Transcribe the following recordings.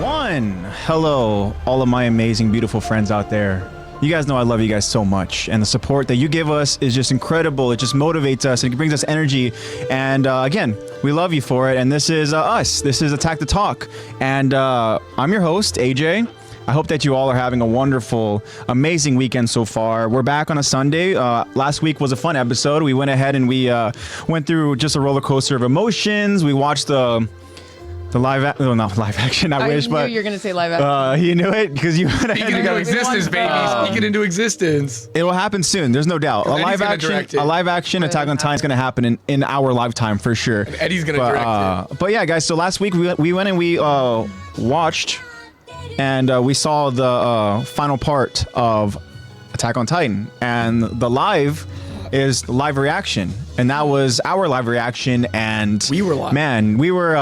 One. Hello, all of my amazing, beautiful friends out there. You guys know I love you guys so much, and the support that you give us is just incredible. It just motivates us, and it brings us energy. And again, we love you for it. And this is us. This is Attack the Talk, and I'm your host, AJ. I hope that you all are having a wonderful, amazing weekend so far. We're back on a Sunday. Last week was a fun episode. We went ahead and we went through just a roller coaster of emotions. We watched the live, not live action. I wish, but you were gonna say live action. You knew it because you went ahead. Speak it into existence, baby. Speak it into existence. It will happen soon. There's no doubt. A live action Attack on Titan is gonna happen in our lifetime for sure. And Eddie's gonna direct it. But yeah, guys. So last week we went and we watched and we saw the final part of Attack on Titan, and the live is live reaction, and that was our live reaction. And we were live. Man, we were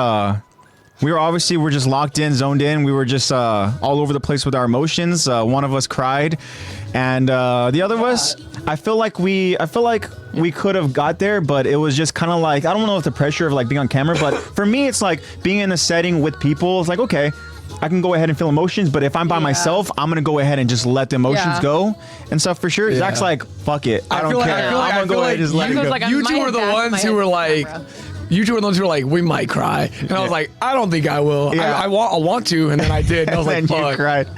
obviously we're just locked in, zoned in. We were just all over the place with our emotions. One of us cried, and the other of us, I feel like we could have got there, but it was just kind of like, I don't know if the pressure of like being on camera, but for me, it's like being in a setting with people. It's like, okay, I can go ahead and feel emotions, but if I'm by myself, I'm gonna go ahead and just let the emotions go and stuff for sure. Zach's like, fuck it, I don't care. I'm gonna go ahead and just let it go. You two are the ones who were like, you two are the ones who were like, we might cry. And I was like, I don't think I will. Yeah. I want to. And then I did. And I was like, fuck. You cried.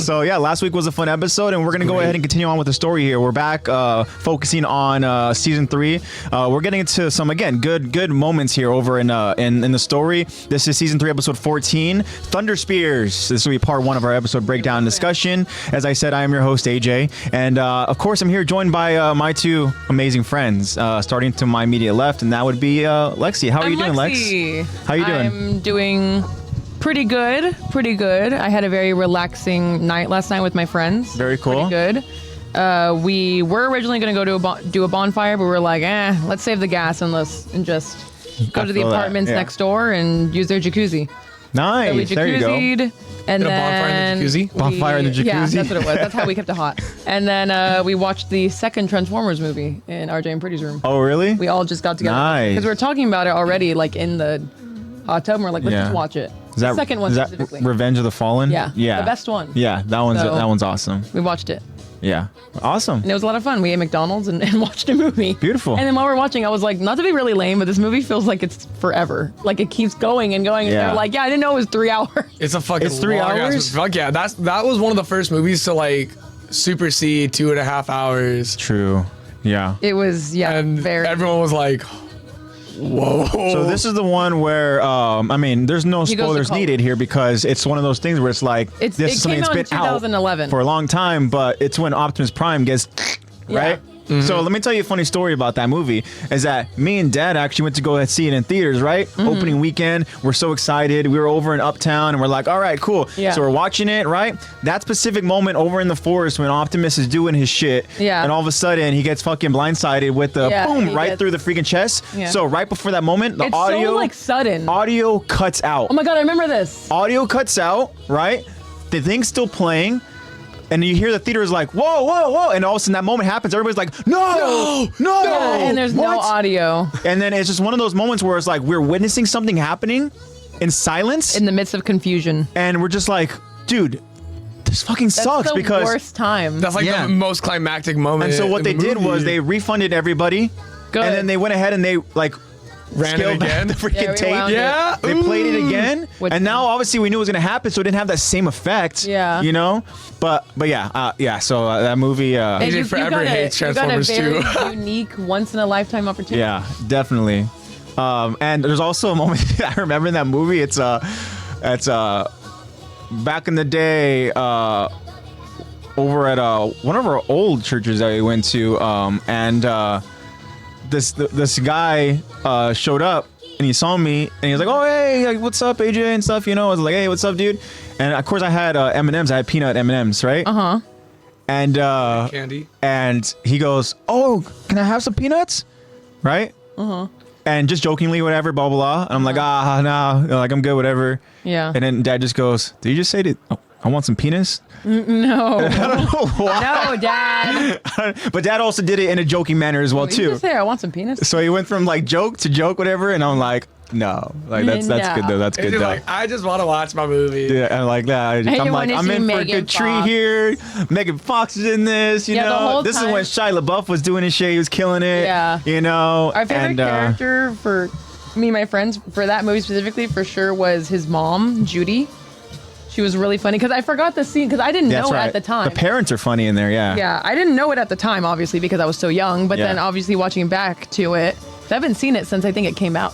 So yeah, last week was a fun episode, and we're going to go ahead and continue on with the story here. We're back focusing on season 3. We're getting into some, again, good moments here over in the story. This is season 3, episode 14, Thunder Spears. This will be part 1 of our episode breakdown discussion. As I said, I am your host, AJ. And of course, I'm here joined by my 2 amazing friends, starting to my immediate left, and that would be Lexi. How are you doing, Lex? How are you doing? I'm doing pretty good. I had a very relaxing night last night with my friends. Very cool. Pretty good. We were originally going to go to do a bonfire, but we were like, let's save the gas and just go to the apartments next door and use their jacuzzi. Nice. So we there you go. And then bonfire in the jacuzzi? Bonfire in the jacuzzi? Yeah, that's what it was. That's how we kept it hot. And then we watched the second Transformers movie in RJ and Pretty's room. Oh, really? We all just got together. Nice. Because we were talking about it already, like in the hot tub, and we're like, let's just watch it. Is that, the second one specifically. Revenge of the Fallen? Yeah. The best one. Yeah, that one's awesome. We watched it. Yeah. Awesome. And it was a lot of fun. We ate McDonald's and watched a movie. Beautiful. And then while we're watching, I was like, not to be really lame, but this movie feels like it's forever. Like it keeps going and going. And they're like, I didn't know it was 3 hours. It's a fucking It's 3 hours? Fuck yeah. That was one of the first movies to like supersede 2.5 hours. True. Yeah. It was, and very. Everyone was like, whoa. So this is the one where, I mean, there's no spoilers needed here because it's one of those things where it's like, it came out in 2011 for a long time, but it's when Optimus Prime gets, right? Mm-hmm. So let me tell you a funny story about that movie, is that me and Dad actually went to go see it in theaters, right? Mm-hmm. Opening weekend, we're so excited. We were over in Uptown and we're like, all right, cool. Yeah. So we're watching it, right? That specific moment over in the forest when Optimus is doing his shit, and all of a sudden he gets fucking blindsided with the boom right through the freaking chest. Yeah. So right before that moment, the audio, so like sudden. Audio cuts out. Oh my God, I remember this. Audio cuts out, right? The thing's still playing. And you hear the theater is like, whoa, whoa, whoa. And all of a sudden that moment happens. Everybody's like, no. Yeah, and there's no audio. And then it's just one of those moments where it's like we're witnessing something happening in silence. In the midst of confusion. And we're just like, dude, this fucking sucks. That's because the worst time. That's like the most climactic moment. And so what they did was they refunded everybody. Good. And then they went ahead and they like ran it again. The freaking tape. They played it again. And now obviously we knew it was gonna happen, so it didn't have that same effect. Yeah. You know? But yeah. So that movie AJ forever hates Transformers 2. You got a very unique once in a lifetime opportunity. Yeah, definitely. And there's also a moment I remember in that movie, it's back in the day over at one of our old churches that we went to, and this guy showed up and he saw me and he was like, oh hey, like, what's up AJ and stuff, you know. I was like, hey, what's up dude? And of course I had M&Ms. I had peanut M&Ms, right? And candy. And he goes, oh, can I have some peanuts? Right? And just jokingly, whatever, blah blah blah. And I'm like, nah, like I'm good, whatever. Yeah. And then Dad just goes, did you just say I want some penis? No. I don't know why. No, Dad. But Dad also did it in a joking manner as well, too. You just say, I want some penis. So he went from like joke to joke, whatever, and I'm like, No, like that's good though. That's good It's though. like, I just want to watch my movie. Yeah, and like that. you I'm like, wanna I'm see in for a Megan good treat Fox. here. Megan Fox is in this, you Yeah, the know. whole This is time- when Shia LaBeouf was doing his shit. He was killing it. Yeah. You know. Our favorite and, character for me and my friends for that movie specifically for sure was his mom, Judy. She was really funny because I forgot the scene because I didn't That's know it right. at the time. The parents are funny in there, yeah. Yeah, I didn't know it at the time, obviously, because I was so young. But Yeah. then, obviously, watching back to it, I haven't seen it since I think it came out.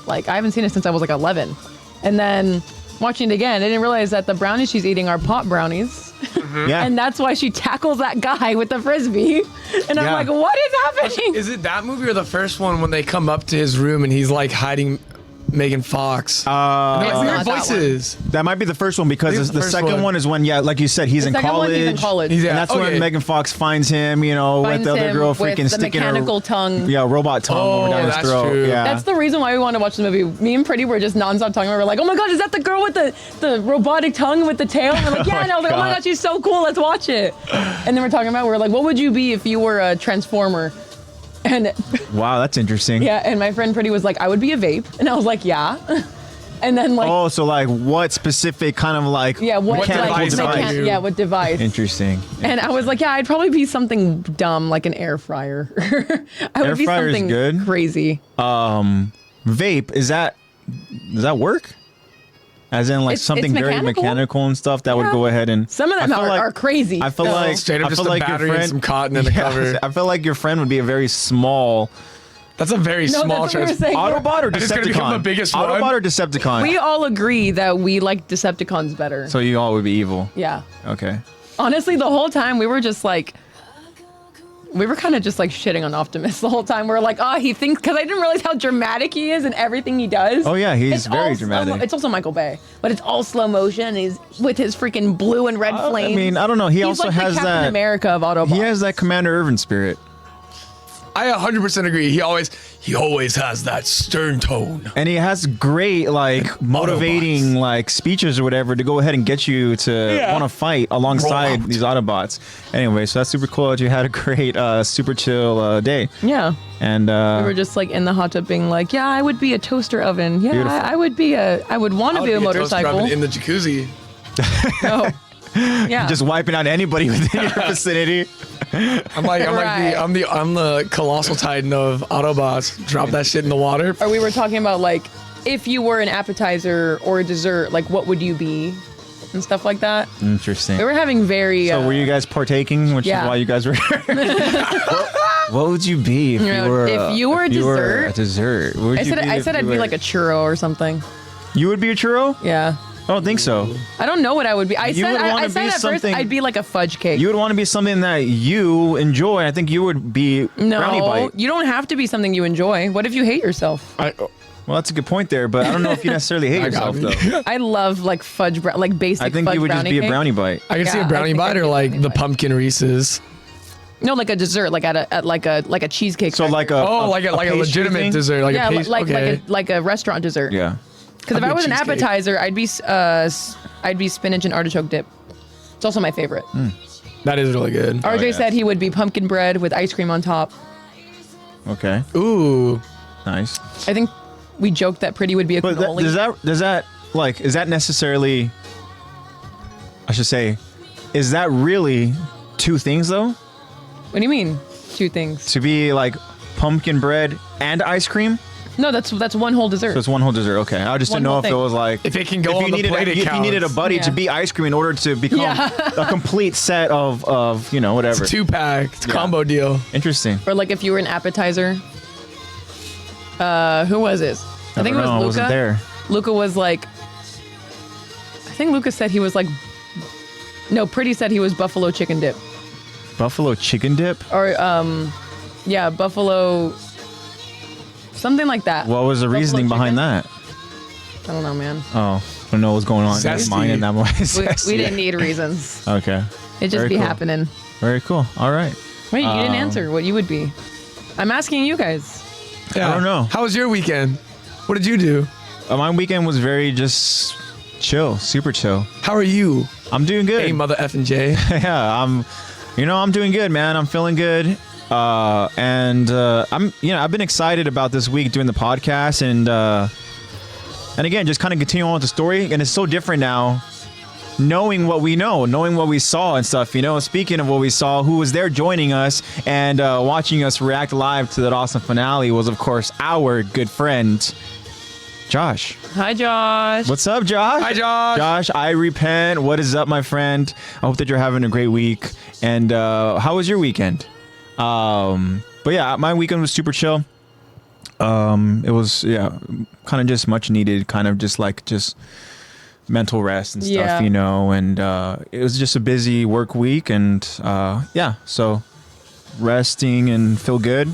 Like I haven't seen it since I was like 11, and then watching it again, I didn't realize that the brownies she's eating are pot brownies, Yeah. and that's why she tackles that guy with the frisbee. And I'm Yeah. like, what is happening? Is it that movie or the first one when they come up to his room and he's like hiding Megan Fox? It's Like, not weird that one. voices. That might be the first one because I think it's the the first second one. one is when, yeah, like you said, he's in Second one, college. he's in college. He's- And that's okay. when Megan Fox finds him, you know, with Finds the other him girl with freaking the sticking mechanical her tongue. robot tongue over down his that's throat. true. Yeah. That's the reason why we wanted to watch the movie. Me and Pretty were just nonstop talking. We were like, oh my God, is that the girl with the robotic tongue with the tail? And we're like, yeah. And I was like, oh my God. God, she's so cool. Let's watch it. And then we're talking about, we're like, what would you be if you were a transformer? And Wow, that's interesting. yeah, and my friend Pretty was like, I would be a vape. And I was like, yeah. And then like, Oh, so like what specific kind of like yeah, what mechanical like, device? yeah, what device? Interesting. And I was like, yeah, I'd probably be something dumb like an air fryer. I would Air be fryer's something good. crazy. Vape, does that work? As in like It's something very mechanical. mechanical and stuff that would Yeah. go ahead and Some of them I feel like- are crazy. I feel So- like Straight up I just feel a like your battery and friend- some cotton in the cover. I feel like your friend would be a very small That's a very No, small that's what we were trans- saying. Autobot or And it's gonna become the Decepticon? biggest one? Autobot or Decepticon? We all agree that we like Decepticons better. So you all would be evil. Yeah. Okay. Honestly, the whole time we were just like, we were kind of just like shitting on Optimus the whole time. We were like, oh, he thinks, because I didn't realize how dramatic he is in everything he does. Oh yeah, he's It's very all dramatic. it's also Michael Bay, but it's all slow motion. And he's with his freaking blue and red flames. I mean, I don't know. He He's also like has the Captain that. America of Autobots. He has that Commander Irvin spirit. I 100% agree. He always has that stern tone. And he has great, like, motivating, like, speeches or whatever to go ahead and get you to want to fight alongside Roll out. these Autobots. Anyway, so that's super cool that you had a great, super chill day. Yeah. And We were just like in the hot tub being like, yeah, I would be a toaster oven. Yeah, Beautiful. I would want to be a motorcycle. In the jacuzzi. No. Yeah. just wiping out anybody within your vicinity. Right. I'm the colossal titan of Autobots. Drop that shit in the water. Or we were talking about like, if you were an appetizer or a dessert, like what would you be? And stuff like that. Interesting. We were having very. So were you guys partaking, which yeah. is why you guys were here? What would you be if You you know, were if you were a a dessert? What would I you said be if I'd you be were- like a churro or something. You would be a churro? Yeah. I don't think so. I don't know what I would be. I You said would wanna I said be at first something- I'd be like a fudge cake. You would want to be something that you enjoy. I think you would be brownie no, bite. you don't have to be something you enjoy. What if you hate yourself? Well, that's a good point there, but I don't know if you necessarily hate I got yourself me. though. I love like fudge, like basic. I think fudge you would just be a cake. brownie bite. I can see Yeah, a I brownie think bite I'd or be a like brownie the bite. pumpkin Reese's. No, like a dessert, like at like a cheesecake. So like a Like a pastry legitimate thing? dessert, like yeah, a pastry. Okay. like a restaurant dessert. Yeah. Because if I'd be I a was an cheesecake. appetizer, I'd be spinach and artichoke dip. It's also my favorite. That is really good. RJ yeah. said he would be pumpkin bread with ice cream on top. Okay. Ooh. Nice. I think we joked that Pretty would be a But cannoli. does that like is that necessarily? I should say, is that really two things though? What do you mean? Two things. To be like pumpkin bread and ice cream? No, that's one whole dessert. So it's one whole dessert. Okay. I just One didn't know whole if it thing. was like If it can go on the plate, it if you needed a counts. buddy to Yeah. be ice cream in order to become Yeah. a complete set of whatever. It's a 2-pack. It's a combo deal. Interesting. Or like if you were an appetizer. Who was it? I think it was I Luca. wasn't there. Luca was like. I think Luca said he was like. No, Pretty said he was buffalo chicken dip. Buffalo chicken dip. Or yeah, buffalo. Something like that. What was the Buffalo reasoning behind chicken? that? I don't know, man. Oh, I don't know what's going on in his Zesty. mind in that moment. We didn't need reasons. Okay. It just Very be cool. happening. Very cool. All right. Wait, you didn't answer what you would be. I'm asking you guys. Yeah. I don't know. How was your weekend? What did you do? My weekend was very just chill, super chill. How are you? I'm doing good. Hey, mother effing J. Yeah, I'm doing good, man. I'm feeling good. I've been excited about this week doing the podcast, and again, just kind of continuing on with the story. And it's so different now, knowing what we know, knowing what we saw and stuff. Speaking of what we saw, who was there joining us and watching us react live to that awesome finale was, of course, our good friend Josh. Hi, Josh. What's up, Josh? Hi, Josh. Josh, I repent. What is up, my friend? I hope that you're having a great week. And how was your weekend? But yeah, my weekend was super chill. It was kind of just much needed, kind of just mental rest and stuff, and it was just a busy work week, and so resting and feel good.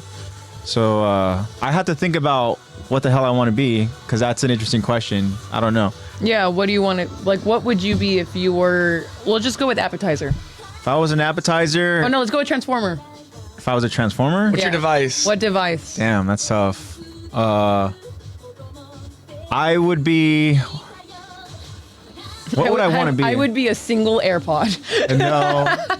So I had to think about what the hell I want to be, because that's an interesting question. I don't know. Yeah, what do you want to, what would you be if you were, we'll just go with appetizer. If I was an appetizer. Oh no, let's go with transformer. If I was a transformer. What's your device? What device? Damn, that's tough. I would be. What would I want to be? I would be a single AirPod.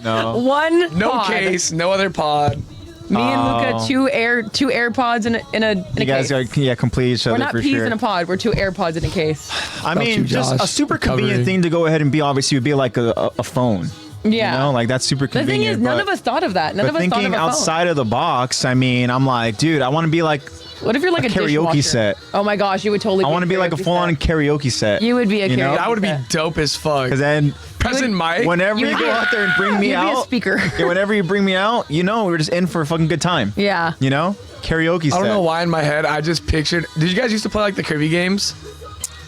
No. One. No pod. case, no other pod. Me and Luca, two AirPods in a you guys case. are complete each other. We're not for peas sure. in a pod. We're two AirPods in a case. I mean, just a super convenient thing to go ahead and be. Obviously, would be like a phone. Yeah. That's super convenient. The thing is, none of us thought of that. None of us thought of a phone. Thinking outside of the box, I mean, I'm like, dude, I want to be like. What if you're like a karaoke dishwasher? set? Oh my gosh, you would totally. I want to be like a full-on karaoke set. You would be a karaoke. That would be set. dope as fuck. Because then, Present mic. whenever you go out there and bring me You'd out, be a speaker. whenever you bring me out, we're just in for a fucking good time. Yeah. Karaoke set. I don't know why in my head I just pictured. Did you guys used to play like the Kirby games?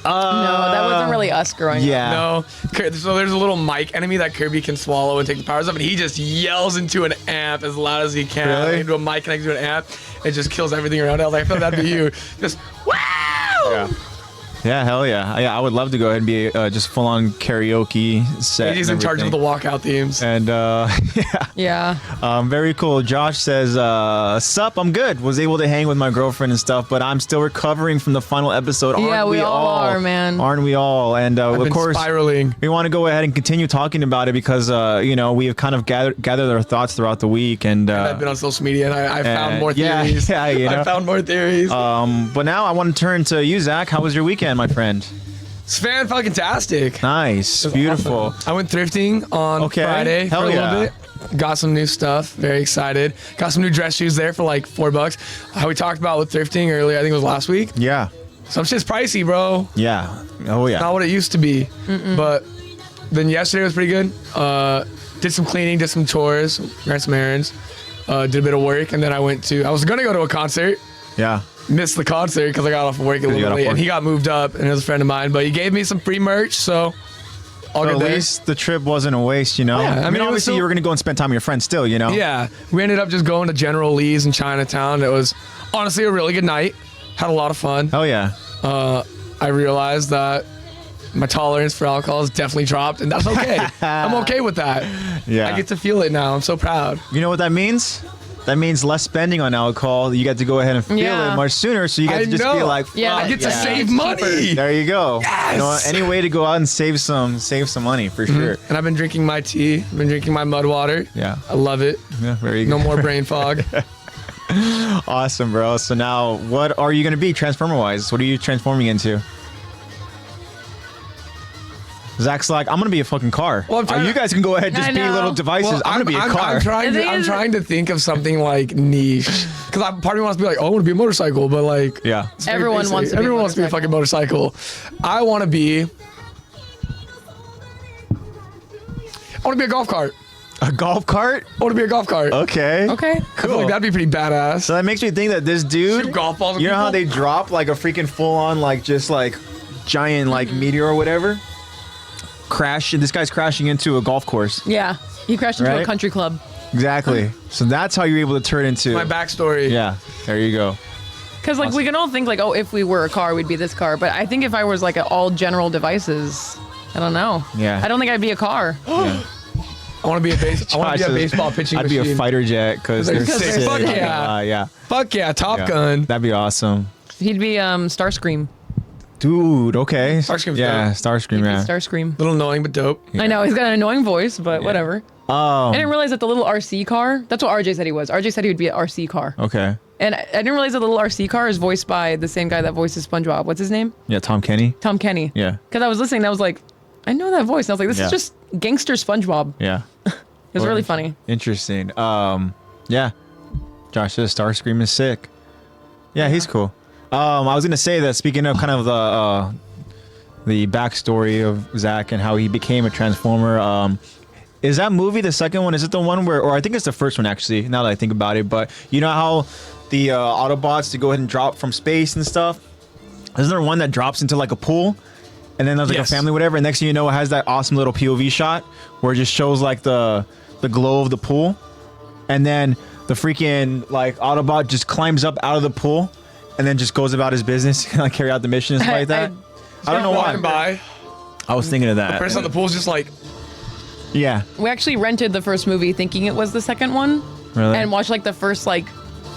No, that wasn't really us growing up. No. So there's a little mic enemy that Kirby can swallow and take the powers of, and he just yells into an amp as loud as he can. Really? Into a mic connected to an amp. It just kills everything around it. I was like, I feel like that'd be you. Just wow. Yeah, hell yeah. Yeah, I would love to go ahead and be just full-on karaoke set. He's in charge of the walkout themes. And Yeah. very cool. Josh says, sup, I'm good. Was able to hang with my girlfriend and stuff, but I'm still recovering from the final episode. Yeah, Aren't we all are, man. Aren't we all? And I've of been course, spiraling. we want to go ahead and continue talking about it because, we have kind of gathered our thoughts throughout the week. And I've been on social media and I found more theories. Yeah, I found more theories. But now I want to turn to you, Zach. How was your weekend, my friend? It's fan-fucking-tastic. Nice. Beautiful. Awesome. I went thrifting on Friday Hell for a yeah. little bit. Got some new stuff. Very excited. Got some new dress shoes there for like $4. How we talked about with thrifting earlier, I think it was last week. Yeah. Some shit's pricey, bro. Yeah. Oh, yeah. Not what it used to be. But then yesterday was pretty good. Did some cleaning, did some chores, ran some errands, did a bit of work, and then I was going to go to a concert. Yeah. Missed the concert because I got off of work a little late, and he got moved up, and it was a friend of mine, but he gave me some free merch, so all good at there. least the trip wasn't a waste, Yeah, I mean, obviously you were going to go and spend time with your friends still, Yeah, we ended up just going to General Lee's in Chinatown. It was honestly a really good night. Had a lot of fun. Oh, yeah. I realized that my tolerance for alcohol has definitely dropped, and that's okay. I'm okay with that. Yeah. I get to feel it now. I'm so proud. You know what that means? That means less spending on alcohol. You get to go ahead and feel it much sooner, so you get to just be like, Yeah, I get to yeah. save money. There you go. Yes! Any way to go out and save some money for sure. And I've been drinking my tea. I've been drinking my mud water. Yeah. I love it. Yeah, very good. No more brain fog. Awesome, bro. So now, what are you going to be transformer-wise? What are you transforming into? Zach's like, I'm gonna be a fucking car. Well, you guys can go ahead and just be little devices. Well, I'm gonna be a car. I'm trying to think of something like niche, because part of me wants to be like, oh, I want to be a motorcycle, but like, Yeah. it's very Everyone basic. wants to be a Everyone wants to be a fucking motorcycle. I want to be a golf cart. A golf cart? I want to be a golf cart. Okay. Okay. I feel like that'd be pretty badass. So that makes me think that this dude, Shoot golf balls at you know how people? they drop like a freaking full-on giant meteor or whatever? This guy's crashing into a golf course. Yeah. He crashed into Right? a country club. Exactly. So that's how you're able to turn into. My backstory. Yeah. There you go. Because we can all think if we were a car, we'd be this car. But I think if I was all general devices, I don't know. Yeah. I don't think I'd be a car. Yeah. I want to be a baseball pitching I'd machine. be a fighter jet because they're Because they're sick. sick. Fuck yeah. Yeah. Fuck yeah, Top Yeah. Gun. That'd be awesome. He'd be Starscream. Dude, okay. Starscream's yeah, dope. Starscream, yeah. Starscream. Little annoying, but dope. I know he's got an annoying voice, but whatever. I didn't realize that the little RC car. That's what RJ said he was. RJ said he would be an RC car. Okay. And I didn't realize that the little RC car is voiced by the same guy that voices SpongeBob. What's his name? Yeah, Tom Kenny. Tom Kenny. Yeah. Because I was listening and I was like, I know that voice. And I was like, this Yeah. is just gangster SpongeBob. Yeah. It was really funny. Interesting. Yeah. Josh says Starscream is sick. Yeah, he's cool. I was gonna say that speaking of kind of the backstory of Zach and how he became a Transformer. Is that movie the second one? Is it the one where, or I think it's the first one actually. Now that I think about it, but you know how the Autobots to go ahead and drop from space and stuff. Isn't there one that drops into like a pool, and then there's like a family, whatever, and next thing you know, it has that awesome little POV shot where it just shows like the glow of the pool, and then the freaking like Autobot just climbs up out of the pool, and then just goes about his business and like carry out the mission and stuff like that. I don't know Walking why. by, I was thinking of that. the person on the pool's just like, Yeah. We actually rented the first movie thinking it was the second one. Really? And watched like the first like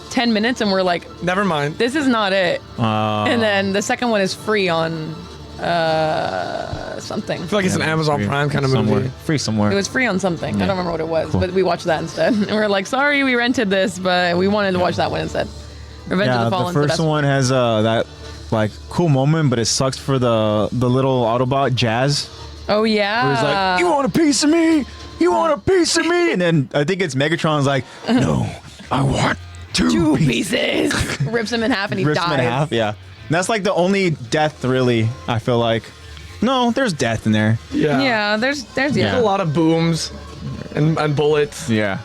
10 minutes and we're like, never mind. this is not it. And then the second one is free on something. I feel like it's an Amazon Prime kind of somewhere. movie. Free somewhere. It was free on something. I Yeah. don't remember what it was, Cool. but we watched that instead. And we're like, sorry, we rented this, but we wanted to watch that one instead. Revenge of the Fallen. the first one has that like cool moment, but it sucks for the little Autobot Jazz. Oh yeah. Where he's like, "You want a piece of me? You want a piece of me?" And then I think it's Megatron's like, "No, I want two pieces. Rips him in half and he Rips dies. him in half. Yeah, and that's like the only death really. I feel like. No, there's death in there. Yeah. Yeah, there's A lot of booms and bullets. Yeah.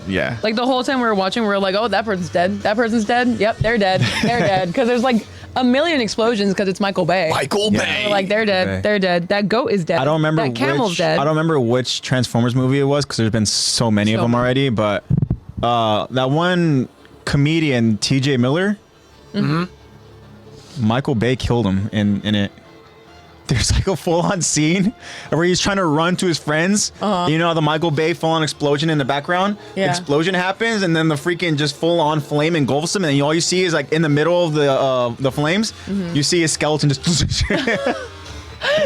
Yeah. Like the whole time we were watching, we were like, oh, that person's dead. That person's dead. Yep, they're dead. They're dead. Because there's like a million explosions because it's Michael Bay. Michael Bay. We're like, they're dead. Okay. They're dead. That goat is dead. I don't remember That camel's which, dead. I don't remember which Transformers movie it was because there's been so many of them many. already. But that one comedian, T.J. Miller, Michael Bay killed him in it. There's like a full-on scene where he's trying to run to his friends. You know the Michael Bay full-on explosion in the background? Yeah. Explosion happens, and then the freaking just full-on flame engulfs him, and then all you see is like in the middle of the flames, you see his skeleton just...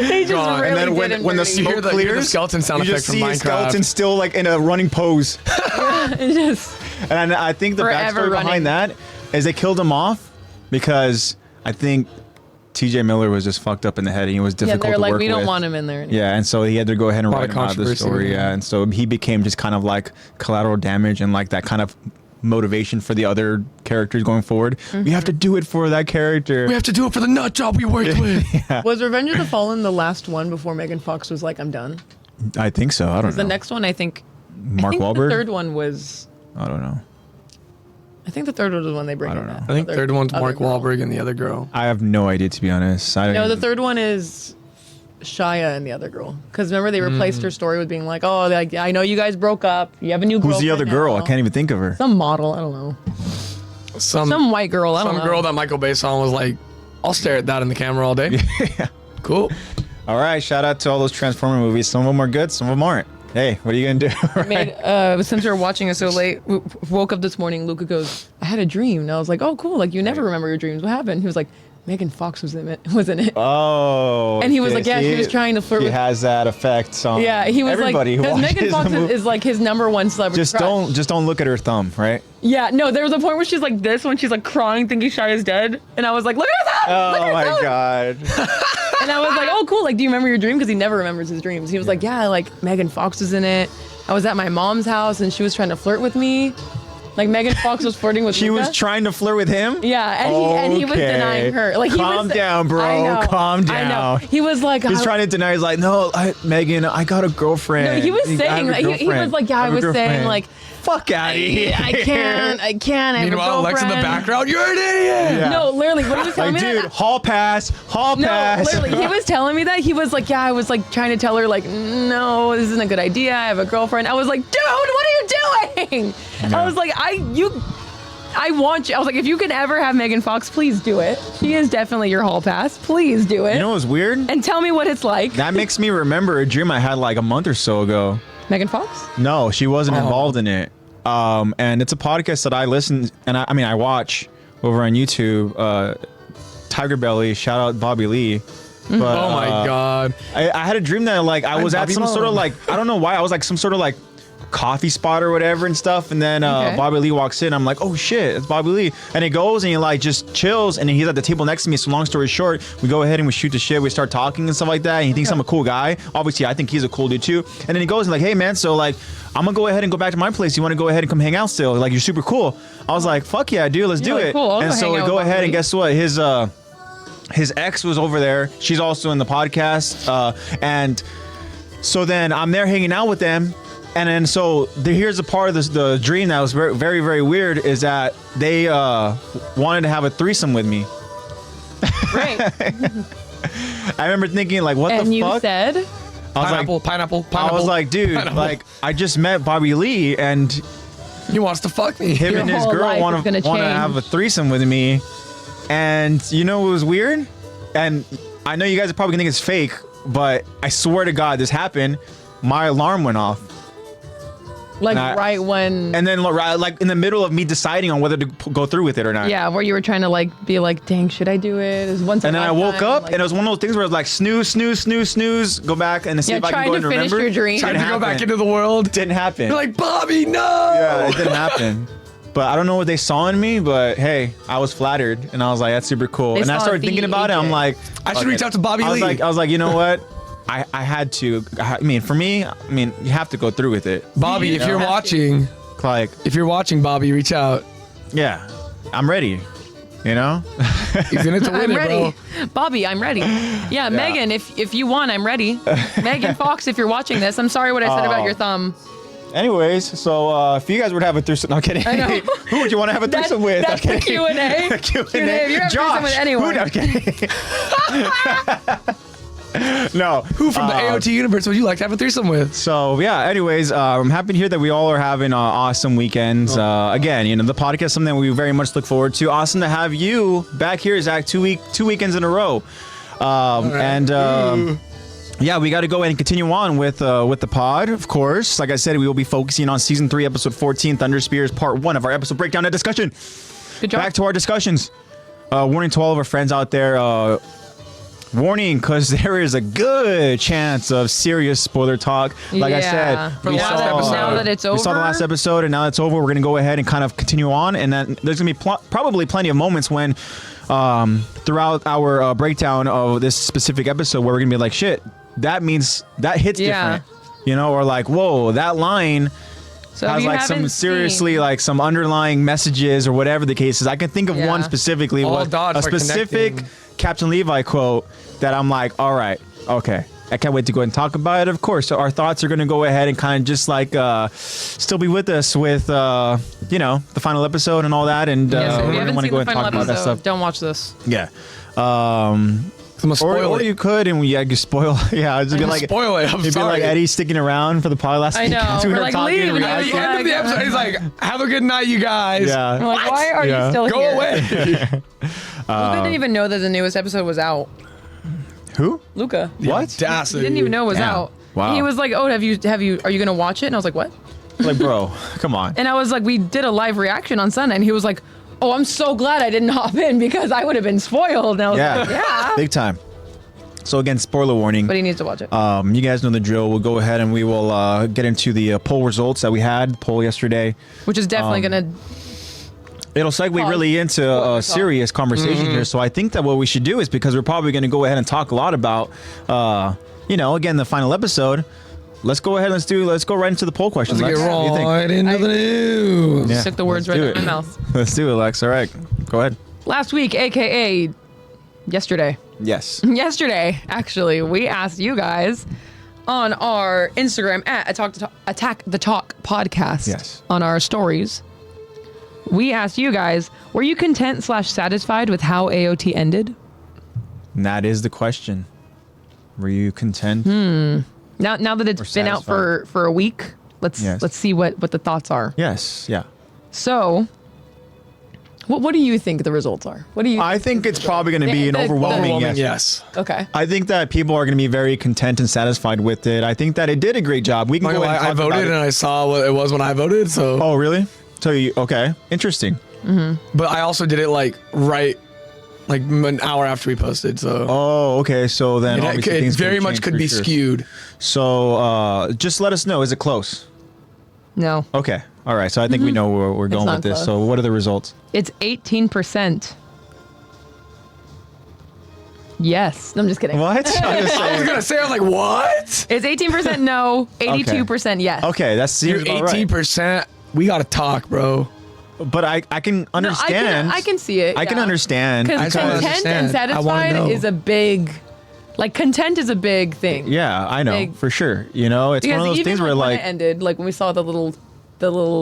They just Gone. really and then did when the dirty. You hear smoke the- you hear the clears, skeleton sound you effect just from see his Minecraft. skeleton still like in a running pose. It just And I think the Forever backstory running. behind that is they killed him off because I think T.J. Miller was just fucked up in the head and he was yeah, difficult they're to like, work we don't with. want him in there anymore. Yeah, and so he had to go ahead and lot write of him out of the controversy. story. Yeah, and so he became just kind of like collateral damage and like that kind of motivation for the other characters going forward. We have to do it for that character. We have to do it for the nut job we worked with. Was Revenge of the Fallen the last one before Megan Fox was like, I'm done? I think so. I don't know. The next one, I think Mark Wahlberg? the third one was... I don't know. I think the third one was the one they bring I don't in know. that I think other- third one's other Mark girl. Wahlberg and the other girl. I have no idea, to be honest. I don't No, the even- third one is Shia and the other girl. Because remember, they replaced her story with being like, oh, like, I know you guys broke up. You have a new girl. Who's the other girl? I can't even think of her. Some model. I don't know. Some white girl. I don't Some know. girl that Michael Bay saw and was like, I'll stare at that in the camera all day. Cool. All right, shout out to all those Transformer movies. Some of them are good, some of them aren't. Hey, what are you gonna do? Made, since we were watching it so late, woke up this morning. Luca goes, I had a dream. And I was like, oh, cool. Like, you never remember your dreams. What happened? He was like, Megan Fox was in it. Oh. And he was like, yeah, she see, was trying to flirt He with. has that effect on Yeah, he was everybody like, who because watches Megan Fox the movie. is like his number one celebrity. Just crush. don't look at her thumb, right? Yeah, no, there was a point where she's like this when she's like crying, thinking Shia's dead, and I was like, look at her thumb! Look at Oh her my thumb! god. And I was like, oh, cool. Like, do you remember your dream? Because he never remembers his dreams. He was like, yeah, like Megan Fox was in it. I was at my mom's house and she was trying to flirt with me. Like Megan Fox was flirting with She Luca. was trying to flirt with him? Yeah, and he was Okay. denying her. Like, he Calm was, down, bro. I know, Calm I know. down. He was like, He's trying to deny. He's like, no, Megan, I got a girlfriend. No, he was I have saying, a like, he was girlfriend. like, yeah, I have a was saying, girlfriend." like, fuck out of here. I can't. I have Meanwhile, a Alexa in the girlfriend. background, you're an idiot. Yeah. No, literally, when he was telling Like, me dude, that. hall pass. No, pass. literally, he was telling me that. He was like, yeah, I was like trying to tell her, like, no, this isn't a good idea. I have a girlfriend. I was like, dude, what are you doing? I was like, I want you. I was like, if you can ever have Megan Fox, please do it. She is definitely your hall pass. Please do it. You know what's weird? And tell me what it's like. That makes me remember a dream I had like a month or so ago. Megan Fox? No, she wasn't involved in it. And it's a podcast that I listen and I watch over on YouTube. Tiger Belly. Shout out Bobby Lee. But, Oh my God. I had a dream that like I was at Bobby some sort of Malone. like, I don't know why, I was like some sort of like coffee spot or whatever and stuff, and then Okay. Bobby Lee walks in. I'm like, oh shit, it's Bobby Lee, and he goes and he like just chills, and then he's at the table next to me. So long story short, we go ahead and we shoot the shit. We start talking and stuff like that, and he thinks I'm a cool guy. Obviously, I think he's a cool dude too. And then he goes and like, hey man, so like I'm gonna go ahead and go back to my place. You want to go ahead and come hang out still? Like, you're super cool. I was like, fuck yeah, dude, let's do like, it. cool, I'll and go so hang we out go with ahead Bobby and Lee. guess what? His ex was over there. She's also in the podcast, and so then I'm there hanging out with them. And then so here's a part of the dream that was very, very, very weird, is that they wanted to have a threesome with me. Right. I remember thinking like, what And the you fuck? said, I was Pineapple, like, pineapple. I was like, dude, Pineapple. like I just met Bobby Lee, and He wants to fuck me. him Your and his whole girl life want is to gonna change. have a threesome with me. And you know what was weird? And I know you guys are probably gonna think it's fake, but I swear to God, this happened. My alarm went off. like Nah. right when, And then like in the middle of me deciding on whether to go through with it or not. yeah, where you were trying to like be like, dang, should I do it? Is once. And then I woke up like, and it was one of those things where it was like snooze, snooze, snooze, snooze, go back and see Yeah, if I can trying go to and finish remember. your dream. Trying to Didn't go back happen. into the world. Didn't happen. You're like, Bobby, no. Yeah, it didn't happen. But I don't know what they saw in me, but hey, I was flattered and I was like, that's super cool. They And I saw started the thinking about it. I'm agent. like, I should fuck reach it. out to Bobby I was Lee. like, you know what? I had to. I mean, for me, I mean, you have to go through with it. Bobby, You if you're have to. watching, Like, reach out. yeah, I'm ready. You know? He's in it to win I'm it, ready. bro. Bobby, I'm ready. Yeah, Megan, if you want, I'm ready. Megan Fox, if you're watching this, I'm sorry what I said about your thumb. Anyways, so if you guys were to have a threesome, no, I'm kidding. I know. Who would you want to have a That's, threesome with? that's I'm the kidding. Q&A. Q&A. If you're having a threesome with Josh, anyone. Who, no, I'm kidding. No. Who from the AOT universe would you like to have a threesome with? So yeah, anyways, I'm happy to hear that we all are having awesome weekends. Again, you know, the podcast is something we very much look forward to. Awesome to have you back here, Zach. 2 weekends in a row. And yeah, we got to go ahead and continue on with the pod, of course. Like I said, we will be focusing on season 3, episode 14, Thunder Spears, part 1 of our episode breakdown and discussion. Good job. Back to our discussions. Warning to all of our friends out there. Warning, because there is a good chance of serious spoiler talk. Like I Yeah. said, For the last episode. Now that it's we saw the over. last episode, and now it's over. We're gonna go ahead and kind of continue on, and then there's gonna be probably plenty of moments when, throughout our breakdown of this specific episode, where we're gonna be like, "Shit, that means that hits Yeah. different," you know, or like, "Whoa, that line." So if Has you like some haven't seriously seen- like some underlying messages or whatever the case is. I can think of Yeah. one specifically, All what dots a are specific connecting. Captain Levi quote that I'm like, all right, okay. I can't wait to go ahead and talk about it. Of course, so our thoughts are going to go ahead and kind of just like still be with us with you know, the final episode and all that. And Yes, if we're you going to haven't want to seen go the ahead and final talk about that episode, stuff. don't watch this. Yeah. I'm gonna spoil Or it. you could, and we could spoil. Yeah, it'd be like spoil it. I'm it'd be sorry. like Eddie sticking around for the pod last I week. know. We We're were like, talking leave, and and At I the was end of the Yeah. episode, he's like, "Have a good night, you guys." Yeah. I'm like, why are Yeah. you still Go here? away. Luca didn't even know that the newest episode was out. Who? Luca. What? He Audacity. didn't even know it was Damn. out. Wow. He was like, "Oh, are you gonna watch it?" And I was like, "What?" Like, bro, come on. And I was like, "We did a live reaction on Sunday," and he was like, "Oh, I'm so glad I didn't hop in because I would have been spoiled." And I was like, "Yeah." Big time. So again, spoiler warning. But he needs to watch it. You guys know the drill. We'll go ahead and we will get into the poll results that we had. Poll yesterday. Which is definitely gonna. It'll segue Pause. really into a serious conversation here. So I think that what we should do is, because we're probably going to go ahead and talk a lot about, you know, again, the final episode. Let's go ahead. Let's go right into the poll questions. Let's get Lex. What do you think? right into the news. Yeah, Took the words let's right do out of it. my mouth. Let's do it, Lex. All right, go ahead. Last week, aka yesterday. Yes. Yesterday, actually, we asked you guys on our Instagram at Attack the Talk podcast. Yes. On our stories, we asked you guys, were you content / satisfied with how AOT ended? And that is the question. Were you content? Now that Or it's been out satisfied. for a week, let's see what the thoughts are. Yes. Yeah. So, what do you think the results are? What do you? I think it's probably going to be an The- overwhelming Overwhelming, yes. yes. Okay. I think that people are going to be very content and satisfied with it. I think that it did a great job. We can Like, go ahead and I talk voted about and it. I saw what it was when I voted. So, Oh, really? So you okay? Interesting. but I also did it like right like an hour after we posted. So Oh, okay. So then obviously it things very change much could for be sure. skewed. So just let us know. Is it close? No, Okay. All right. So I think we know where we're going not with this. close. So what are the results? it's 18%. Yes. No, I'm just kidding. What? I'm just I was saying. gonna say, I was like, what? It's 18% no, 82% yes. Okay, that seems You're about right. 18%. We gotta talk, bro. But I can No, understand. I can see it. I can understand Because just wanna content and understand. I wanna satisfied know. is a big, like content is a big thing. Yeah, I know Big- for sure. You know, it's Because one of those even things where when like, it ended, like when we saw the little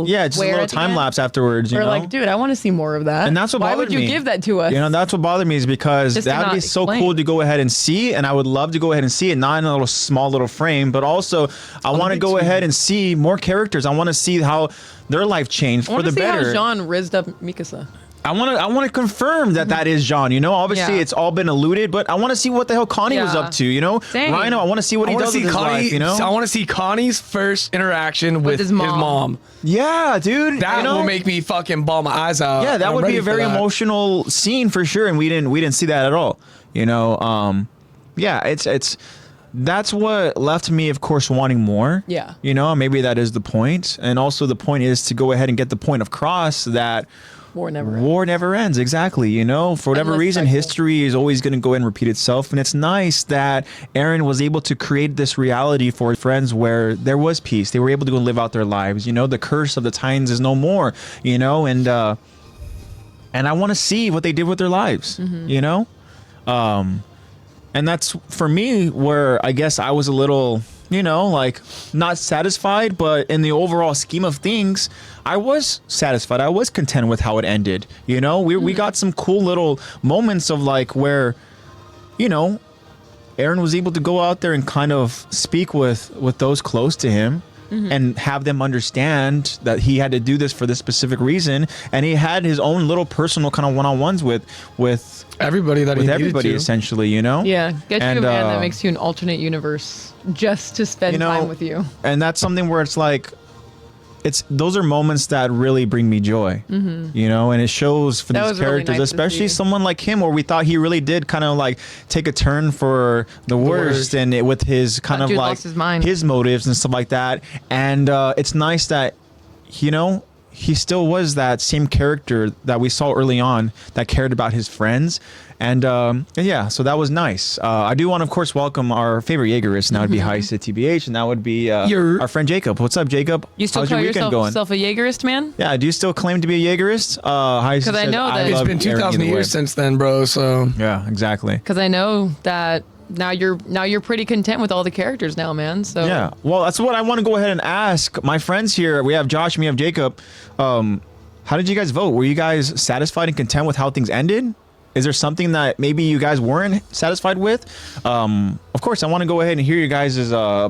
yeah, just a square little at the time end, lapse afterwards. You we're know, like, dude, I want to see more of that. And that's what Why bothered would you me. give that to us? You know, that's what bothered me is because Just to that would not be so explain. cool to go ahead and see, and I would love to go ahead and see it, not in a little small little frame, but also I want to big go screen. ahead and see more characters. I want to see how their life changed I for want the to see better. how Jean rizzed up Mikasa. I want to confirm that that is Jean. You know, obviously Yeah. it's all been alluded, but I want to see what the hell Connie was Yeah. up to. You know, Same. Rhino. I want to see what I he want to does see with his Connie. life. You know, I want to see Connie's first interaction with his mom. yeah, dude. That you know? will make me fucking bawl my eyes out. Yeah, that I'm would be ready a for very that. emotional scene for sure, and we didn't see that at all. You know, yeah, it's that's what left me, of course, wanting more. Yeah. You know, maybe that is the point, and also the point is to go ahead and get the point across that War never ends. war never ends. Exactly. You know, for whatever Endless reason, cycle. history is always going to go and repeat itself, and it's nice that Eren was able to create this reality for his friends where there was peace. They were able to go and live out their lives. You know, the curse of the Titans is no more. You know, and I want to see what they did with their lives. You know, and that's for me where I guess I was a little, you know, like not satisfied, but in the overall scheme of things, I was satisfied. I was content with how it ended. You know, we got some cool little moments of like where, you know, Eren was able to go out there and kind of speak with those close to him. And have them understand that he had to do this for this specific reason, and he had his own little personal kind of one-on-ones with Everybody that he needed everybody to. essentially, you know. Yeah, get And, you a man that makes you an alternate universe just to spend you know, time with you. And that's something where it's like, those are moments that really bring me joy, you know, and it shows for That these was really characters, nice to especially see. someone like him, where we thought he really did kind of like take a turn for the worst, worst. and with his kind That of dude like lost his mind. his motives and stuff like that. And it's nice that, you know, he still was that same character that we saw early on that cared about his friends. And yeah, so that was nice. I do want to, of course, welcome our favorite Jaegerist, and that would be Heise TBH, and that would be our friend Jacob. What's up, Jacob? You still How's your call weekend going? yourself a Jaegerist, man? Yeah, do you still claim to be a Jaegerist? Heise 'Cause I says, know that- It's love been Eren 2,000 either way." years since then, bro. So Yeah, exactly. Because I know that now you're pretty content with all the characters now, man. So Yeah, well, that's what I want to go ahead and ask my friends here. We have Josh and we have Jacob. How did you guys vote? Were you guys satisfied and content with how things ended? Is there something that maybe you guys weren't satisfied with? Of course, I want to go ahead and hear your guys'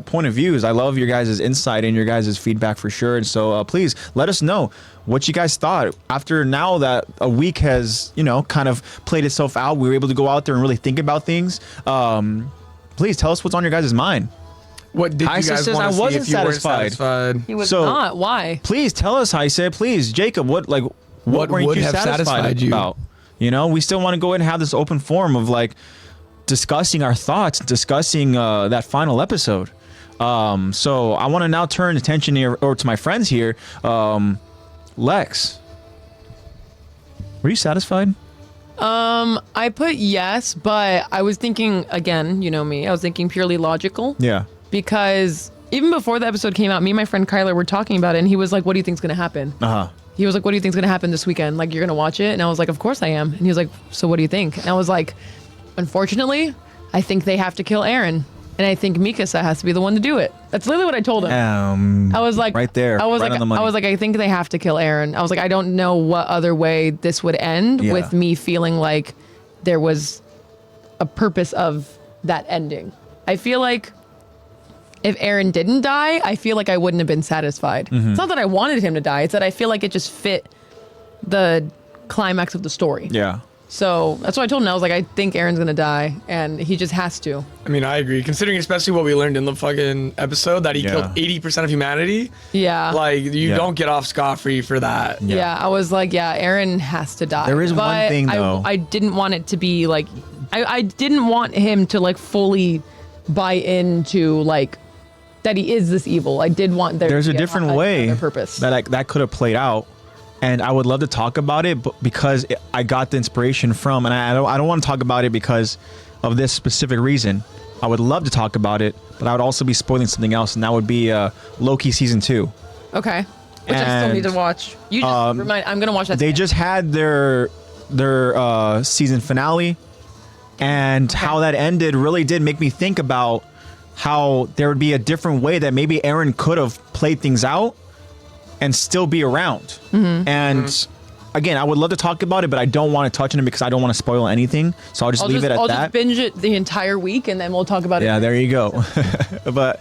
point of views. I love your guys' insight and your guys' feedback for sure. And so please let us know what you guys thought after now that a week has, you know, kind of played itself out. We were able to go out there and really think about things. Please tell us what's on your guys' mind. what did you Heise guys says, want I to see wasn't if you weren't satisfied. satisfied? he was So- not. Why? Please tell us, Heise. Please, Jacob. What weren't would you have satisfied satisfied you? about? You know, we still want to go ahead and have this open forum of like discussing our thoughts, discussing that final episode. So I want to now turn attention here or to my friends here. Lex, were you satisfied? I put yes, but I was thinking again. You know me. I was thinking purely logical Yeah. because even before the episode came out, me and my friend Kyler were talking about it, and he was like, "What do you think's gonna happen?" Uh huh. He was like, "What do you think's gonna happen this weekend? Like, you're gonna watch it?" And I was like, "Of course I am." And he was like, "So what do you think?" And I was like, "Unfortunately, I think they have to kill Eren, and I think Mikasa has to be the one to do it." That's literally what I told him. I was like, right there. I was right like, on the money. I was like, I think they have to kill Eren. I was like, I don't know what other way this would end Yeah. with me feeling like there was a purpose of that ending. I feel like if Eren didn't die, I feel like I wouldn't have been satisfied. Mm-hmm. It's not that I wanted him to die. It's that I feel like it just fit the climax of the story. Yeah. So that's what I told him. I was like, I think Aaron's gonna die, and he just has to. I mean, I agree. Considering especially what we learned in the fucking episode that he Yeah. killed 80% of humanity. Yeah. Like you Yeah. don't get off scot-free for that. Yeah, I was like, yeah, Aaron has to die. There is one But thing, though. I didn't want it to be like, I didn't want him to like fully buy into like that he is this evil. I did want there. There's to a be different way another purpose. that could have played out, and I would love to talk about it, but because I got the inspiration from, and I don't want to talk about it because of this specific reason. I would love to talk about it, but I would also be spoiling something else, and that would be Loki season 2. Okay. Which I still need to And, watch. You just remind. I'm gonna watch that. They today. just had their season finale, and how that ended really did make me think about how there would be a different way that maybe Aaron could have played things out and still be around. And again, I would love to talk about it, but I don't want to touch on it because I don't want to spoil anything. So I'll just leave it at I'll that. just binge it the entire week, and then we'll talk about it. Yeah, there you go. But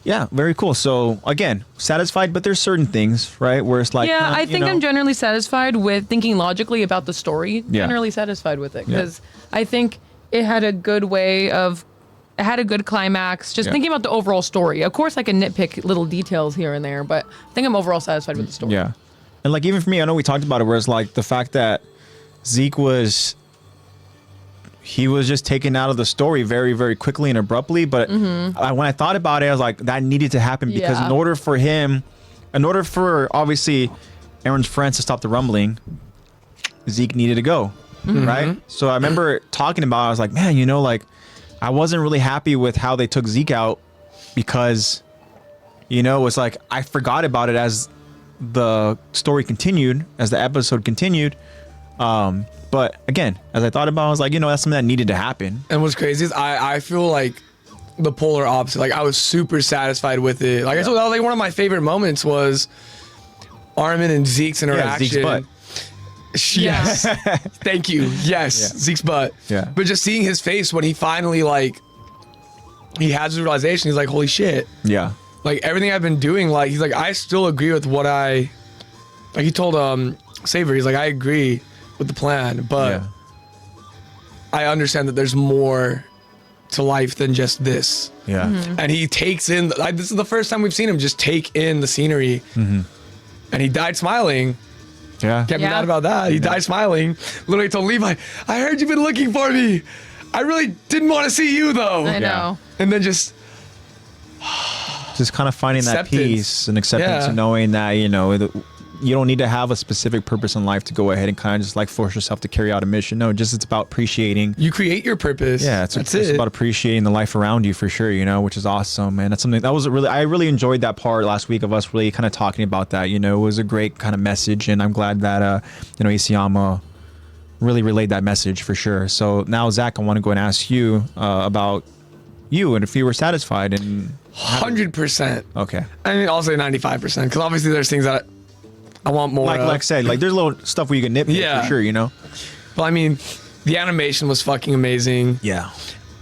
yeah, very cool. So again, satisfied, but there's certain things, right, where it's like, Yeah, I you think know, I'm generally satisfied with thinking logically about the story. Yeah. Generally satisfied with it Yeah. because I think it had a good way of. It had a good climax. Just Yeah. thinking about the overall story. Of course, I can nitpick little details here and there, but I think I'm overall satisfied with the story. Yeah. And like, even for me, I know we talked about it, where it's like the fact that Zeke was just taken out of the story very, very quickly and abruptly. But when I thought about it, I was like, that needed to happen because Yeah. in order for obviously Aaron's friends to stop the rumbling, Zeke needed to go. Right. So I remember talking about it, I was like, man, like, I wasn't really happy with how they took Zeke out because, it was like I forgot about it as the story continued, as the episode continued. But again, as I thought about it, I was like, that's something that needed to happen. And what's crazy is I feel like the polar opposite. Like I was super satisfied with it. Like I told you, that was like one of my favorite moments was Armin and Zeke's interaction. Zeke's butt. Yes. Thank you. Yes. Yeah. Zeke's butt. Yeah. But just seeing his face when he finally he has his realization, he's like, holy shit. Yeah. Like everything I've been doing, like he's like, I still agree with what he told Saber, he's like, I agree with the plan, but Yeah. I understand that there's more to life than just this. Yeah. And he takes in this is the first time we've seen him just take in the scenery. And he died smiling. Yeah. Can't be Yeah. mad about that. He died smiling. Literally told Levi, I heard you've been looking for me. I really didn't want to see you though. I know. And then just Just kind of finding that Acceptance. peace and acceptance, Yeah. and knowing that, you don't need to have a specific purpose in life to go ahead and kind of just like force yourself to carry out a mission. No, just it's about appreciating. you create your purpose. Yeah, That's it's it. about appreciating the life around you for sure, which is awesome, man. That's something that was I really enjoyed that part last week of us really kind of talking about that. It was a great kind of message, and I'm glad that Isayama really relayed that message for sure. So now, Zach, I want to go and ask you about you and if you were satisfied and 100%. okay. I mean, I'll say 95% because obviously there's things that I want more Like of. I said, like there's little stuff where you can nitpick Yeah. for sure, But I mean, the animation was fucking amazing. Yeah.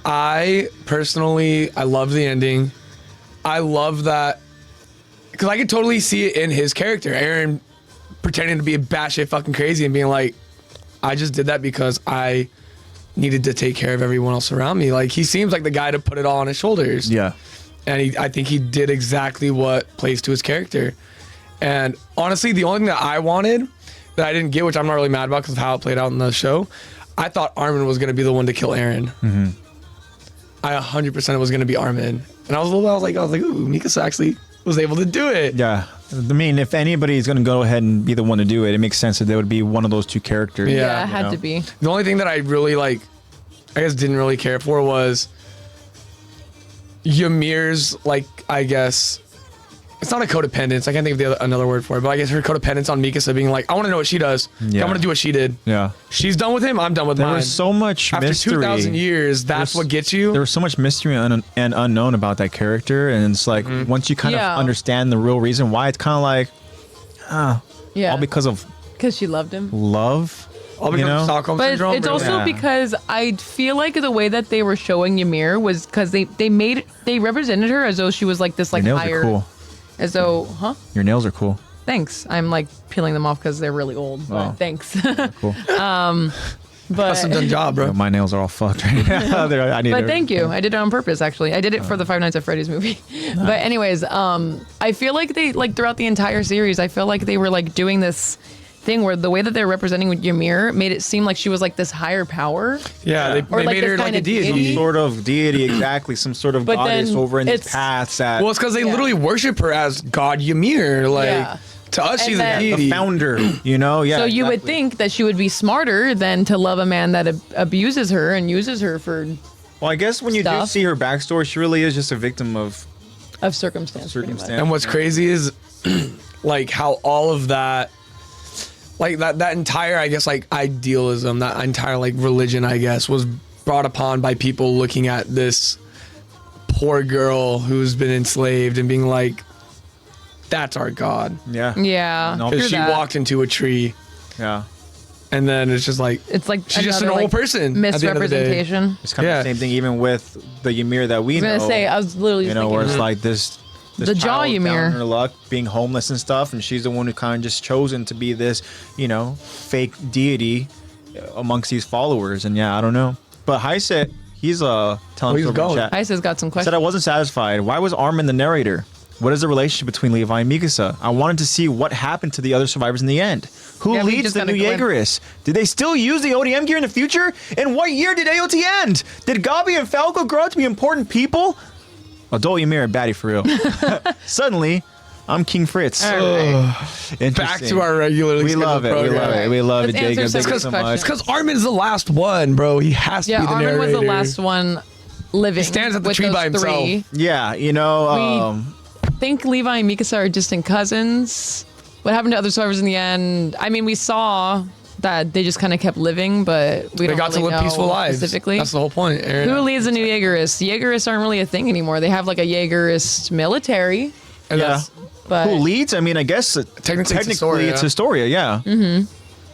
I love the ending. I love that because I could totally see it in his character, Aaron pretending to be a batshit fucking crazy and being like, I just did that because I needed to take care of everyone else around me. Like he seems like the guy to put it all on his shoulders. Yeah. And I think he did exactly what plays to his character. And honestly, the only thing that I wanted that I didn't get, which I'm not really mad about because of how it played out in the show, I thought Armin was going to be the one to kill Aaron. I 100% was going to be Armin. And I was like, ooh, Mikasa actually was able to do it. Yeah. I mean, if anybody is going to go ahead and be the one to do it, it makes sense that they would be one of those two characters. Yeah. Yeah, it had to be. The only thing that I really didn't really care for was Ymir's, I guess, it's not a codependence. I can't think of another word for it, but I guess her codependence on Mikasa being like, I want to know what she does. Yeah. I want to do what she did. Yeah. She's done with him. I'm done with There mine. was so much After mystery. 2,000 years, that's There's- what gets you. There was so much mystery and unknown about that character, and it's like once you kind Yeah. of understand the real reason why, it's kind of like, Yeah. all because of Because she loved him. love. All because of Stockholm But syndrome. it's also Yeah. because I feel like the way that they were showing Ymir was because they represented her as though she was like this Your nails higher, are cool. as though Your nails are cool. Thanks. I'm like peeling them off because they're really old. But Oh. thanks. Cool. But That's a done job, bro. My nails are all fucked right now. I need But to- thank you. I did it on purpose, actually. I did it for the Five Nights at Freddy's movie. But anyways, I feel like they like throughout the entire series, I feel like they were like doing this thing where the way that they're representing with Ymir made it seem like she was like this higher power. Yeah, Or they like made this her like kind a of deity. deity. Some sort of deity, exactly. Some sort of But goddess then over in these it's- paths that Well, it's because they Yeah. literally worship her as God Ymir. Like Yeah. to us, And she's then- a the deity. founder, you know? Yeah. So you would exactly. think that she would be smarter than to love a man that abuses her and uses her for Well, I guess when you do stuff. see her backstory, she really is just a victim of circumstance. pretty much. circumstance. And what's crazy is like how all of that, like that entire, I guess, like idealism, that entire like religion, I guess, was brought upon by people looking at this poor girl who's been enslaved and being like, that's our God. Yeah. Yeah. No, true Because she that. walked into a tree Yeah. and then it's just like, It's like she's just a another, normal like, person at the end of the day. misrepresentation. It's kind of Yeah. the same thing even with the Ymir that we I was know. gonna say, I was literally you know, thinking where it's that. like this The jaw child Ymir. down on her luck, being homeless and stuff, and she's the one who kind of just chosen to be this, you know, fake deity amongst these followers. And yeah, I don't know. But Heise, he's telling Oh, he's us over in going. chat. Isa's got some Said questions. I wasn't satisfied. Why was Armin the narrator? What is the relationship between Levi and Mikasa? I wanted to see what happened to the other survivors in the end. Who Yeah, we leads just the got a new glimpse. Jaegerists? Did they still use the ODM gear in the future? In what year did AOT end? Did Gabi and Falco grow up to be important people? Adult Ymir and baddie for real. Suddenly, I'm King Fritz. All right. Back Interesting. to our regularly We love it. scheduled We love program. it. We love Let's it, Jacob. answer Thank you some so questions. much. It's because Armin's the last one, bro. He has to Yeah, be the Armin narrator. was the last one living. He stands at the with tree those by himself. three. Yeah, you know, I think Levi and Mikasa are distant cousins. What happened to other survivors in the end? I mean, we saw that they just kind of kept living, but we They don't got really to live know peaceful lives. specifically. That's the whole point, Aaron. Who leads the new Jaegerists? Jaegerists aren't really a thing anymore. They have like a Jaegerist military, And yeah. that's- but Who leads? I mean, I guess Technically it's Historia. it's Historia, yeah. Mm-hmm.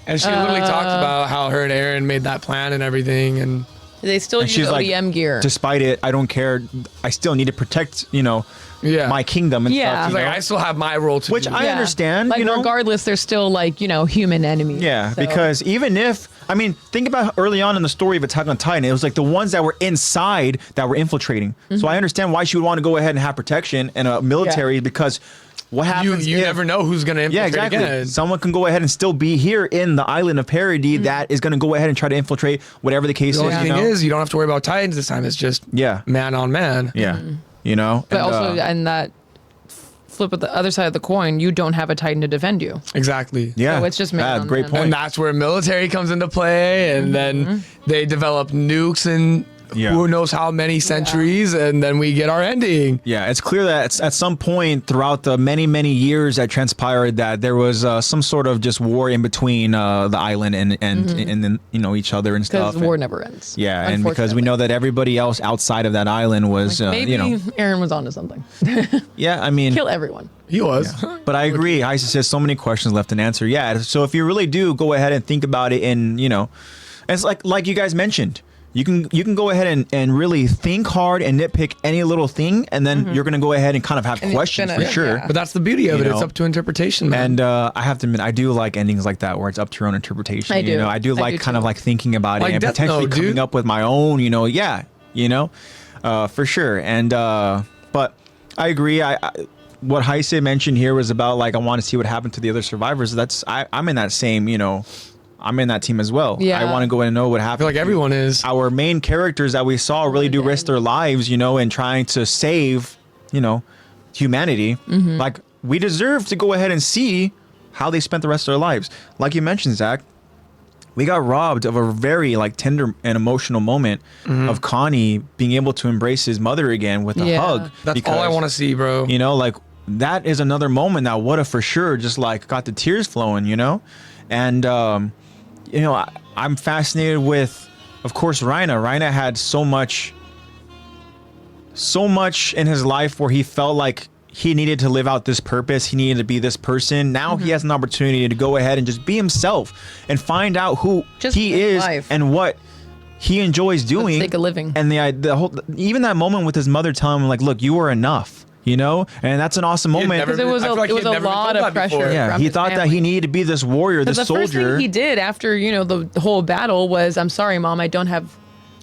And she literally talked about how her and Aaron made that plan and everything. And they still And use she's like, ODM gear. Despite it, I don't care. I still need to protect, you know, yeah, my kingdom and Yeah. stuff. she's you like, know? I still have my role to Which do. I understand, Like you know? regardless, they're still like human enemies. Yeah, So- because even if, I mean, think about early on in the story of Attack on Titan, it was like the ones that were inside that were infiltrating. Mm-hmm. So I understand why she would want to go ahead and have protection and a military because what you happens you if- never know who's gonna Yeah, infiltrate exactly. again. Someone can go ahead and still be here in the island of Parody Mm-hmm. that is going to go ahead and try to infiltrate whatever the case The only is. thing You know? is, you don't have to worry about Titans this time. It's just Yeah. man on man. Yeah. You know? But And, also, and that flip with the other side of the coin, you don't have a Titan to defend you. Exactly. yeah. So it's just man yeah, on great man. point. And that's where military comes into play, and then they develop nukes and Yeah. who knows how many centuries, and then we get our ending. Yeah, it's clear that at some point throughout the many years that transpired that there was some sort of just war in between the island and then you know each other and Because stuff. war And- never ends. yeah, and because we know that everybody else outside of that island was Maybe you know Aaron was onto something. yeah, I mean Kill everyone. He was. but I agree. Isa says so many questions left unanswered. Yeah, so if you really do go ahead and think about it in, you know, it's like you guys mentioned. You can go ahead and really think hard and nitpick any little thing, and then you're gonna go ahead and kind of have And it's questions gonna- for sure. yeah. But that's the beauty of You it. It's know? up to interpretation, man. And I have to admit, I do like endings like that where it's up to your own interpretation. I do. You know, I do I like do kind too. of like thinking about Like it and Death potentially Note, coming dude. up with my own. You know, yeah, you know, for sure. And but I agree. I what Heise mentioned here was about like I want to see what happened to the other survivors. I'm in that same, you know, I'm in that team as well. Yeah. I want to go and know what I happened. feel like everyone is. Our main characters that we saw really do risk their lives, you know, in trying to save, you know, humanity. Mm-hmm. Like we deserve to go ahead and see how they spent the rest of their lives. Like you mentioned, Zach, we got robbed of a very like tender and emotional moment of Connie being able to embrace his mother again with a Yeah. hug. That's all I want to see, bro. You know, like that is another moment that would have for sure just like got the tears flowing, you know? And, you know, I'm fascinated with, of course, Raina. Raina had so much in his life where he felt like he needed to live out this purpose. He needed to be this person. Now he has an opportunity to go ahead and just be himself and find out who Just he live is life. and what he enjoys doing. sake of living. And the whole, even that moment with his mother telling him like, look, you are enough. you know, and that's an awesome He had moment. never Because it was I feel like it he was had a never been lot told of that pressure. before. Yeah, from he his thought that family. he needed to be this warrior, this The first soldier. thing he did after, you know, the whole battle was, I'm sorry, Mom, I don't have.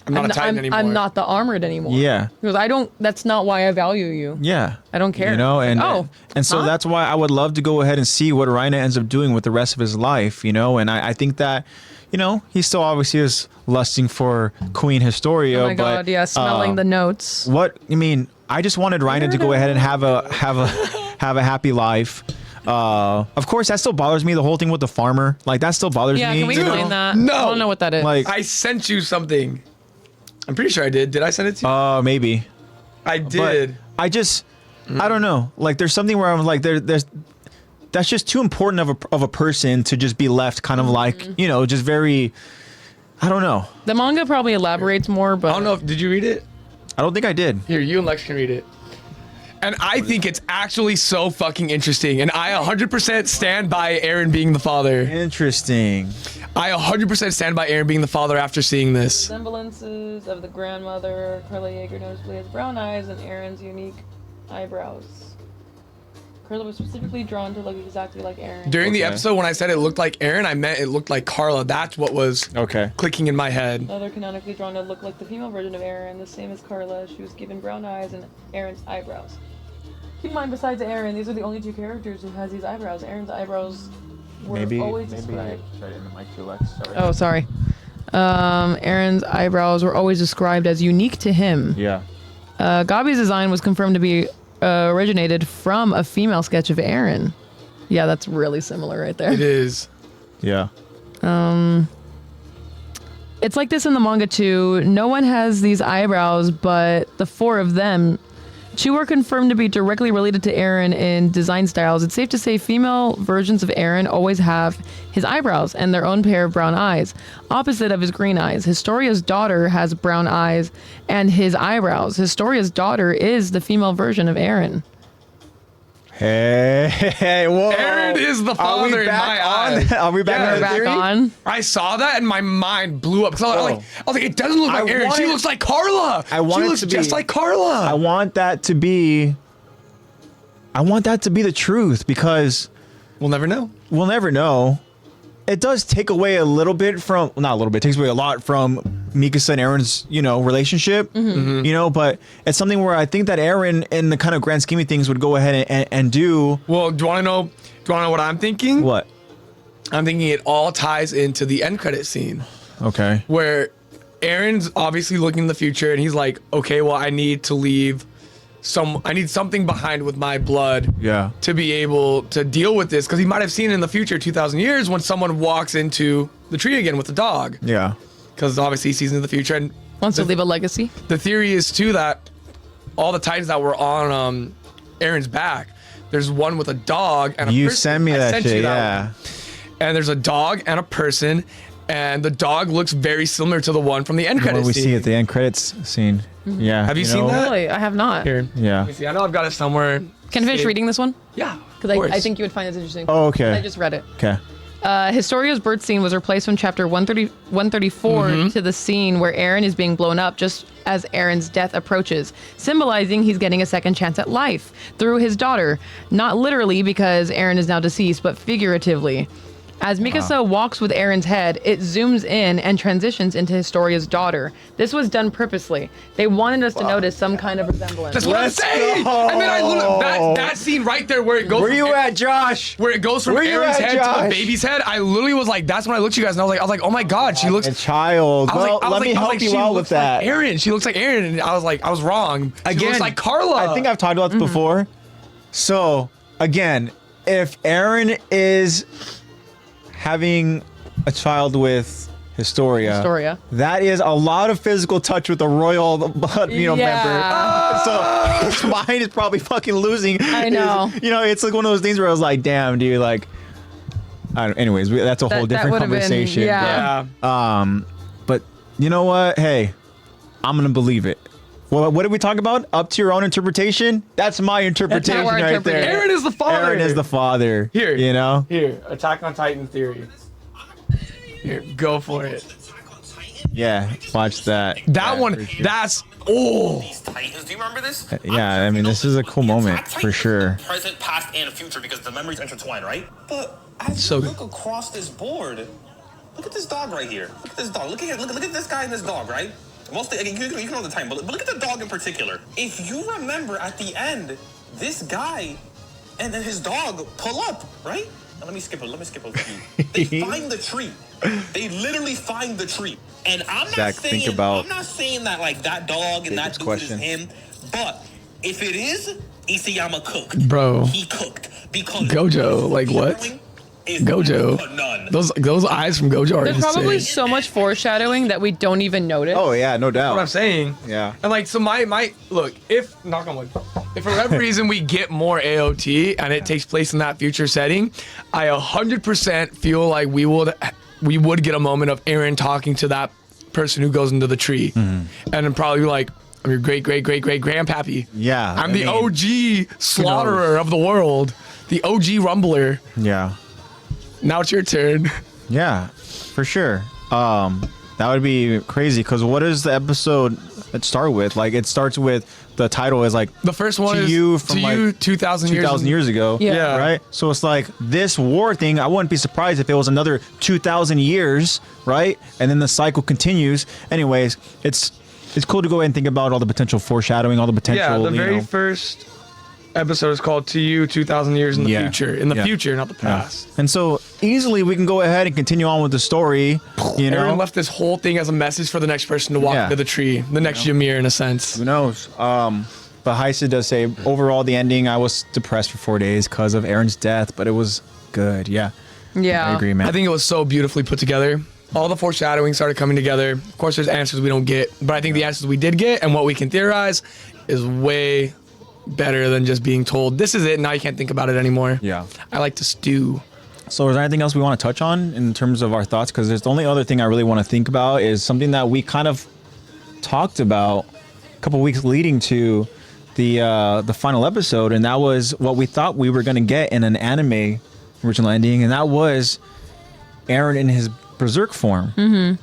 I'm not a Titan anymore. I'm not the armored anymore. Yeah. He goes, I don't. That's not why I value you. Yeah. I don't care. You know, and Oh, and so huh? that's why I would love to go ahead and see what Reina ends up doing with the rest of his life, you know, and I think that, you know, he still obviously is lusting for Queen Historia. Oh my but, God, yeah, smelling the notes. What I mean, I just wanted Reina to go ahead and have a happy life. Of course, that still bothers me. The whole thing with the farmer, like that still bothers Yeah, me. can we you know? explain that? No. I don't know what that is. Like, I sent you something. I'm pretty sure I did. Did I send it to you? maybe. I But did. I just, I don't know. Like, there's something where I'm like, there's. That's just too important of a person to just be left kind of like, you know, just very. I don't know. The manga probably elaborates more, but I don't know if did you read it? I don't think I did. Here, you and Lex can read it. And I think it's actually so fucking interesting. And I 100% stand by Aaron being the father. Interesting. I 100% stand by Aaron being the father after seeing this. Resemblances of the grandmother. Carla Yeager noticeably has brown eyes and Aaron's unique eyebrows. Carla was specifically drawn to look exactly like Aaron. During the Okay. episode when I said it looked like Aaron, I meant it looked like Carla. That's what was Okay. clicking in my head. Another canonically drawn to look like the female version of Aaron, the same as Carla. She was given brown eyes and Aaron's eyebrows. Keep in mind, besides Aaron, these are the only two characters who has these eyebrows. Aaron's eyebrows were always described. Try to in the mic too, Lex. Sorry. Oh, sorry. Aaron's eyebrows were always described as unique to him. Yeah. Gabi's design was confirmed to be originated from a female sketch of Aaron. Yeah, that's really similar right there. It is. Yeah. It's like this in the manga too. No one has these eyebrows, but the four of them, two were confirmed to be directly related to Aaron in design styles. It's safe to say female versions of Aaron always have his eyebrows and their own pair of brown eyes, opposite of his green eyes. Historia's daughter has brown eyes and his eyebrows. Historia's daughter is the female version of Aaron. Hey, whoa. Aaron is the father in my eyes. Are we back Yeah. on We're the back theory? on. I saw that and my mind blew up. 'Cause I was like, it doesn't look like I Aaron. want She it- looks like Carla. I want she it looks to be- just like Carla. I want that to be the truth because We'll never know. we'll never know. It does take away a little bit from, well, not a little bit, it takes away a lot from Mikasa and Aaron's, you know, relationship, you know, but it's something where I think that Aaron, in the kind of grand scheme of things, would go ahead and do. Well, do you want to know what I'm thinking? What? I'm thinking it all ties into the end credit scene Okay. where Aaron's obviously looking in the future and he's like, okay, well, I need to leave I need something behind with my blood Yeah. to be able to deal with this. Because he might have seen in the future, 2,000 years, when someone walks into the tree again with the dog. Yeah. Because obviously he sees into the future. And Wants to leave a legacy. the theory is too that all the Titans that were on Aaron's back, there's one with a dog and a You person. send me I that sent shit, you yeah. one. And there's a dog and a person, and the dog looks very similar to the one from the end What credits we scene. see at the end credits scene. Yeah. Have you seen that? Really? I have not. Here. Yeah. Let me see. I know I've got it somewhere. Can I finish reading this one? Yeah. Because I think you would find this interesting. Oh, okay. I just read it. Okay. Historia's birth scene was replaced from chapter 134 to the scene where Aaron is being blown up just as Aaron's death approaches, symbolizing he's getting a second chance at life through his daughter. Not literally because Aaron is now deceased, but figuratively. As Mikasa walks with Aaron's head, it zooms in and transitions into Historia's daughter. This was done purposely. They wanted us to notice some kind of resemblance. That's what I'm Let's saying. go. And then I literally that scene right there where it goes. Where from you at, Josh? Where it goes from Where you Aaron's at, head to the Josh? baby's head. I literally was like, that's when I looked at you guys and I was like, oh my God, she looks. A child. Well, let me help you she out with looks like that. Aaron. She looks like Aaron. And I was like, I was wrong. She Again, looks like Carla. I think I've talked about this before. So, again, if Aaron is having a child with Historia, that is a lot of physical touch with the royal blood, member. So his mind is probably fucking losing. I know. It's like one of those things where I was like, damn, dude, like, anyways, that's a whole That different would've been- conversation. yeah. But you know what? Hey, I'm gonna believe it. Well, what did we talk about? Up to your own interpretation. That's my interpretation our right there. interpretation. Aaron is the father. Aaron is the father. Here. Here, Attack on Titan theory. Here, go for it. Yeah, watch that. That one, for sure. that's Oh. These Titans, do you remember this? Yeah, I mean, this is a cool moment for sure. Present, past, and future because the memories intertwine, right? But as So you good. look across this board, look at this dog right here. Look at this dog. Look at this guy and this dog, right? Mostly, you can know the time, but look at the dog in particular. If you remember at the end, this guy and then his dog pull up, right? Now, let me skip a few. They find the tree. They literally find the tree. And I'm Zach, think about I'm not saying that like that dog and that dude question. is him, but if it is, Isayama cooked. Bro. He cooked because Gojo, like what? Gojo. None. Those eyes from Gojo are There's insane. probably so much foreshadowing that we don't even notice. Oh yeah, no doubt. What I'm saying. Yeah. And like, so my look, if knock on wood, if for whatever reason we get more AOT and it takes place in that future setting, I 100% feel like we would get a moment of Eren talking to that person who goes into the tree, and then probably be like, I'm your great grandpappy. Yeah, I'm I the mean, OG slaughterer of the world, the OG rumbler. Yeah. Now it's your turn. Yeah, for sure. That would be crazy because what does the episode start with? Like, it starts with the title is like The first one to is you from to like you 2,000 years ago. Yeah. Right. So it's like this war thing. I wouldn't be surprised if it was another 2,000 years, right? And then the cycle continues. Anyways, it's cool to go ahead and think about all the potential foreshadowing, all the potential. Yeah, the you very know, first episode is called "To You 2,000 Years in the Yeah. Future." In the Yeah. future, not the past. And so easily we can go ahead and continue on with the story. You know, Eren left this whole thing as a message for the next person to walk Yeah. into the tree, the next Ymir, in a sense. who knows? But Heisa does say overall the ending. I was depressed for 4 days because of Eren's death, but it was good. Yeah, Yeah. I agree, man. I think it was so beautifully put together. All the foreshadowing started coming together. Of course, there's answers we don't get, but I think the answers we did get and what we can theorize is way better than just being told, this is it, now you can't think about it anymore. Yeah. I like to stew. So is there anything else we want to touch on in terms of our thoughts? Because there's the only other thing I really want to think about is something that we kind of talked about a couple weeks leading to the final episode, and that was what we thought we were going to get in an anime original ending, and that was Eren in his berserk form.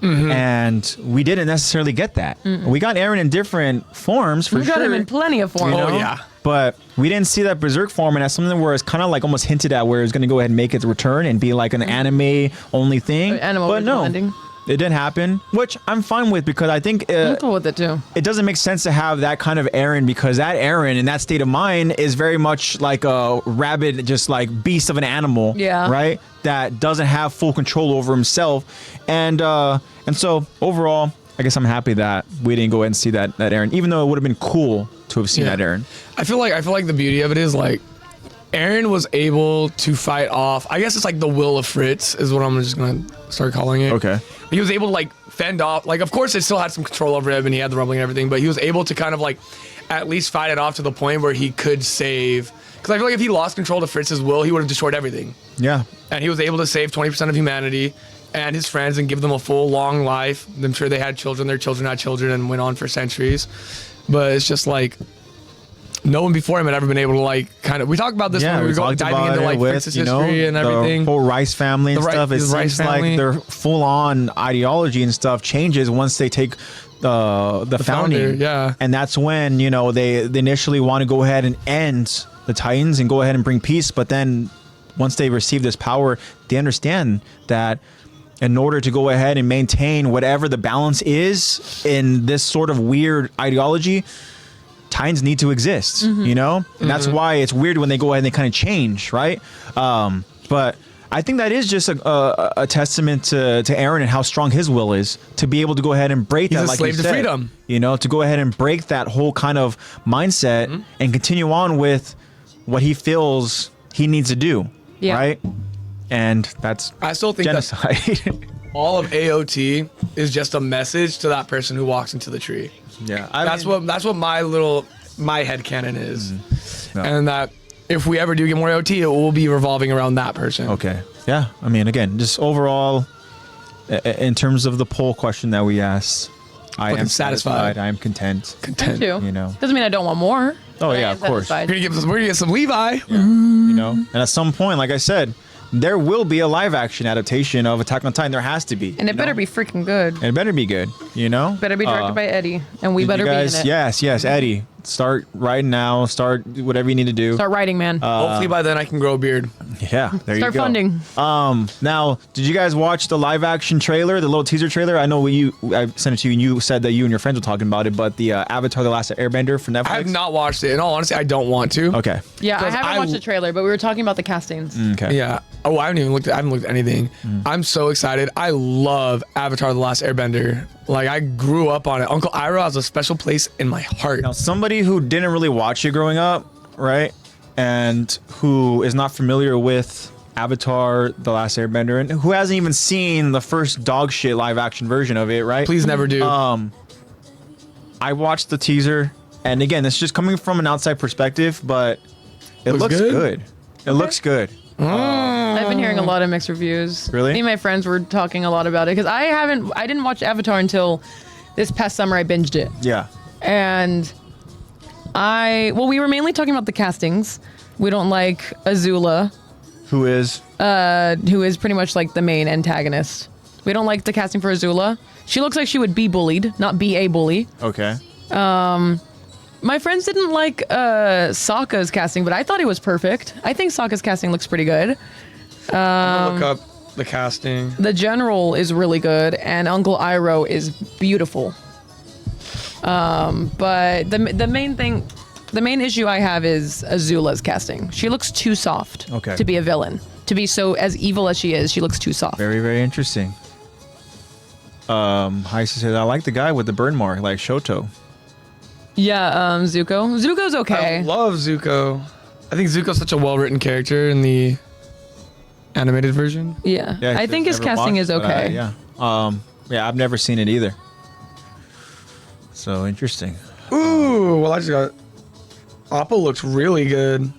And we didn't necessarily get that. We got Eren in different forms for We sure. got him in plenty of form. you know? Oh, yeah. But we didn't see that berserk form, and that's something where it's kind of like almost hinted at where it's going to go ahead and make its return and be like an anime only thing. Animal but no, ending. it didn't happen, which I'm fine with because I think I'm cool with it too. it doesn't make sense to have that kind of Eren because that Eren in that state of mind is very much like a rabid, just like beast of an animal. Yeah. Right. That doesn't have full control over himself, and so overall, I guess I'm happy that we didn't go ahead and see that Eren, even though it would have been cool to have seen Yeah. that Eren. I feel like the beauty of it is like Eren was able to fight off. I guess it's like the will of Fritz is what I'm just gonna start calling it. Okay. He was able to like fend off. Like, of course, it still had some control over him, and he had the rumbling and everything. But he was able to kind of like at least fight it off to the point where he could save. Because I feel like if he lost control to Fritz's will, he would have destroyed everything. Yeah. And he was able to save 20% of humanity and his friends and give them a full, long life. I'm sure they had children, their children had children, and went on for centuries. But it's just like no one before him had ever been able to like kind of. We talked about this when we were talked diving about into it like with, Fritz's you know, history and everything. The whole Rice family and The stuff. It the Rice seems like family. their full-on ideology and stuff changes once they take the founding. founder, yeah. And that's when, you know, they initially want to go ahead and end the Titans and go ahead and bring peace. But then once they receive this power, they understand that in order to go ahead and maintain whatever the balance is in this sort of weird ideology, Titans need to exist, you know? And that's why it's weird when they go ahead and they kind of change, right? But I think that is just a testament to Eren and how strong his will is to be able to go ahead and break He's that, a like slave you to said, freedom. you know, to go ahead and break that whole kind of mindset and continue on with what he feels he needs to do, Yeah. right? And that's I still think that genocide. all of AOT is just a message to that person who walks into the tree. Yeah, That's what my headcanon is. Yeah. And that if we ever do get more AOT, it will be revolving around that person. Okay. Yeah. I mean, again, just overall, in terms of the poll question that we asked, I Fucking am satisfied. satisfied. I am content. Content. Me too. You know. Doesn't mean I don't want more. Oh, but I yeah, am of course. satisfied. We're gonna get some Levi. You know. And at some point, like I said, there will be a live action adaptation of Attack on Titan. There has to be. And it better be freaking good. And it better be good, you know? Better be directed by Eddie. And we better be in it. Yes, Eddie. Start writing now. Start whatever you need to do. Start writing, man. Hopefully by then I can grow a beard. Yeah, there you go. Start funding. Now, did you guys watch the live action trailer, the little teaser trailer? I know I sent it to you, and you said that you and your friends were talking about it, but the Avatar: The Last Airbender for Netflix. I have not watched it. In all honesty, I don't want to. Okay. Yeah, I 'Cause haven't watched the trailer, but we were talking about the castings. Okay. Yeah. Oh, I haven't looked at anything. I'm so excited. I love Avatar: The Last Airbender. Like, I grew up on it. Uncle Iroh has a special place in my heart. Now, somebody who didn't really watch it growing up, right, and who is not familiar with Avatar: The Last Airbender, and who hasn't even seen the first dog shit live action version of it, right? Please never do. I watched the teaser, and again, it's just coming from an outside perspective, but it looks good. It looks good. I've been hearing a lot of mixed reviews. Really? Me and my friends were talking a lot about it because I didn't watch Avatar until this past summer. I binged it. Yeah. And we were mainly talking about the castings. We don't like Azula, Who is? who is pretty much like the main antagonist. We don't like the casting for Azula. She looks like she would be bullied, not be a bully. Okay. My friends didn't like Sokka's casting, but I thought he was perfect. I think Sokka's casting looks pretty good. Look up the casting. The general is really good, and Uncle Iroh is beautiful. But the main issue I have is Azula's casting. She looks too soft to be a villain. To be so as evil as she is, she looks too soft. Very, very interesting. Heise said, I like the guy with the burn mark, like Shoto. Yeah, Zuko. Zuko's okay. I love Zuko. I think Zuko's such a well-written character in the animated version. Yeah, I think his casting is okay. Yeah, I've never seen it either. So interesting. Ooh, well, I just got... Appa looks really good.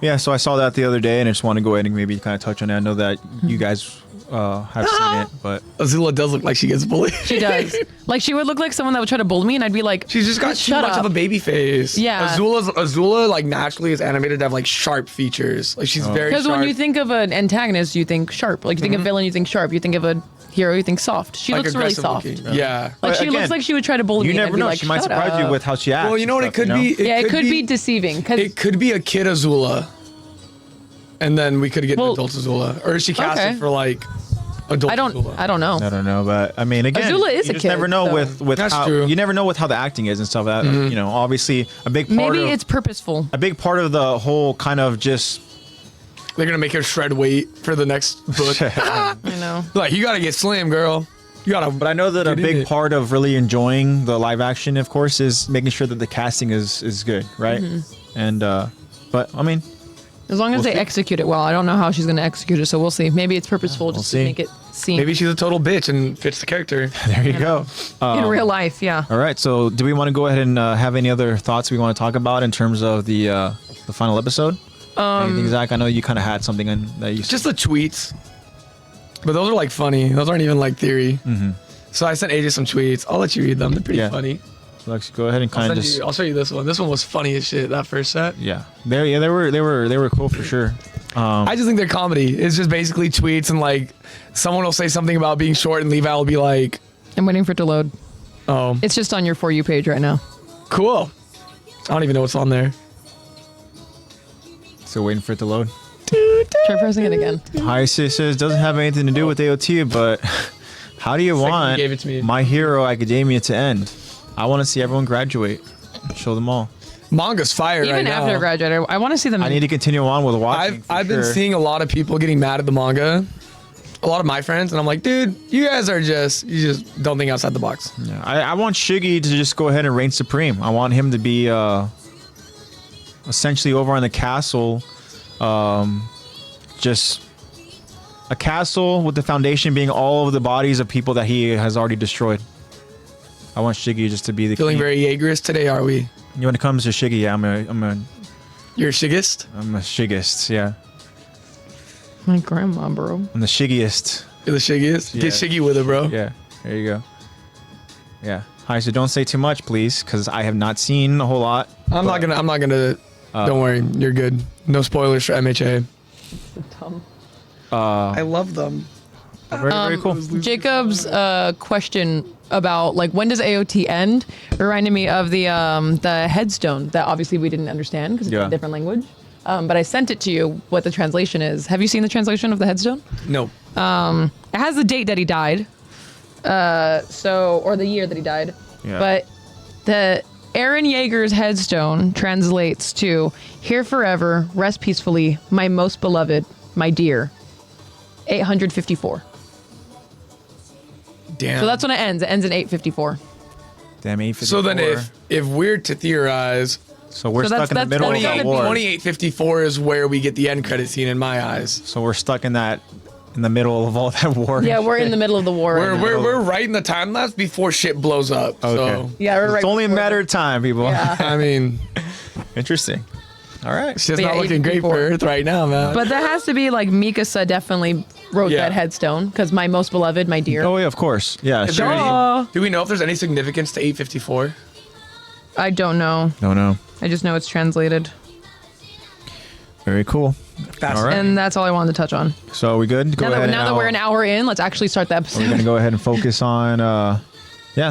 Yeah, so I saw that the other day, and I just want to go ahead and maybe kind of touch on it. I know that you guys have seen it, but Azula does look like she gets bullied. She does. Like, she would look like someone that would try to bully me, and I'd be like, She's just got too shut much up. of a baby face. Yeah. Azula, like, naturally is animated to have, like, sharp features. Like, she's very sharp. Because when you think of an antagonist, you think sharp. Like, you think of villain, you think sharp. You think of a hero, you think soft. She like, looks really aggressive soft. looking. Yeah. Like, she Again, looks like she would try to bully you me. never and I'd be know. like, She might shut surprise you up. with how she acts. Well, you know what and it could stuff, be? It could be deceiving. Cause It could be a kid Azula. And then we could get an Well, adult Azula. Or is she casted okay. for, like, adult I don't Azula? know. I don't know, but I mean, again, Azula is you a just kid, never know so- with That's how true. you never know with how the acting is and stuff. That you know, obviously, a big part Maybe of it's purposeful. a big part of the whole kind of just They're going to make her shred weight for the next book. You know. Like, you got to get slim, girl. You got to... But I know that a Get in big it. part of really enjoying the live action, of course, is making sure that the casting is good, right? And but I mean, As long as We'll they see. execute it well. I don't know how she's going to execute it, so we'll see. Maybe it's purposeful just see. to make it seem Maybe she's a total bitch and fits the character. there you go. in real life, yeah. All right, so do we want to go ahead and have any other thoughts we want to talk about in terms of the final episode? Anything, Zach? I know you kind of had something that you Just the tweets. But those are, like, funny. Those aren't even, like, theory. So I sent AJ some tweets. I'll let you read them. They're pretty Yeah. funny. Let's go ahead and kind of just I'll show you this one. This one was funny as shit, that first set. they were cool for sure. I just think they're comedy. It's just basically tweets and, like, someone will say something about being short and Levi will be like, I'm waiting for it to load. oh, It's just on your For You page right now. cool. I don't even know what's on there. Still waiting for it to load. Try pressing it again. Hi, sis says doesn't have anything to do with AOT, but how do you Second want you gave it to me. My Hero Academia to end? I want to see everyone graduate. Show them all. Manga's fire right Even now. after I graduated, I want to see them. I need to continue on with watching. I've been seeing a lot of people getting mad at the manga. A lot of my friends, and I'm like, dude, you guys are you just don't think outside the box. Yeah, I want Shiggy to just go ahead and reign supreme. I want him to be essentially over on the castle, just a castle with the foundation being all of the bodies of people that he has already destroyed. I want Shiggy just to be the Feeling king. very Jaegerist today, are we? When it comes to Shiggy, yeah, I'm You're a Shigist? a Shiggist, yeah. My grandma, bro. I'm the Shiggiest. You're the Shiggiest? Yeah. Get Shiggy with it, bro. Yeah, there you go. Yeah. Hi, so don't say too much, please, because I have not seen a whole lot. I'm not gonna don't worry, you're good. No spoilers for MHA. I love them. Very cool. Jacob's question about like when does AOT end reminded me of the headstone that obviously we didn't understand because it's in a different language. But I sent it to you what the translation is. Have you seen the translation of the headstone? No. It has the date that he died, or the year that he died. Yeah. But the Aaron Yeager's headstone translates to "Here forever, rest peacefully, my most beloved, my dear." 854. Damn. So that's when it ends. It ends in 854. Damn, 854. So then if we're to theorize, So we're So stuck in the middle of that's the gotta be war. 2854 is where we get the end credit scene in my eyes. So we're stuck in the middle of all that war. Yeah, we're in the middle of the war. right now. We're right in the time lapse before shit blows up. Okay. So Yeah, we're right. It's only a before matter of time, people. Yeah. I mean, Interesting. All right. it's just But not yeah, looking great 854. for Earth right now, man. But that has to be like Mikasa definitely wrote Yeah. that headstone because my most beloved, my dear. Oh yeah, of course. Yeah. Is there Sure. any- do we know if there's any significance to 854? I don't know. No. I just know it's translated. Very cool. All right. And that's all I wanted to touch on. So we good? Go Now ahead. that we're an hour in, let's actually start the We're episode. gonna go ahead and focus on the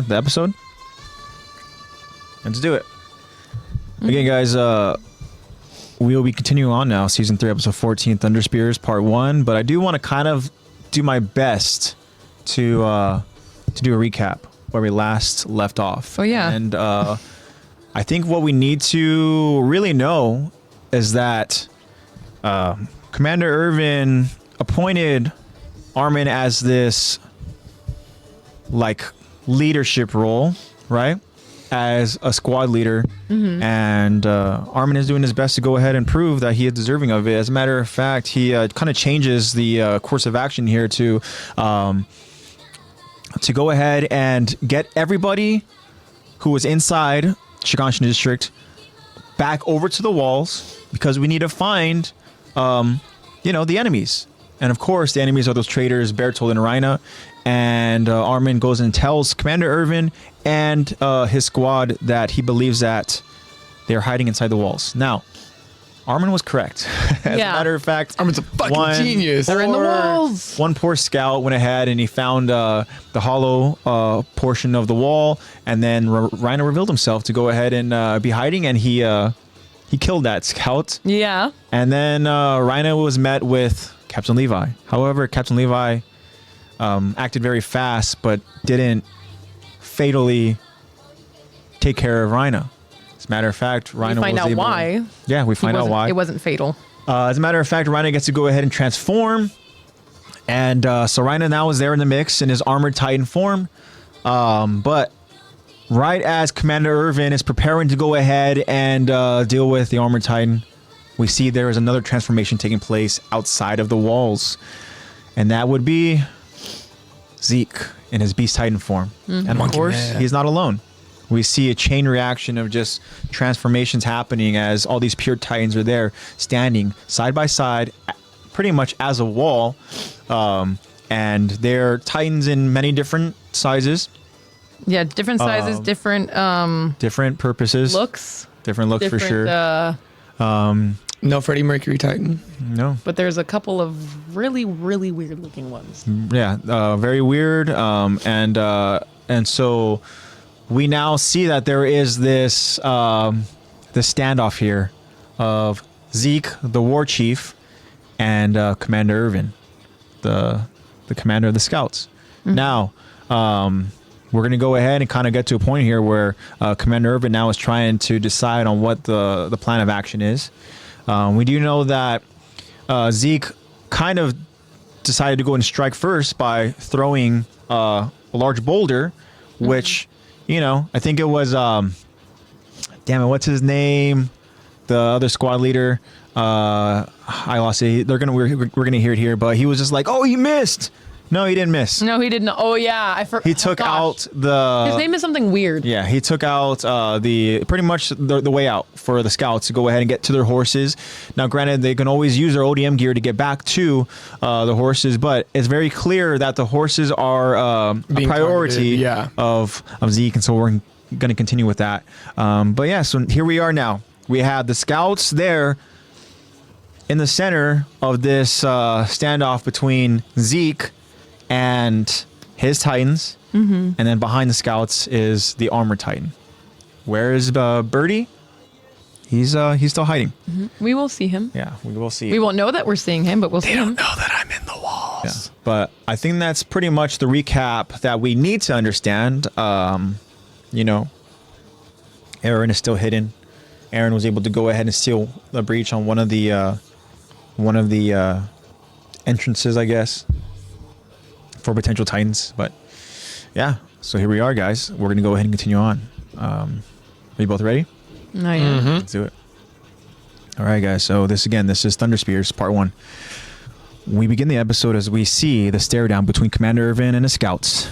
episode. Let's do it. Again, guys, we'll be continuing on now, season 3, episode 14, Thunder Spears, part 1. But I do want to kind of do my best to do a recap where we last left off. Oh, yeah. And I think what we need to really know is that Commander Irvin appointed Armin as this like leadership role, right? As a squad leader, and Armin is doing his best to go ahead and prove that he is deserving of it. As a matter of fact, he kind of changes the course of action here to go ahead and get everybody who was inside Shiganshina District back over to the walls because we need to find, the enemies. And of course, the enemies are those traitors, Bertolt and Reina. And Armin goes and tells Commander Irvin and his squad that he believes that they're hiding inside the walls. Now, Armin was correct. As Yeah. a matter of fact, Armin's a fucking genius. They're in the walls. one poor scout went ahead and he found the hollow portion of the wall, and then Reina revealed himself to go ahead and be hiding, and he killed that scout. Yeah. And then Reina was met with Captain Levi. However, Captain Levi acted very fast, but didn't fatally take care of Reina. As a matter of fact, Reina We find was out able. why. Yeah, we find out why. It wasn't fatal. As a matter of fact, Reina gets to go ahead and transform. And so Reina now is there in the mix in his armored Titan form. But right as Commander Irvin is preparing to go ahead and deal with the armored Titan, we see there is another transformation taking place outside of the walls. And that would be Zeke in his Beast Titan form. And of Monkey course, man. he's not alone. We see a chain reaction of just transformations happening as all these pure Titans are there standing side by side, pretty much as a wall. And they're Titans in many different sizes, Yeah, different sizes, different different purposes. looks. Different looks for Different, sure. No Freddie Mercury Titan. No. but there's a couple of really, really weird looking ones. Yeah, very weird. And so we now see that there is this standoff here of Zeke, the war chief, and Commander Irvin, the commander of the scouts. Now, we're going to go ahead and kind of get to a point here where Commander Irvin now is trying to decide on what the plan of action is. We do know that Zeke kind of decided to go and strike first by throwing a large boulder, which, I think it was, damn it, what's his name? The other squad leader. I lost it. We're gonna hear it here, but he was just like, "Oh, he missed." No, he didn't miss. No, he didn't. Oh yeah, He took out the. His name is something weird. Yeah, he took out the pretty much the way out for the scouts to go ahead and get to their horses. Now, granted, they can always use their ODM gear to get back to the horses, but it's very clear that the horses are a Being priority targeted, yeah. of Zeke, and so we're going to continue with that. But yeah, so here we are now. We have the scouts there in the center of this standoff between Zeke and his Titans, and then behind the scouts is the armored Titan. Where is Birdie? He's still hiding. We will see him. Yeah, we will see. We won't know that we're seeing him, but we'll see him. Know that I'm in the walls. Yeah. But I think that's pretty much the recap that we need to understand. You know, Aaron is still hidden. Aaron was able to go ahead and seal the breach on one of the entrances, I guess, for potential Titans. But yeah, so here we are, guys. We're gonna go ahead and continue on. Are you both ready? I am. Let's do it. All right, guys. So this is Thunder Spears Part 1. We begin the episode as we see the stare down between Commander Irvin and his scouts,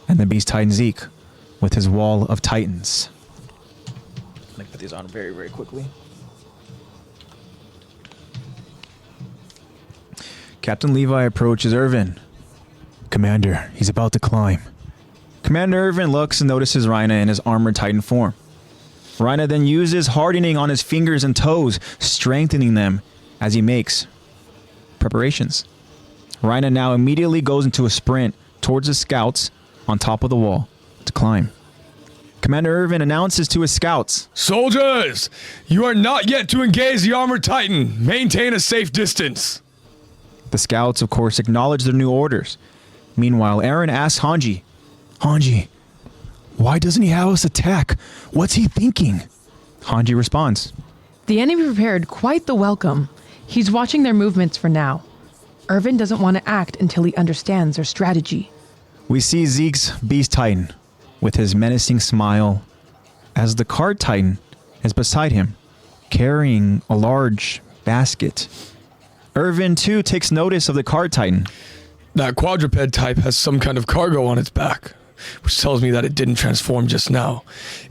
and the Beast Titan Zeke with his wall of Titans. Let me put these on very, very quickly. Captain Levi approaches Irvin. Commander, he's about to climb. Commander Irvin looks and notices Rhina in his armored Titan form. Rhina then uses hardening on his fingers and toes, strengthening them as he makes preparations. Rhina now immediately goes into a sprint towards the scouts on top of the wall to climb. Commander Irvin announces to his scouts, Soldiers, you are not yet to engage the armored Titan. Maintain a safe distance. The scouts, of course, acknowledge their new orders. Meanwhile, Aaron asks Hanji, Hanji, why doesn't he have us attack? What's he thinking? Hanji responds, The enemy prepared quite the welcome. He's watching their movements for now. Irvin doesn't want to act until he understands their strategy. We see Zeke's Beast Titan with his menacing smile as the Card Titan is beside him, carrying a large basket. Irvin, too, takes notice of the Card Titan. That quadruped type has some kind of cargo on its back, which tells me that it didn't transform just now.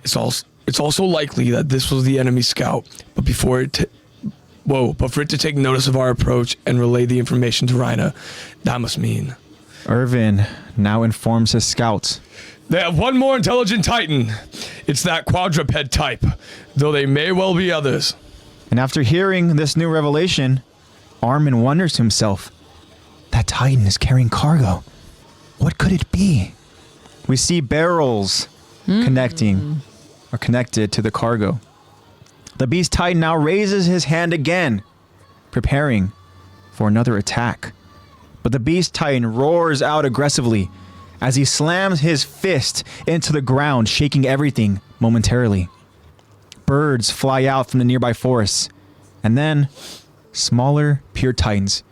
It's also likely that this was the enemy scout, but for it to take notice of our approach and relay the information to Rhina, that must mean Irvin now informs his scouts. They have one more intelligent Titan. It's that quadruped type, though they may well be others. And after hearing this new revelation, Armin wonders to himself, that Titan is carrying cargo. What could it be? We see barrels connected to the cargo. The Beast Titan now raises his hand again, preparing for another attack. But the Beast Titan roars out aggressively as he slams his fist into the ground, shaking everything momentarily. Birds fly out from the nearby forests, and then smaller pure Titans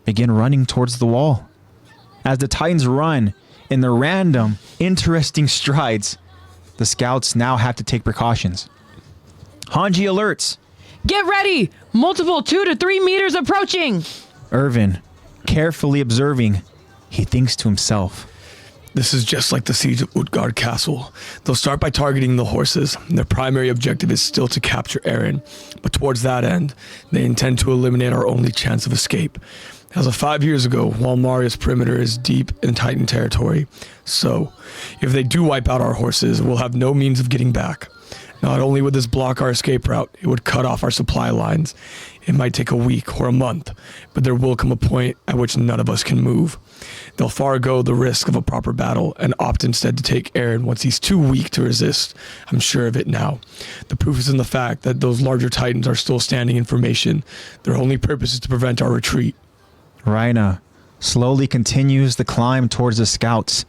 begin running towards the wall. As the Titans run in their random, interesting strides, the scouts now have to take precautions. Hanji alerts. Get ready! Multiple 2 to 3 meters approaching! Irvin, carefully observing, he thinks to himself, This is just like the siege of Utgard Castle. They'll start by targeting the horses. Their primary objective is still to capture Eren, but towards that end, they intend to eliminate our only chance of escape. As of 5 years ago, Walmaria's perimeter is deep in Titan territory. So, if they do wipe out our horses, we'll have no means of getting back. Not only would this block our escape route, it would cut off our supply lines. It might take a week or a month, but there will come a point at which none of us can move. They'll forego the risk of a proper battle and opt instead to take Eren once he's too weak to resist. I'm sure of it now. The proof is in the fact that those larger Titans are still standing in formation. Their only purpose is to prevent our retreat. Rhina slowly continues the climb towards the scouts.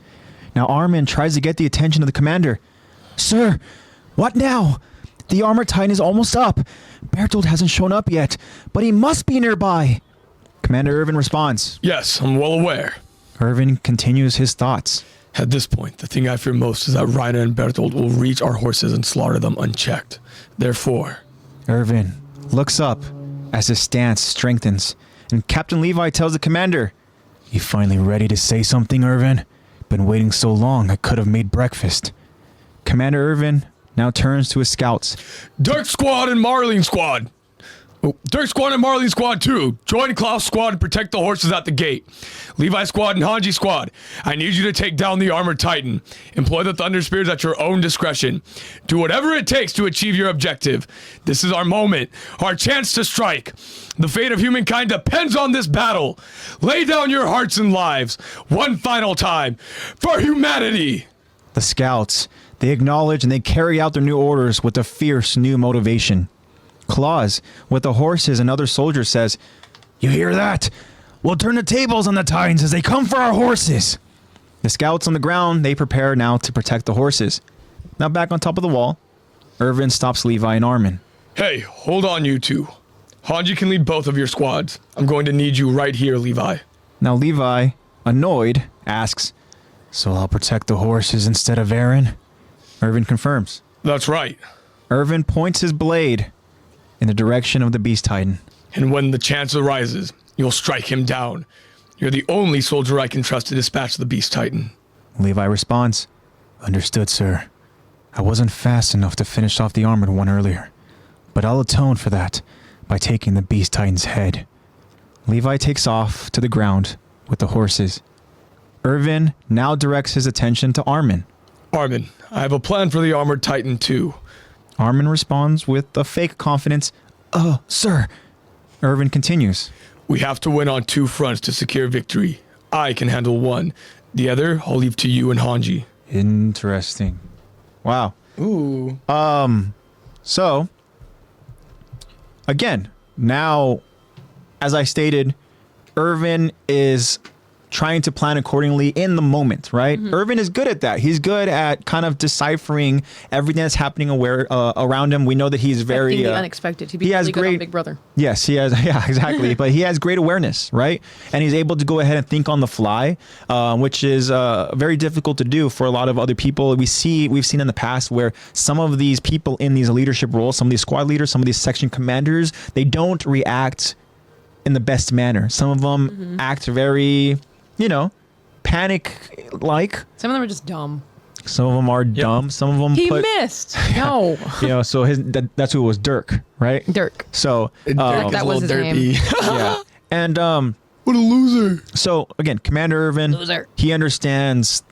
Now Armin tries to get the attention of the commander. Sir, what now? The armored Titan is almost up. Bertold hasn't shown up yet, but he must be nearby. Commander Irvin responds. Yes, I'm well aware. Irvin continues his thoughts. At this point, the thing I fear most is that Rhina and Bertold will reach our horses and slaughter them unchecked. Therefore, Irvin looks up as his stance strengthens, and Captain Levi tells the commander, You finally ready to say something, Irvin? Been waiting so long I could have made breakfast. Commander Irvin now turns to his scouts. Dark Squad and Marling Squad, Oh, Dirk Squad and Marley Squad 2. Join Klaus Squad and protect the horses at the gate. Levi Squad and Hanji Squad. I need you to take down the Armored Titan. Employ the Thunder Spears at your own discretion. Do whatever it takes to achieve your objective. This is our moment, our chance to strike. The fate of humankind depends on this battle. Lay down your hearts and lives one final time for humanity. The scouts, they acknowledge and they carry out their new orders with a fierce new motivation. Claus, with the horses and other soldiers, says, "You hear that? We'll turn the tables on the Titans as they come for our horses." The scouts on the ground, they prepare now to protect the horses. Now back on top of the wall, Irvin stops Levi and Armin. Hey, hold on, you two. Hanji can lead both of your squads. I'm going to need you right here, Levi. Now Levi, annoyed, asks, "So I'll protect the horses instead of Aaron?" Irvin confirms. That's right. Irvin points his blade in the direction of the Beast Titan. And when the chance arises, you'll strike him down. You're the only soldier I can trust to dispatch the Beast Titan. Levi responds, "Understood, sir. I wasn't fast enough to finish off the armored one earlier, but I'll atone for that by taking the Beast Titan's head." Levi takes off to the ground with the horses. Irvin now directs his attention to Armin. Armin, I have a plan for the Armored Titan too. Armin responds with a fake confidence, "Sir." Irvin continues. We have to win on two fronts to secure victory. I can handle one. The other, I'll leave to you and Hanji. Interesting. Wow. Ooh. So, again, now, as I stated, Irvin is trying to plan accordingly in the moment, right? Irvin is good at that. He's good at kind of deciphering everything that's happening around him. We know that he's very Expecting the unexpected. he has really good on great Big Brother. Yes, he has. Yeah, exactly. But he has great awareness, right? And he's able to go ahead and think on the fly, which is very difficult to do for a lot of other people. We've seen in the past where some of these people in these leadership roles, some of these squad leaders, some of these section commanders, they don't react in the best manner. Some of them act very, panic-like. Some of them are just dumb. Some of them are dumb. Some of them He missed. No. So that's who it was, Dirk, right? Dirk. So that was his name. yeah. And What a loser. so again, Commander Irvin, Loser. he understands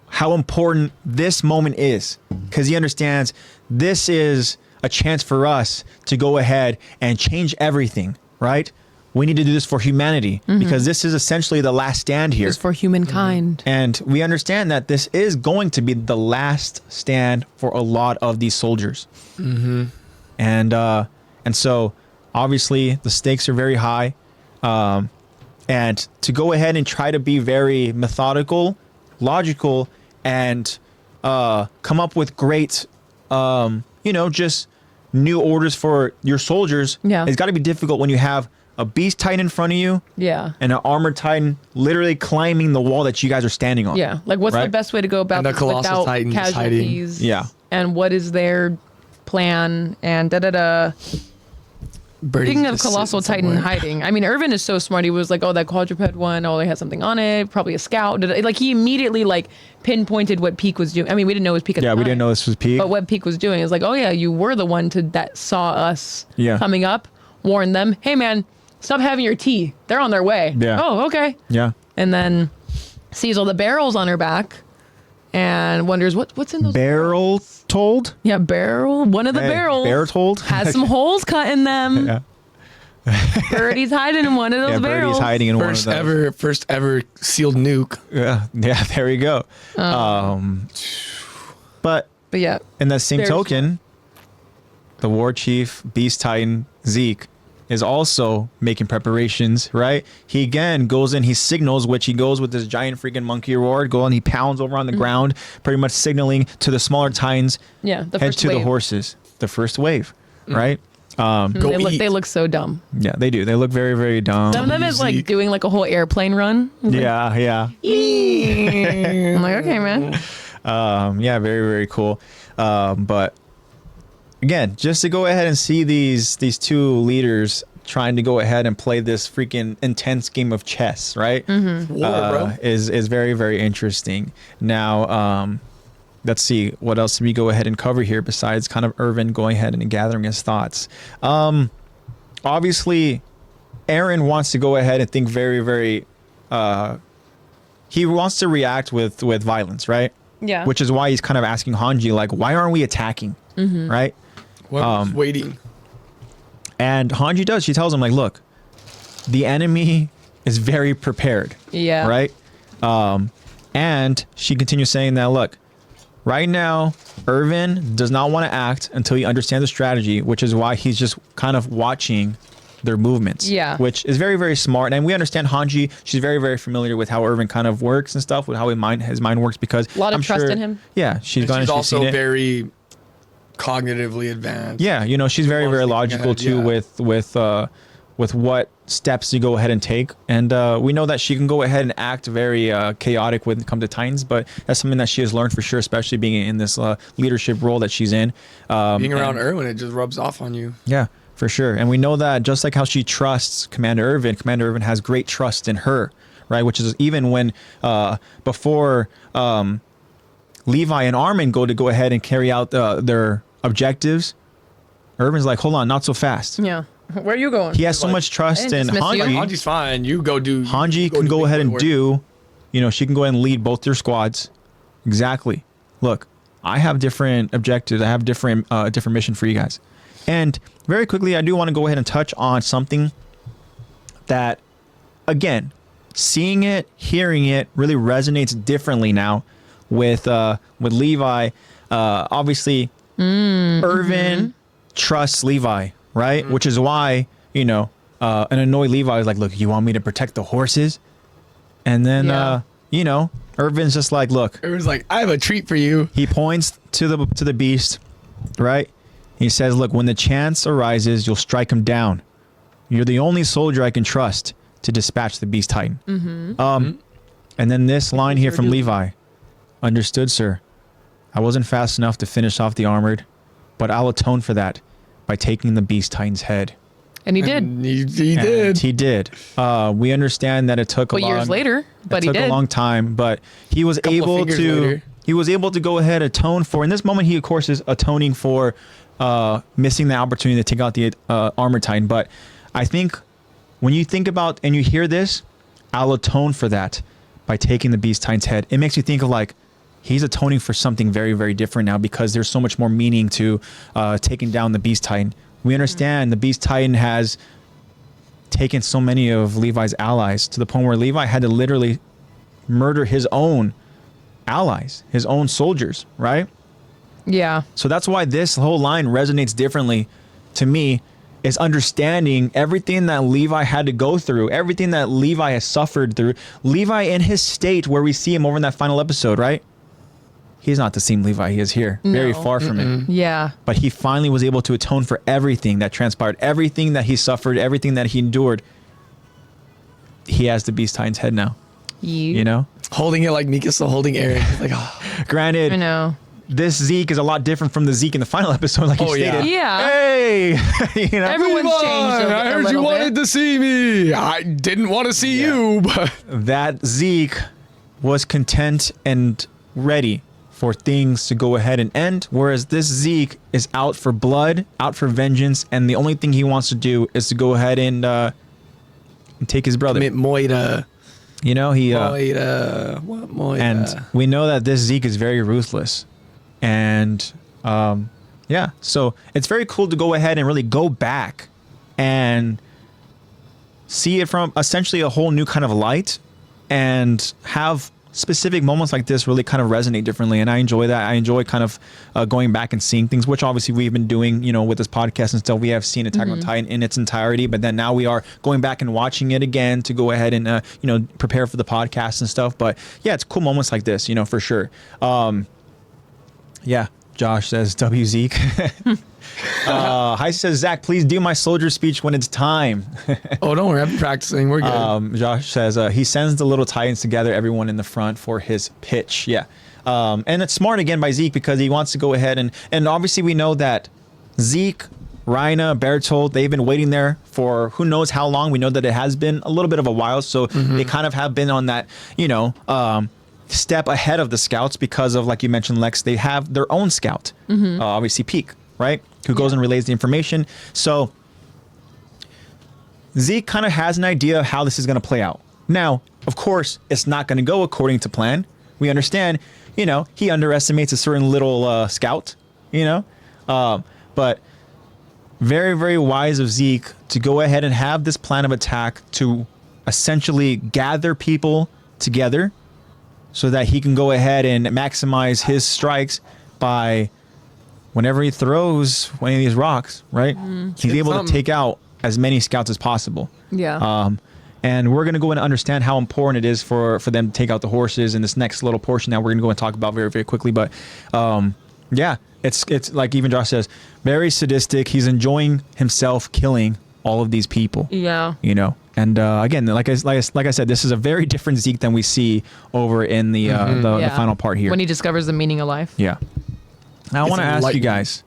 how important this moment is, because he understands this is a chance for us to go ahead and change everything, right? We need to do this for humanity, because this is essentially the last stand here. It's for humankind. And we understand that this is going to be the last stand for a lot of these soldiers. And so obviously the stakes are very high. And to go ahead and try to be very methodical, logical, and come up with great, just new orders for your soldiers. Yeah. It's got to be difficult when you have a Beast Titan in front of you. Yeah. And an Armored Titan literally climbing the wall that you guys are standing on. Yeah. Like, what's the Right? best way to go about And the this Colossal without Titan is casualties? Yeah. And what is their plan? And da-da-da. Speaking of Colossal Titan hiding, I mean, Irvin is so smart. He was like, oh, that quadruped one, oh, they had something on it, probably a scout. Like, he immediately, pinpointed what Peak was doing. I mean, we didn't know it was Peak at the Yeah, time. we didn't know this was Peak. But what Peak was doing is like, oh, yeah, you were the one that saw us coming up, warned them, hey, man, stop having your tea. They're on their way. Yeah. Oh, okay. Yeah. And then sees all the barrels on her back and wonders, what's in those Barrel told? Yeah, barrel. One of the barrels Bear told? has some holes cut in them. Yeah. Birdie's hiding in one of those Yeah, barrels. Birdie's hiding in one of those. First ever sealed nuke. Yeah, there you go. But But yeah, in that same Bears. token, the War Chief, Beast Titan, Zeke, is also making preparations, right? He again goes in, he signals, which he goes with this giant freaking monkey roar, go and he pounds over on the ground, pretty much signaling to the smaller Titans, yeah. The head first to wave. the horses. The first wave, right? They look so dumb. Yeah, they do. They look very, very dumb. Some of them is like Zeke. doing like a whole airplane run. Yeah. I'm like, okay, man. Yeah, very, very cool. But again, just to go ahead and see these two leaders trying to go ahead and play this freaking intense game of chess, right? War, bro. Is very, very interesting. Now, let's see what else we go ahead and cover here besides kind of Irvin going ahead and gathering his thoughts. obviously, Aaron wants to go ahead and think very, very. He wants to react with violence, right? Yeah. Which is why he's kind of asking Hanji, like, why aren't we attacking? Right? Well, waiting. And Hanji does. She tells him, like, look, the enemy is very prepared. Yeah. Right? And she continues saying that, look, right now, Irvin does not want to act until he understands the strategy, which is why he's just kind of watching their movements. Yeah. Which is very, very smart. And we understand Hanji, she's very, very familiar with how Irvin kind of works and stuff, with how his mind works, because a lot of trust in him. Yeah. She's gone and She's she's also seen it. very cognitively advanced. Yeah, you know, she's very, very logical too with what steps to go ahead and take. And we know that she can go ahead and act very chaotic when it comes to Titans, but that's something that she has learned for sure, especially being in this leadership role that she's in. Being around Erwin, it just rubs off on you. Yeah, for sure. And we know that just like how she trusts Commander Irvin has great trust in her, right? Which is even when before Levi and Armin go ahead and carry out their objectives, Irvin's like, hold on, not so fast. Yeah. Where are you going? He has so much trust in dismiss you. Hanji. Hanji's fine. You go do. Hanji can go ahead and do, you know, she can go ahead and lead both their squads. Exactly. Look, I have different objectives. I have different mission for you guys. And very quickly, I do want to go ahead and touch on something that, again, seeing it, hearing it really resonates differently now with Levi. Obviously, Irvin trusts Levi, right? Which is why, you know, an annoyed Levi is like, look, you want me to protect the horses? And then, you know, Irvin's just like, look. Irvin's like, I have a treat for you. He points to the beast, right? He says, look, when the chance arises, you'll strike him down. You're the only soldier I can trust to dispatch the beast titan. And then this line here from Levi. Understood, sir. I wasn't fast enough to finish off the armored, but I'll atone for that by taking the beast titan's head. And he did. He did. He did. We understand that it took years later, but he took did. a long time, but he was able to go ahead and atone for. In this moment, he of course is atoning for missing the opportunity to take out the armor titan. But I think when you think about and you hear this, I'll atone for that by taking the beast titan's head. It makes you think of like he's atoning for something very, very different now, because there's so much more meaning to taking down the beast titan. We understand the beast titan has taken so many of Levi's allies to the point where Levi had to literally murder his own allies, his own soldiers, right? Yeah. So that's why this whole line resonates differently to me, is understanding everything that Levi had to go through, everything that Levi has suffered through. Levi in his state where we see him over in that final episode, right? He's not the same Levi he is here. No. Very far from it. Yeah. But he finally was able to atone for everything that transpired, everything that he suffered, everything that he endured. He has the beast titan's head now. You know? Holding it like Mikasa holding Eren. He's like, oh. Granted, I know. this Zeke is a lot different from the Zeke in the final episode, like you stated. Yeah. Hey! You know? Everyone's changed a I heard little you wanted bit. to see me. I didn't want to see you, but That Zeke was content and ready for things to go ahead and end, whereas this Zeke is out for blood, out for vengeance, and the only thing he wants to do is to go ahead and take his brother. commit Moira. You know, he Moira. What Moira? and we know that this Zeke is very ruthless, and yeah, so it's very cool to go ahead and really go back and see it from essentially a whole new kind of light, and have specific moments like this really kind of resonate differently. And I enjoy that. I enjoy kind of going back and seeing things, which obviously we've been doing, you know, with this podcast and stuff. We have seen Attack on Titan in its entirety, but then now we are going back and watching it again to go ahead and, you know, prepare for the podcast and stuff. But yeah, it's cool moments like this, you know, for sure. Yeah. Josh says, W Zeke. Heist says, Zach, please do my soldier speech when it's time. Oh, don't worry. I've been practicing. We're good. Josh says, he sends the little Titans together, everyone in the front for his pitch. Yeah. And it's smart again by Zeke, because he wants to go ahead and obviously we know that Zeke, Rhina, Bertolt, they've been waiting there for who knows how long. We know that it has been a little bit of a while. So they kind of have been on that, you know, step ahead of the scouts, because of, like you mentioned, Lex, they have their own scout, obviously Peak, right? Who goes and relays the information. So Zeke kind of has an idea of how this is going to play out. Now, of course, it's not going to go according to plan. We understand, you know, he underestimates a certain little scout, you know, but very, very wise of Zeke to go ahead and have this plan of attack to essentially gather people together so that he can go ahead and maximize his strikes by whenever he throws one of these rocks, right? He's able to take out as many scouts as possible. Yeah. And we're going to go and understand how important it is for them to take out the horses in this next little portion that we're going to go and talk about very, very quickly. But yeah, it's like even Josh says, very sadistic. He's enjoying himself killing all of these people. Yeah. You know, and again, like I said, this is a very different Zeke than we see over in the final part here. When he discovers the meaning of life. Yeah. Now I want to ask you guys.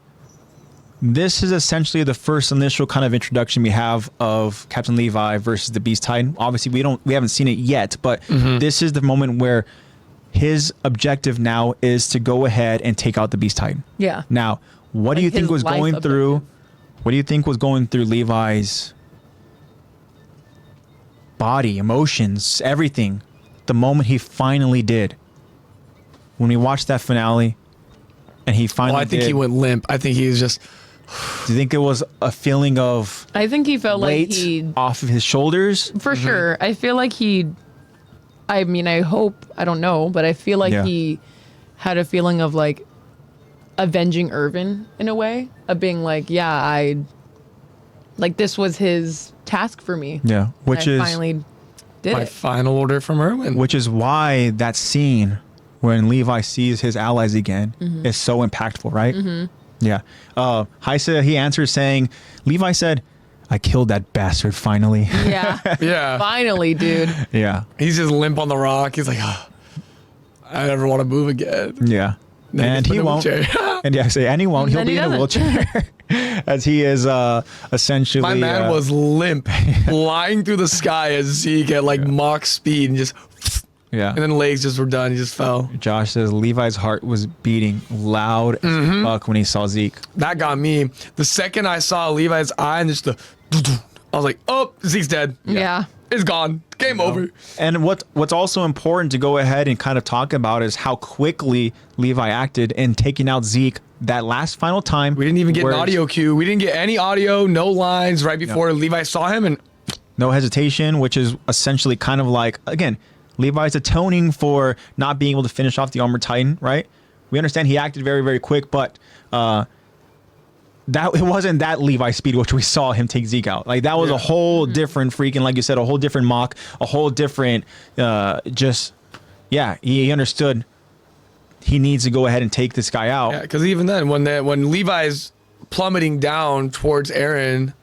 This is essentially the first initial kind of introduction we have of Captain Levi versus the Beast Titan. Obviously, we haven't seen it yet, but this is the moment where his objective now is to go ahead and take out the Beast Titan. Yeah. Now, what do you think was going through? What do you think was going through Levi's body, emotions, everything, the moment he finally did? When we watched that finale, and he finally I think he went limp. I think he was just. Do you think it was a feeling of I think he felt like weight he off of his shoulders? for sure. I feel like I mean, I hope, I don't know, but I feel like he had a feeling of like avenging Irvin in a way, of being like, yeah, like this was his task for me. Yeah, which I is finally did My it. final order from Irwin. which is why that scene when Levi sees his allies again is so impactful, right? Yeah. Heisa, he answers saying, Levi said, I killed that bastard finally. Yeah. Yeah. Finally, dude. Yeah. He's just limp on the rock. He's like, I never want to move again. Yeah. Then And gets put he in a won't. wheelchair. And and he won't. He'll Then be he in a doesn't. wheelchair as he is essentially. My man was limp, flying through the sky as Zeke at like Mach speed and just. Yeah. And then legs just were done. He just fell. Josh says Levi's heart was beating loud as fuck when he saw Zeke. That got me. The second I saw Levi's eye and just the. I was like, oh, Zeke's dead. Yeah. It's gone. Game over. And what's also important to go ahead and kind of talk about is how quickly Levi acted in taking out Zeke that last final time. We didn't even get an whereas audio cue. We didn't get any audio, no lines right before Levi saw him. And no hesitation, which is essentially kind of like, again, Levi's atoning for not being able to finish off the Armored Titan, right? We understand he acted very, very quick, but that it wasn't that Levi speed which we saw him take Zeke out. Like that was a whole different freaking, like you said, a whole different Mach, a whole different he understood he needs to go ahead and take this guy out. yeah, because even then, when Levi's plummeting down towards Aaron,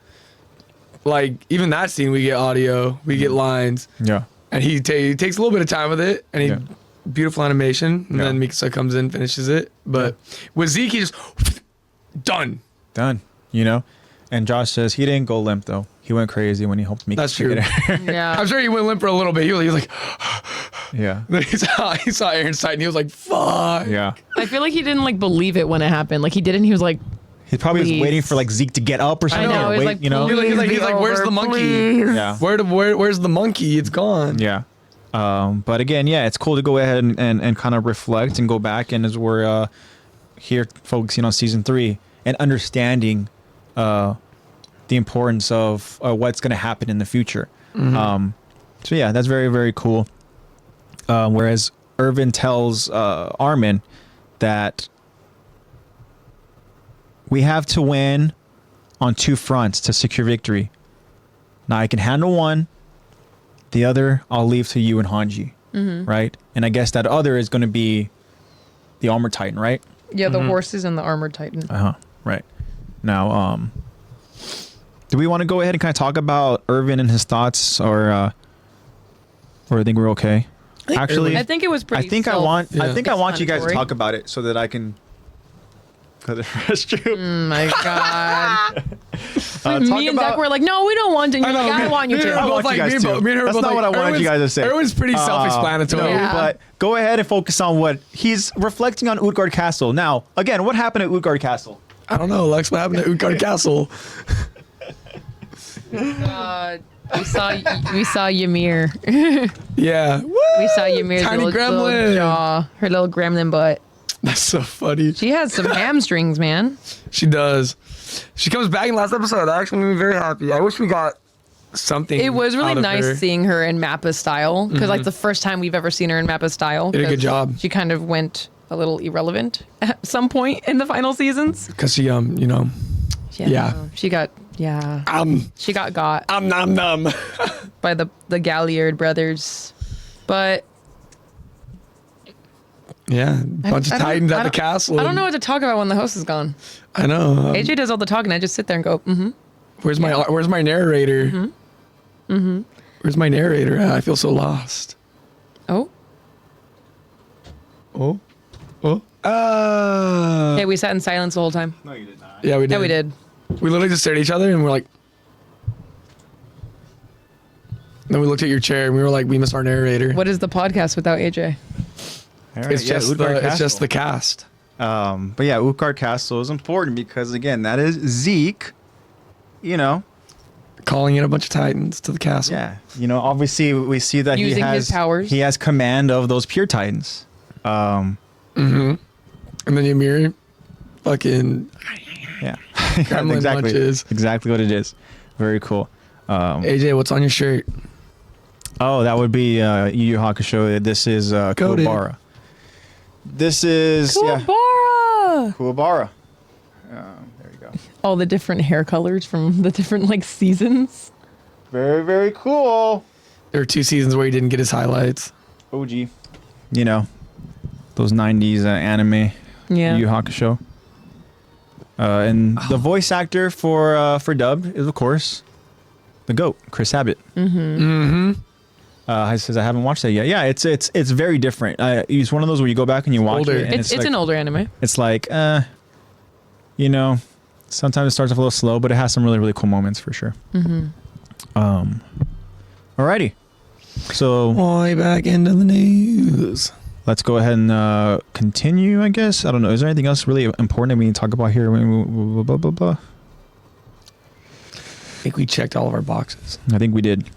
like even that scene, we get audio, we get lines. Yeah. And he takes a little bit of time with it, and beautiful animation, and then Mikasa comes in, finishes it. But with Zeke, he just done. You know? And Josh says he didn't go limp though. He went crazy when he helped me. That's true. Yeah. I'm sure he went limp for a little bit. He was like, Yeah. then he saw Aaron's side, and he was like, fuck. Yeah. I feel like he didn't like believe it when it happened. Like he didn't. He was like, He probably was Please. waiting for like Zeke to get up or something. know, or he's wait, like, you know? please. He's like, where's the monkey? Please. Yeah. Where's the monkey? It's gone. Yeah. But again, it's cool to go ahead and kind of reflect and go back, and as we're here focusing on season 3 and understanding the importance of what's going to happen in the future. So yeah, that's very, very cool. Whereas Irvin tells Armin that we have to win on 2 fronts to secure victory. Now I can handle one. The other, I'll leave to you and Hanji, right? And I guess that other is going to be the Armored Titan, right? yeah, the horses and the armored titan. Right. Now, do we want to go ahead and kind of talk about Irvin and his thoughts, or I think we're okay? Actually, I think it was pretty. I think I want you guys to self-explanatory. talk about it so that I can go to the restroom. Oh my god. Talk Me and Zach about- were like, no, we don't want to. I want you to. I want you guys to. That's not what I wanted you guys to say. Everyone's pretty self-explanatory. No, Yeah. but go ahead and focus on what he's reflecting on Utgard Castle. Now, again, what happened at Utgard Castle? I don't know, Lex. What happened to Utgard Castle? We saw Ymir. Yeah. Woo! We saw Ymir's Tiny little gremlin. jaw, her little gremlin butt. That's so funny. She has some hamstrings, man. She does. She comes back in the last episode. That actually made me very happy. I wish we got something. It was really out of nice her. seeing her in Mappa's style, because like the first time we've ever seen her in Mappa's style. Did a good 'cause job. She kind of went a little irrelevant at some point in the final seasons. Because she, you know, Yeah. She got she got I'm nom nom. by the Galliard brothers, but Yeah, bunch of I don't- Titans I at the don't- castle. I don't know what to talk about when the host is gone. I know. AJ does all the talking. I just sit there and go, mm-hmm. Where's my narrator? Where's my narrator at? I feel so lost. Oh. Oh. Oh. Okay, we sat in silence the whole time. No, you did not. Yeah, we did. Yeah, we did. We literally just stared at each other and we're like. Then we looked at your chair and we were like, we missed our narrator. What is the podcast without AJ? All right, It's yeah, just Utgard it's just Castle. the cast. But yeah, Utgard Castle is important because again, that is Zeke. You know, Calling in a bunch of Titans to the castle. yeah. You know, obviously we see that Using his powers. He has command of those pure Titans. And then Ymir fucking Yeah, Gremlin exactly. munches. Exactly what it is. Very cool. AJ, what's on your shirt? Oh, that would be Yu Yu Hakusho. This is Goated. Kuwabara. This is Kuwabara! Kuwabara. There you go. All the different hair colors from the different like seasons. Very, very cool. There were 2 seasons where he didn't get his highlights. OG. You know, those 90s anime Yeah. Yu Yu Hakusho. And the voice actor for dub is, of course, the GOAT, Chris Abbott. He says I haven't watched that yet. Yeah, it's very different. It's one of those where you go back and you watch Older. it, and It's like, an older anime. It's like, you know, sometimes it starts off a little slow, but it has some really, really cool moments for sure. Alrighty. So Way back into the news. let's go ahead and continue, I guess. I don't know. Is there anything else really important that we need to talk about here? Blah, blah, blah, blah. I think we checked all of our boxes. I think we did.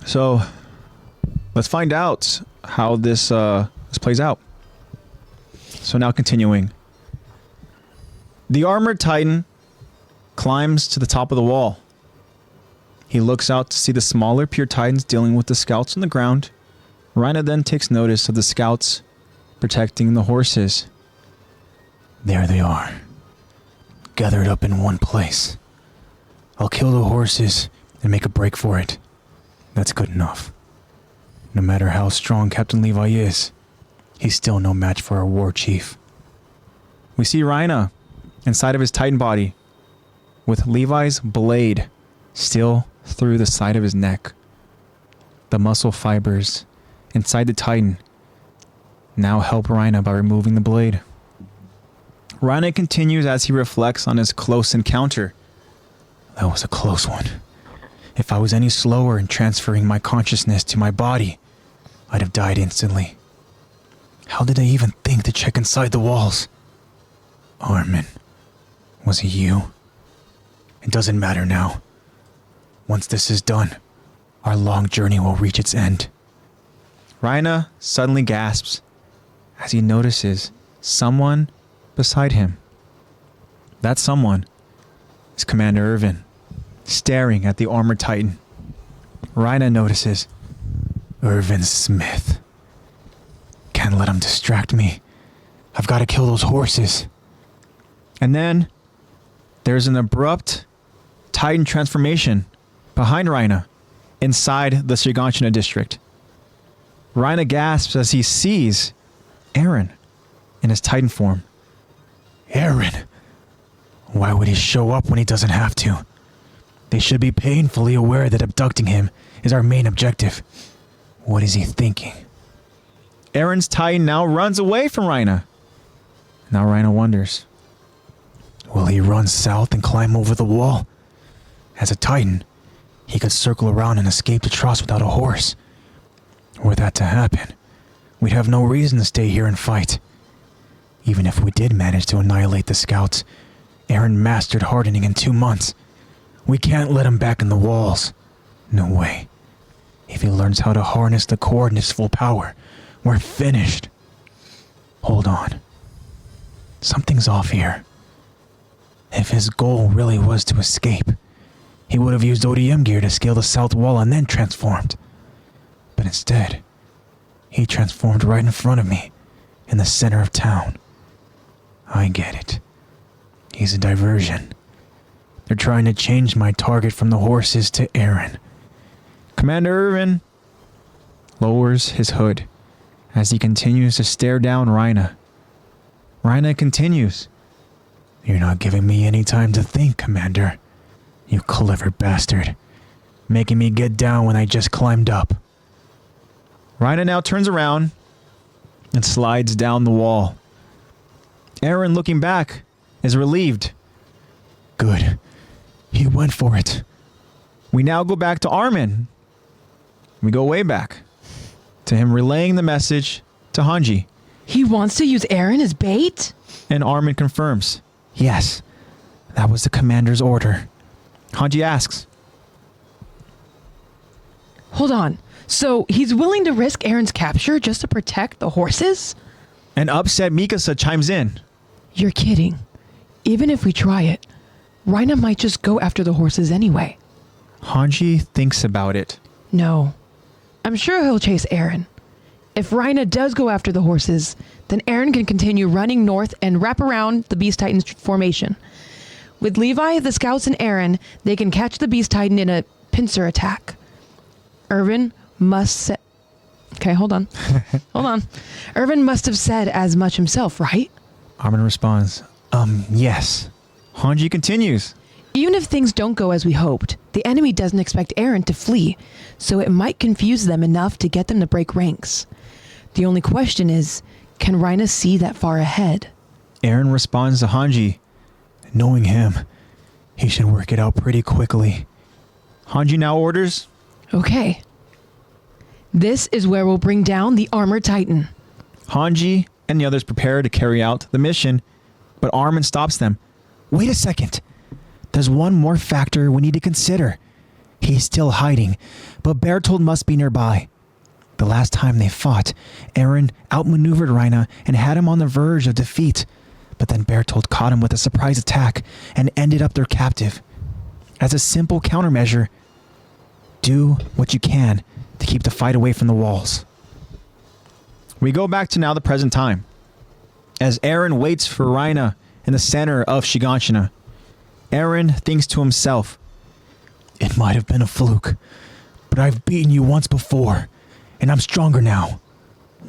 So let's find out how this plays out. So now continuing. The armored titan climbs to the top of the wall. He looks out to see the smaller pure titans dealing with the scouts on the ground. Rhina then takes notice of the scouts protecting the horses. There they are, gathered up in one place. I'll kill the horses and make a break for it. That's good enough. No matter how strong Captain Levi is, he's still no match for our war chief. We see Rhina inside of his Titan body, with Levi's blade still through the side of his neck. The muscle fibers inside the Titan now help Rhina by removing the blade. Rhina continues as he reflects on his close encounter. That was a close one. If I was any slower in transferring my consciousness to my body, I'd have died instantly. How did I even think to check inside the walls? Armin, was it you? It doesn't matter now. Once this is done, our long journey will reach its end. Rhina suddenly gasps as he notices someone beside him. That someone is Commander Irvin, staring at the armored titan. Rhina notices Irvin Smith. Can't let him distract me. I've got to kill those horses. And then there's an abrupt titan transformation behind Rhina inside the Shiganshina district. Rhina gasps as he sees Eren in his titan form. Eren? Why would he show up when he doesn't have to? They should be painfully aware that abducting him is our main objective. What is he thinking? Eren's titan now runs away from Rhina. Now Rhina wonders, will he run south and climb over the wall? As a titan, he could circle around and escape the Tross without a horse. Were that to happen, we'd have no reason to stay here and fight. Even if we did manage to annihilate the scouts, Eren mastered hardening in 2 months. We can't let him back in the walls. No way. If he learns how to harness the core in its full power, we're finished. Hold on. Something's off here. If his goal really was to escape, he would have used ODM gear to scale the south wall and then transformed. But instead, he transformed right in front of me, in the center of town. I get it. He's a diversion. They're trying to change my target from the horses to Eren. Commander Irvin lowers his hood as he continues to stare down Rhina. Rhina continues. You're not giving me any time to think, Commander. You clever bastard. Making me get down when I just climbed up. Rhina now turns around and slides down the wall. Eren, looking back, is relieved. Good. He went for it. We now go back to Armin. We go way back to him relaying the message to Hanji. He wants to use Eren as bait? And Armin confirms. Yes, that was the commander's order. Hanji asks. Hold on. So he's willing to risk Eren's capture just to protect the horses? An upset Mikasa chimes in. You're kidding. Even if we try it, Rhina might just go after the horses anyway. Hanji thinks about it. No. I'm sure he'll chase Eren. If Rhina does go after the horses, then Eren can continue running north and wrap around the Beast Titan's formation. With Levi, the scouts, and Eren, they can catch the Beast Titan in a pincer attack. Irvin must say... Okay, hold on. Hold on. Irvin must have said as much himself, right? Armin responds, yes. Hanji continues. Even if things don't go as we hoped, the enemy doesn't expect Eren to flee, so it might confuse them enough to get them to break ranks. The only question is, can Rhina see that far ahead? Eren responds to Hanji. Knowing him, he should work it out pretty quickly. Hanji now orders. Okay. This is where we'll bring down the Armored Titan. Hanji and the others prepare to carry out the mission, but Armin stops them. Wait a second. There's one more factor we need to consider. He's still hiding, but Bertold must be nearby. The last time they fought, Eren outmaneuvered Rhina and had him on the verge of defeat, but then Bertold caught him with a surprise attack and ended up their captive. As a simple countermeasure, do what you can to keep the fight away from the walls. We go back to now the present time, as Eren waits for Rhina in the center of Shiganshina. Eren thinks to himself, it might have been a fluke, but I've beaten you once before, and I'm stronger now.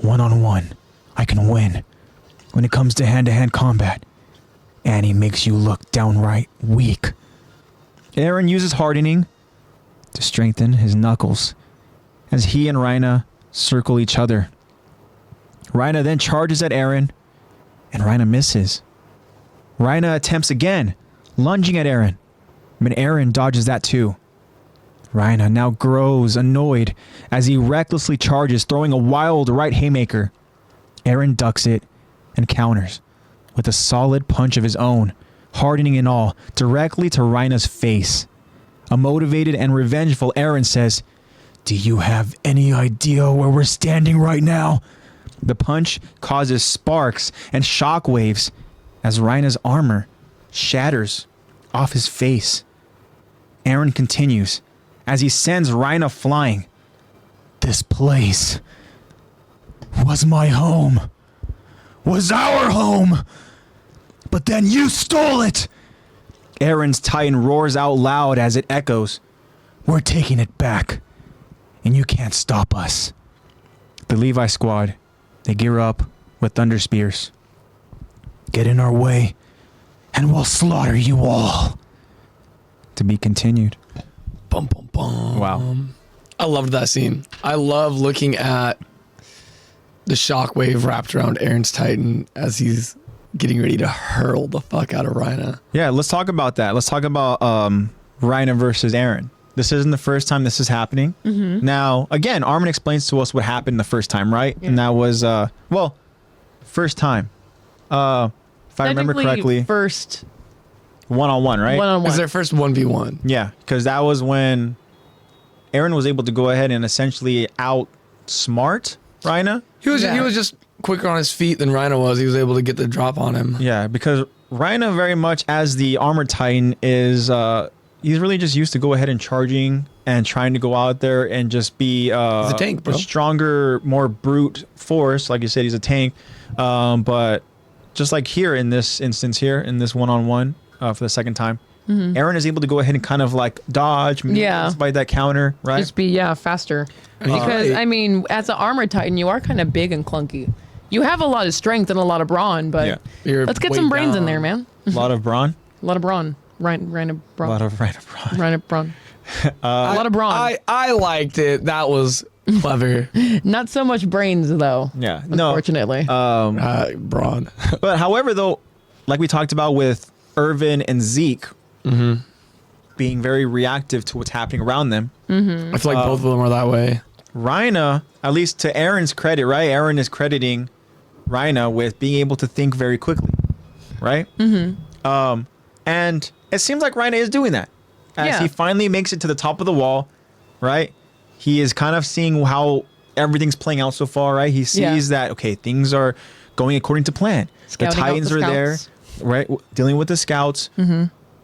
One-on-one, I can win. When it comes to hand-to-hand combat, Annie makes you look downright weak. Eren uses hardening to strengthen his knuckles as he and Rhina circle each other. Rhina then charges at Eren, and Rhina misses. Rhina attempts again, lunging at Eren, but Eren dodges that too. Rhina now grows annoyed as he recklessly charges, throwing a wild right haymaker. Eren ducks it and counters with a solid punch of his own, hardening and all, directly to Rhina's face. A motivated and revengeful Eren says, do you have any idea where we're standing right now? The punch causes sparks and shockwaves as Rhina's armor shatters off his face. Eren continues as he sends Rhina flying. This place was my home. Was our home. But then you stole it. Eren's Titan roars out loud as it echoes. We're taking it back. And you can't stop us. The Levi squad, they gear up with thunder spears. Get in our way, and we'll slaughter you all. To be continued. Bum, bum, bum. Wow. I loved that scene. I love looking at the shockwave wrapped around Eren's Titan as he's getting ready to hurl the fuck out of Rhina. Yeah, let's talk about that. Let's talk about Rhina versus Eren. This isn't the first time this is happening. Mm-hmm. Now, again, Armin explains to us what happened the first time, right? Yeah. And that was, first time. If I remember correctly. First one-on-one, right? One-on-one. It's their first 1v1. Yeah, because that was when Eren was able to go ahead and essentially outsmart Reina. He was Yeah. just quicker on his feet than Rhino was. He was able to get the drop on him. Yeah, because Reina very much as the armored titan is he's really just used to go ahead and charging and trying to go out there and just be He's a tank, bro. stronger, more brute force. Like you said, he's a tank. But just like here in this instance here, in this one-on-one for the second time, Eren is able to go ahead and kind of like dodge, by that counter, right? Just be faster. Because I mean, as an armored titan, you are kind of big and clunky. You have a lot of strength and a lot of brawn, but You're let's get way some brains in down. there, man. A lot of brawn. A lot of brawn. Reina A brawn. lot of brawn. Reina brawn. A lot of brawn. I liked it. That was clever. Not so much brains though. Yeah, no. Unfortunately. Brawn. But however, though, like we talked about with Irvin and Zeke being very reactive to what's happening around them, I feel like both of them are that way. Reina, at least to Eren's credit, right? Eren is crediting Reina with being able to think very quickly, right? And it seems like Reina is doing that. As he finally makes it to the top of the wall, right? He is kind of seeing how everything's playing out so far, right? He sees that, okay, things are going according to plan. Scouting the out Titans the are there, scouts. right? Dealing with the scouts.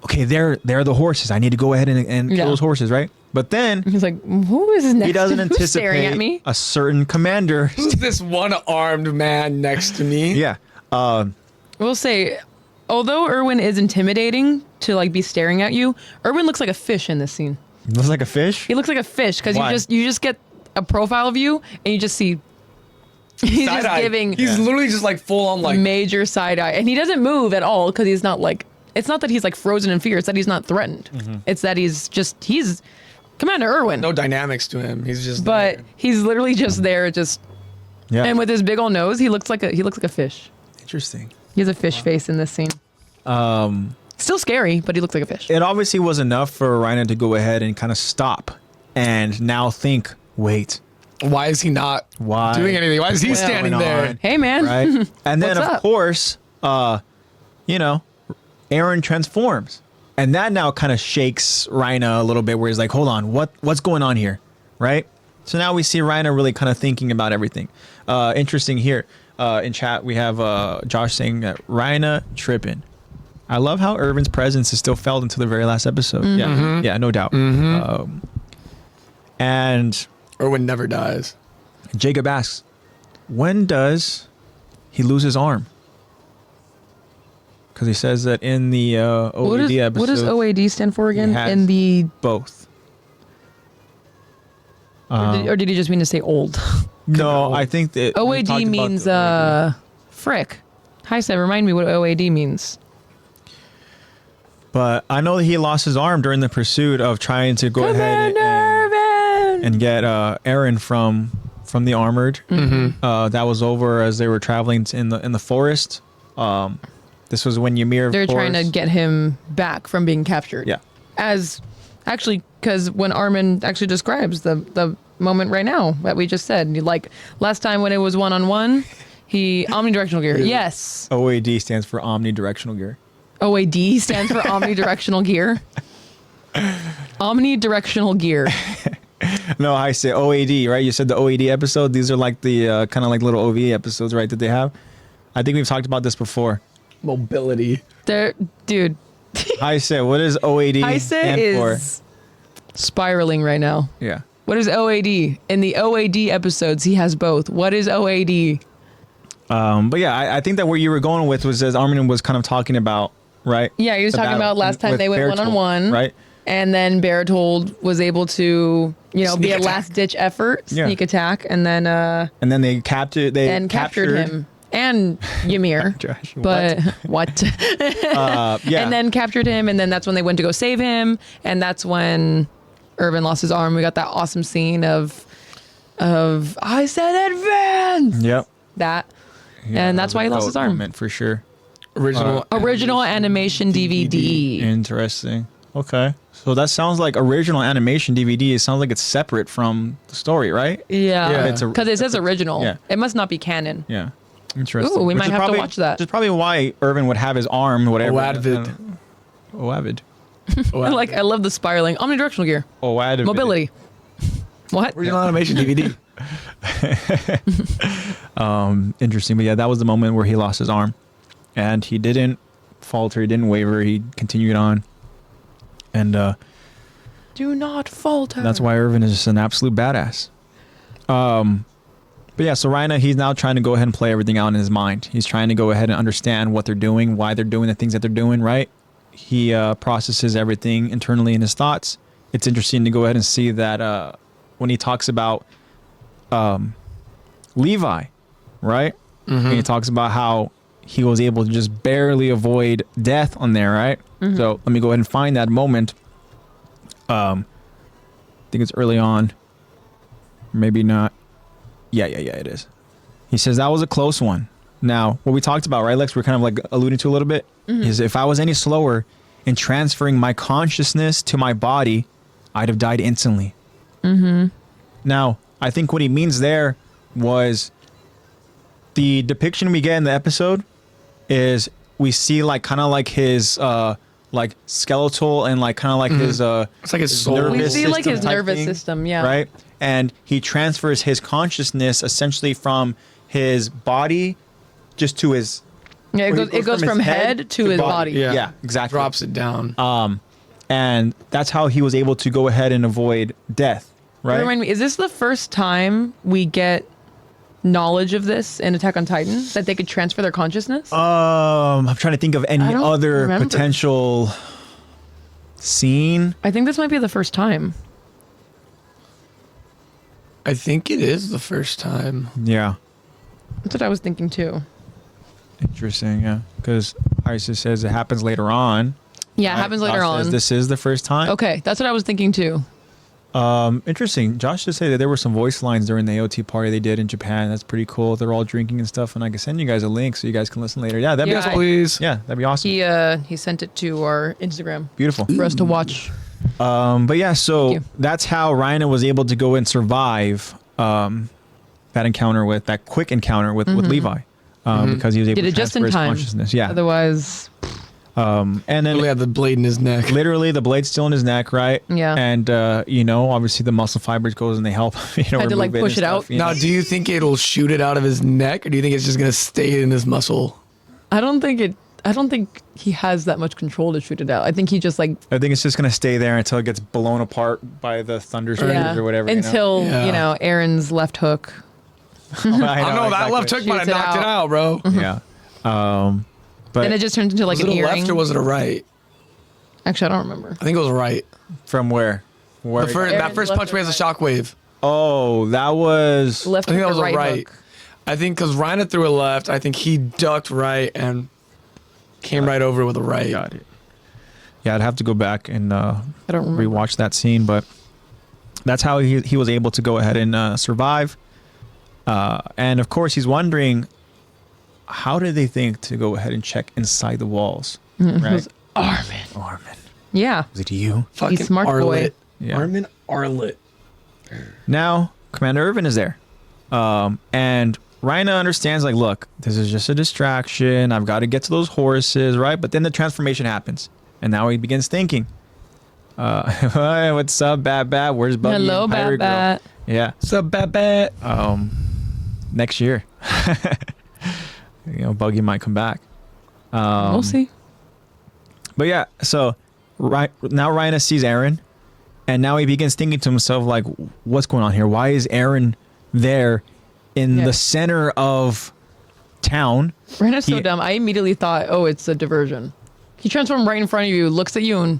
Okay, they're the horses. I need to go ahead and kill those horses, right? But then He's like, who is next? he doesn't Who's staring at anticipate me? a certain commander. Who's this one-armed man next to me? Yeah. We'll say, although Erwin is intimidating to like be staring at you, Erwin looks like a fish in this scene. Looks like a fish. He looks like a fish because Why? you just get a profile of you and you just see he's just Side-eye. giving He's literally just like full on like. major side eye, and he doesn't move at all because he's not like. It's not that he's like frozen in fear. It's that he's not threatened. It's that he's Commander Erwin. No dynamics to him. He's just. But there. he's literally just there, just Yeah. and with his big old nose, he looks like a fish. Interesting. He has a fish face in this scene. Still scary, but he looks like a fish. It obviously was enough for Reina to go ahead and kind of stop and now think, wait, Why is he not Why? doing anything? Why is he What's standing going there? on? Hey man, right? And then What's of up? course, Eren transforms. And that now kind of shakes Reina a little bit where he's like, hold on, what's going on here? Right? So now we see Reina really kind of thinking about everything. Interesting here. In chat, we have Josh saying that Reina tripping. I love how Irvin's presence is still felt until the very last episode. Yeah, no doubt. And Erwin never dies. Jacob asks, when does he lose his arm? Because he says that in the OAD episode, what does OAD stand for again? has In the both. or did he just mean to say old? No, I think that we OAD talked about means the OAD. frick. Hi Seb, remind me what OAD means. But I know that he lost his arm during the pursuit of trying to go ahead and get Eren from the armored. That was over as they were traveling in the forest. This was when Ymir. They're trying to get him back from being captured. Yeah. As actually, because when Armin actually describes the moment right now that we just said, like last time when it was one-on-one, he omnidirectional gear. Yes. OAD stands for omnidirectional gear. OAD stands for omnidirectional gear. Omnidirectional gear. No, I say OAD, right? You said the OAD episode. These are like the kind of like little OVA episodes, right? That they have. I think we've talked about this before. Mobility. Dude. I say, what does OAD Heise stand for? is spiraling right now. Yeah. What is OAD? In the OAD episodes, he has both. What is OAD? But yeah, I think that where you were going with was as Armin was kind of talking about, right? Yeah, he was The talking battle about last time with they went Bertolt, one-on-one. right? And then Bertold was able to, be Sneak a attack. last-ditch effort, Yeah. sneak attack, and then And then they captured him and Ymir. Josh, But what? yeah. And then captured him, and then that's when they went to go save him, and that's when Irvin lost his arm. We got that awesome scene of I said advance. Yep. That. Yeah, And that that's was why a he lost his proud arm. moment for sure. Original animation DVD. Interesting. Okay. So that sounds like original animation DVD. It sounds like it's separate from the story, right? Yeah. Yeah. It's a- Because it says original. Yeah. It must not be canon. Yeah. Interesting. Ooh, we Which might is have to probably- watch that. Which is probably why Irvin would have his arm, whatever. Advid. Oh, avid. I love the spiraling omnidirectional gear. Oh, avid. Mobility. What? Original animation DVD. Interesting. But yeah, that was the moment where he lost his arm. And he didn't falter. He didn't waver. He continued on. And Do not falter. that's why Irvin is just an absolute badass. But yeah, so Rhina, he's now trying to go ahead and play everything out in his mind. He's trying to go ahead and understand what they're doing, why they're doing the things that they're doing, right? He processes everything internally in his thoughts. It's interesting to go ahead and see that when he talks about Levi, right? And he talks about how he was able to just barely avoid death on there, right? So let me go ahead and find that moment. I think it's early on. Maybe not. Yeah, it is. He says that was a close one. Now, what we talked about, right, Lex, we're kind of like alluding to a little bit, is if I was any slower in transferring my consciousness to my body, I'd have died instantly. Now, I think what he means there was the depiction we get in the episode is we see like kind of like his like skeletal and like kind of like his It's like his soul. We see like his type nervous thing, system, yeah. right? And he transfers his consciousness essentially from his body just to his Yeah, Or it goes from his head to his body. Yeah, exactly. Drops it down. And that's how he was able to go ahead and avoid death, right? Remind me, is this the first time we get knowledge of this in Attack on Titan, that they could transfer their consciousness? I'm trying to think of any I don't other remember. potential scene. I think this might be the first time. I think it is the first time. Yeah. That's what I was thinking too. Interesting, yeah. Because Isis says it happens later on. Yeah, it happens later Josh says on. this is the first time. Okay, that's what I was thinking too. Interesting. Josh did say that there were some voice lines during the AOT party they did in Japan. That's pretty cool. They're all drinking and stuff, and I can send you guys a link so you guys can listen later. Yeah, that'd be Yeah, awesome. Please. Yeah, that'd be awesome. He sent it to our Instagram Beautiful. for us to watch. But yeah, so Thank you. that's how Rhina was able to go and survive that encounter with that quick encounter with Levi, because he was able Did to it just transfer in his time. consciousness. Yeah, Otherwise, and then Literally had the blade in his neck. literally the blade's still in his neck, right? Yeah. And obviously the muscle fibers goes and they help. Had to, like, remove push and it out. stuff, you know? Now, do you think it'll shoot it out of his neck, or do you think it's just gonna stay in his muscle? I don't think he has that much control to shoot it out. I think he just like I think it's just gonna stay there until it gets blown apart by the thunder spears or whatever. until Yeah. Aaron's left hook. I know, I know that left hook might have Shoots it knocked it out. out, bro. Yeah. But Then it just turns into like Was an it a earring. left or was it a right? Actually, I don't remember. I think it was right. from where? Where? That Aaron's first left punch or me has a shockwave. Oh, that was. Left I think hook that or was a right right. hook. I think because Rhina threw a left, I think he ducked right and came right over with a right. Got it. Yeah, I'd have to go back and I don't remember. rewatch that scene, but that's how he was able to go ahead and survive. And of course, he's wondering, how did they think to go ahead and check inside the walls? Right? Armin. Yeah. Was it you? Fucking smart boy. Arlet. Yeah. Armin Arlet. Now, Commander Irvin is there. And Rhina understands, like, look, this is just a distraction. I've got to get to those horses, right? But then the transformation happens. And now he begins thinking, hey, what's up, Bat? Where's Buggy? Hello, and Pirate Girl?" Bat. Yeah. What's up, Bat? Next year. Buggy might come back. We'll see. But yeah, so now Rhina sees Aaron, and now he begins thinking to himself, like, what's going on here? Why is Aaron there in Yeah. the center of town? Rena's so He- dumb. I immediately thought, oh, it's a diversion. He transformed right in front of you, looks at you, and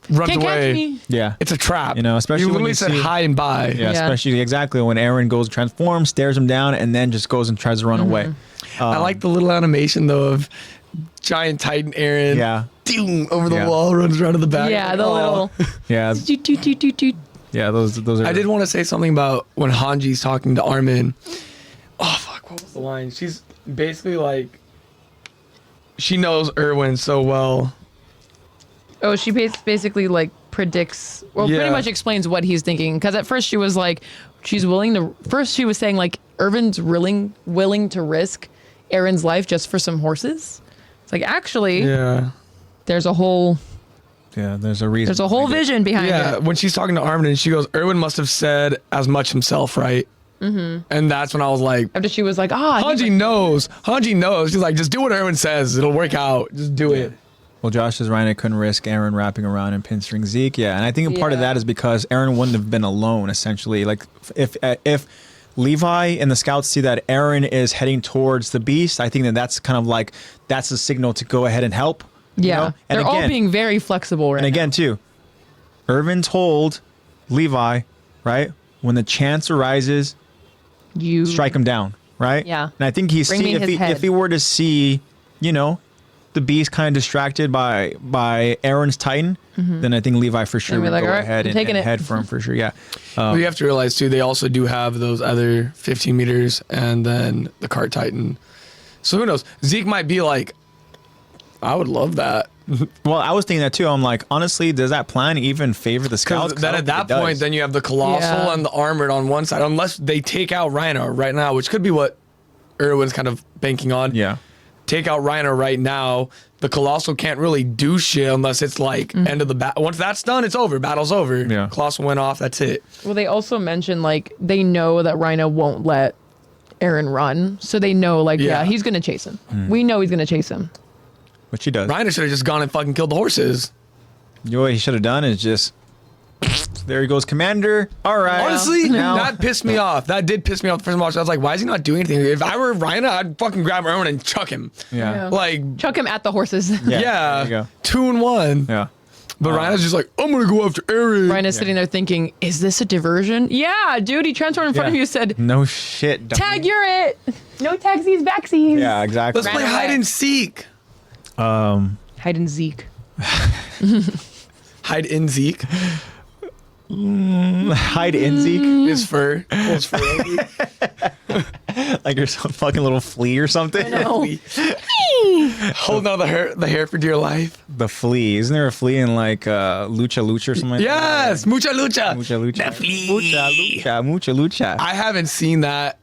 Runs can't away. catch me. Yeah. It's a trap. Especially you when literally you said see- hi and bye. Yeah, Yeah. especially exactly when Aaron goes transforms, stares him down, and then just goes and tries to run away. I like the little animation though of giant Titan Aaron. Yeah. Ding, over the Yeah. wall, runs around to the back. Yeah, Like, the "Aw." little. Yeah. Toot, toot, toot, toot, toot. Yeah. Those are. I did want to say something about when Hanji's talking to Armin. Oh fuck, what was the line? She's basically like, she knows Erwin so well. Oh, she basically like predicts, well, Yeah. pretty much explains what he's thinking. Because at first she was like, she was saying like, Irvin's willing to risk Aaron's life just for some horses. It's like, actually, Yeah. there's a whole Yeah, there's a reason. There's a whole vision behind Yeah, it. when she's talking to Armin and she goes, Erwin must have said as much himself, right? Mm-hmm. And that's when I was like, After she was like, Hanji knows. Hanji knows. She's like, just do what Erwin says. It'll work out. Just do it. Well, Josh says Ryan couldn't risk Aaron wrapping around and pinstring Zeke. Yeah, and I think part of Yeah. that is because Aaron wouldn't have been alone, essentially. Like, if Levi and the scouts see that Aaron is heading towards the beast, I think that's kind of like, that's a signal to go ahead and help. you Yeah. know? And They're all again- being very flexible right And again, too, Irvin told Levi, right, when the chance arises, now. You strike him down, right? Yeah. And I think Bring me his head. if he were to see, the beast kind of distracted by Aaron's Titan, then I think Levi for sure He'd be would like, go "All right, ahead I'm and taking it." head for him for sure. Yeah. But you have to realize, too, they also do have those other 15 meters and then the cart Titan. So who knows? Zeke might be like, I would love that. Well, I was thinking that too. I'm like, honestly, does that plan even favor the scouts? Because then at that point, then you have the Colossal Yeah. and the Armored on one side, unless they take out Rhino right now, which could be what Erwin's kind of banking on. yeah. Take out Rhino right now. The Colossal can't really do shit unless it's like end of the battle. Once that's done, it's over. Battle's over. Yeah. Colossal went off. That's it. Well, they also mentioned like they know that Rhino won't let Aaron run, so they know like Yeah. he's gonna chase him. We know he's gonna chase him. Which he does. Rhino should have just gone and fucking killed the horses. You know what he should have done is just, there he goes, Commander. All right. Honestly, Now- that pissed me off. That did piss me off the first watch. I was like, why is he not doing anything? If I were Rhino, I'd fucking grab Erwin and chuck him. Yeah. Like, Chuck him at the horses. Yeah. yeah, There you go. 2-1. Yeah. But Rhino's just like, I'm gonna go after Aaron. Rhino's sitting there thinking, is this a diversion? Yeah, dude, he transformed in front of Yeah. you, said, No shit. dummy. tag, you're it. No tagsies, backsies. Yeah, exactly. Let's play Ran hide away. and seek. Hide and Zeke. Hide in Zeke. Hide in Zeke. His fur. His fur. Like you're some fucking little flea or something. No. Holding on the hair for dear life. The flea. Isn't there a flea in like Lucha or something like Yes, mucha lucha. that? Mucha Lucha. The flea. Mucha Lucha. I haven't seen that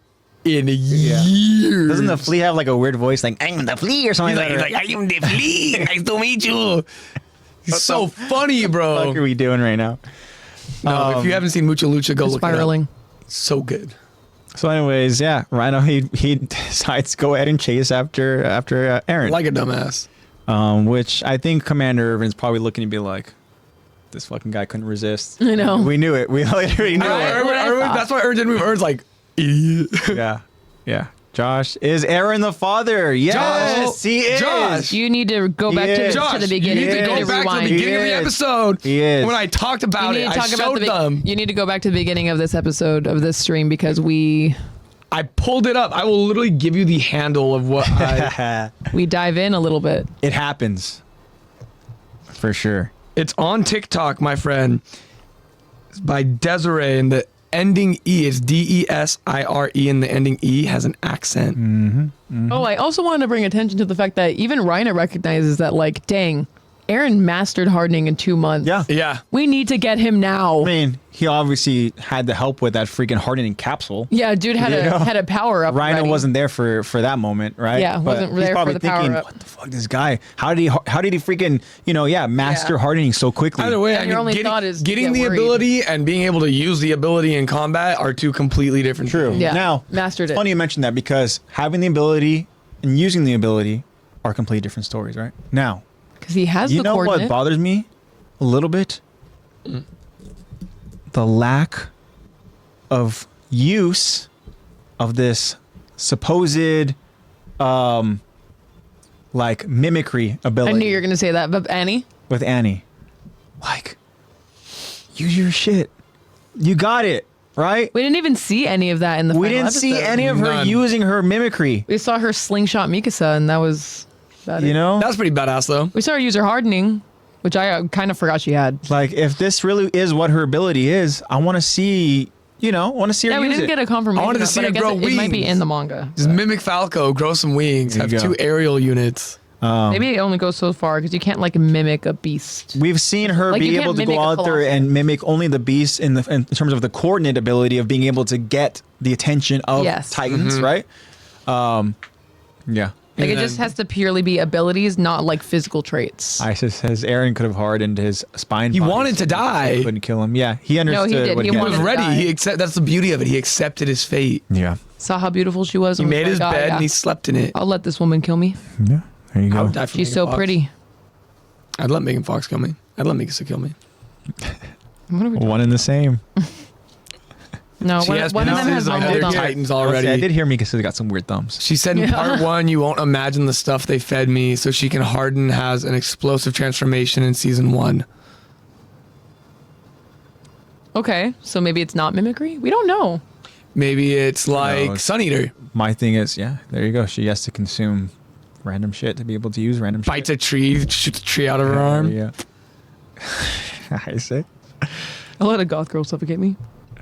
in years. Doesn't the flea have like a weird voice like, I'm the flea or something He's like like, that? I am the flea. Nice to meet you. He's so funny, What the fuck are bro. we doing right now? No, if you haven't seen Mucha Lucha, go look it Spiraling. up. So good. So anyways, yeah, Rhino, he decides to go ahead and chase after Aaron. Like a dumbass. Which I think Commander Irvin's probably looking to be like, this fucking guy couldn't resist. I know. We knew it. We literally knew Right. it. What I thought. That's why Aaron didn't move. Aaron's like, idiot. Yeah. Yeah. Josh, is Aaron the father? Yes, Josh, he is. Josh. You need to go back He to, is. to Josh, the beginning. you need to go back to the rewind. beginning of the He is. episode. He is. When I talked You about need it, to I talk about showed the them. You need to go back to the beginning of this episode of this stream because we I pulled it up. I will literally give you the handle of what I. dive in a little bit. It happens. For sure. It's on TikTok, my friend. It's by Desiree, and the ending E is Desire, and the ending E has an accent. Oh, I also wanted to bring attention to the fact that even Rhino recognizes that, like, dang, Aaron mastered hardening in 2 months. Yeah. Yeah. We need to get him now. I mean, he obviously had the help with that freaking hardening capsule. Yeah, dude had You know? had a power up. Rhino ready. wasn't there for that moment, right? Yeah, wasn't there for the power up. What the fuck, this guy? How did he freaking, master Yeah. hardening so quickly? Either way, And I your mean, only getting, thought is to getting get the worried. ability and being able to use the ability in combat are two completely different True. things. Yeah, Now, mastered it. Funny you mentioned that because having the ability and using the ability are completely different stories, right? Now, Because he has you the know what coordinate. bothers me a little bit? The lack of use of this supposed like mimicry I ability knew you were going to say that, but Annie? with Annie. Like, use your shit. You got it, right? We didn't even see any of that in the We final didn't see episode. any of her None. using her mimicry. We saw her slingshot Mikasa, and that was about You it. know? That's pretty badass, though. We saw her use her hardening, which I kind of forgot she had. Like, if this really is what her ability is, I want to see, her Yeah, we use didn't it. get a confirmation. I wanted to of that, see but her guess grow it might be wings. in the manga. Just mimic Falco, grow some wings, There have you go. 2 aerial units. Maybe it only goes so far because you can't like mimic a beast. We've seen her Like, be you can't able to go mimic a out there Colossus. and mimic only the beast in terms of the coordinate ability of being able to get the attention of Yes. Titans, right? Yeah. Like And it just then- has to purely be abilities, not like physical traits. Isis says Aaron could have hardened his spine. He body wanted so to die. Couldn't kill him. Yeah, he understood. did. What He He had was wanted to- to ready. die. That's the beauty of it. He accepted his fate. Yeah. Saw how beautiful she was. He and was made his like, "Oh, bed yeah, and he slept in it. I'll let this woman kill me. Yeah. There you I go. would die for She's Megan so Fox. pretty. I'd let Megan Fox kill me. I'd let Mikasa kill me. What are we doing? One and the same. No, She has one of them has pieces of normal other thumbs. Titans Honestly, already. I did hear Mikasa's got some weird thumbs. She said in part 1, you won't imagine the stuff they fed me, so she can harden has an explosive transformation in season 1. Okay, so maybe it's not mimicry. We don't know. Maybe it's like it's- Sun Eater. My thing is, yeah, there you go. She has to consume random shit to be able to use random Bites shit. a tree, shoots a tree out of her arm. Yeah. I say. I'll let a goth girl suffocate me.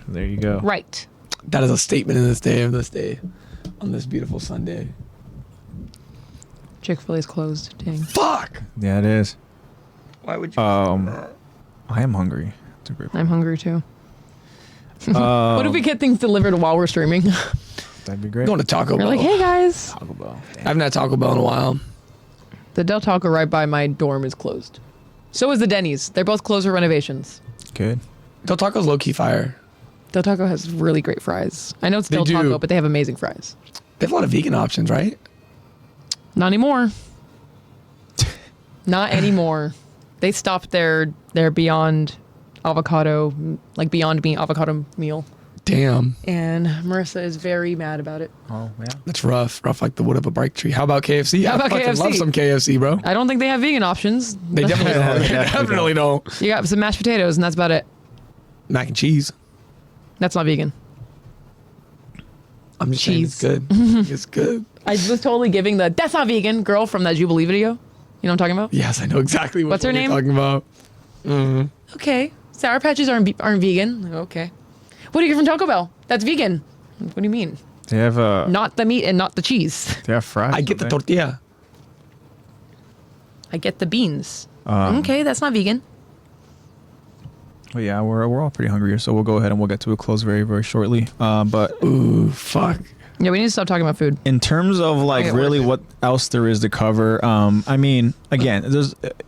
There you go. Right. That is a statement in this day, on this beautiful Sunday. Chick-fil-A is closed. Dang. Fuck! Yeah, it is. Why would you I am hungry. It's a great. I'm hungry too. What if we get things delivered while we're streaming? That'd be great. going to Taco We're Bell? like, hey guys, Taco Bell. I haven't had Taco Bell in a while. the Del Taco right by my dorm is closed. So is the Denny's. They're both closed for renovations. Good. Del Taco's low-key fire. Del Taco has really great fries. I know it's They Del do. Taco, but they have amazing fries. They have a lot of vegan options, right? Not anymore. Not anymore. They stopped their Beyond avocado, like Beyond Meat avocado meal. Damn, And Marissa is very mad about it. Oh yeah. that's rough. Rough like the wood of a brick tree. How about KFC? How about I fucking KFC? love some KFC, bro. I don't think they have vegan options. They definitely don't. They Definitely definitely don't. You got some mashed potatoes, and that's about it. Mac and cheese. That's not vegan. I'm just Cheese. saying it's good. It's good. I was totally giving the "that's not vegan" girl from that Jubilee video. You know what I'm talking about? Yes, I know exactly What's her you're name? talking about. Okay, Sour Patches aren't vegan. Like, okay, what do you get from Taco Bell? That's vegan. What do you mean? They have Not the meat and not the cheese. They have fries. I get the don't they? tortilla. I get the beans. Okay, that's not vegan. Well, yeah, we're all pretty hungry, so we'll go ahead and we'll get to a close very very shortly. But Ooh, fuck. Yeah, we need to stop talking about food. in terms of like Okay, really what else there is to cover, I mean, again,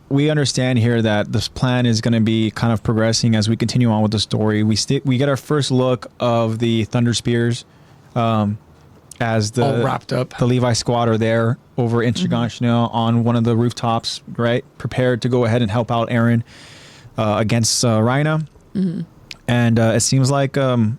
we understand here that this plan is going to be kind of progressing as we continue on with the story. We get our first look of the Thunder Spears, as the All wrapped up. the Levi squad are there over in Shiganshina on one of the rooftops, right, prepared to go ahead and help out Eren against Rhina. And it seems like Eren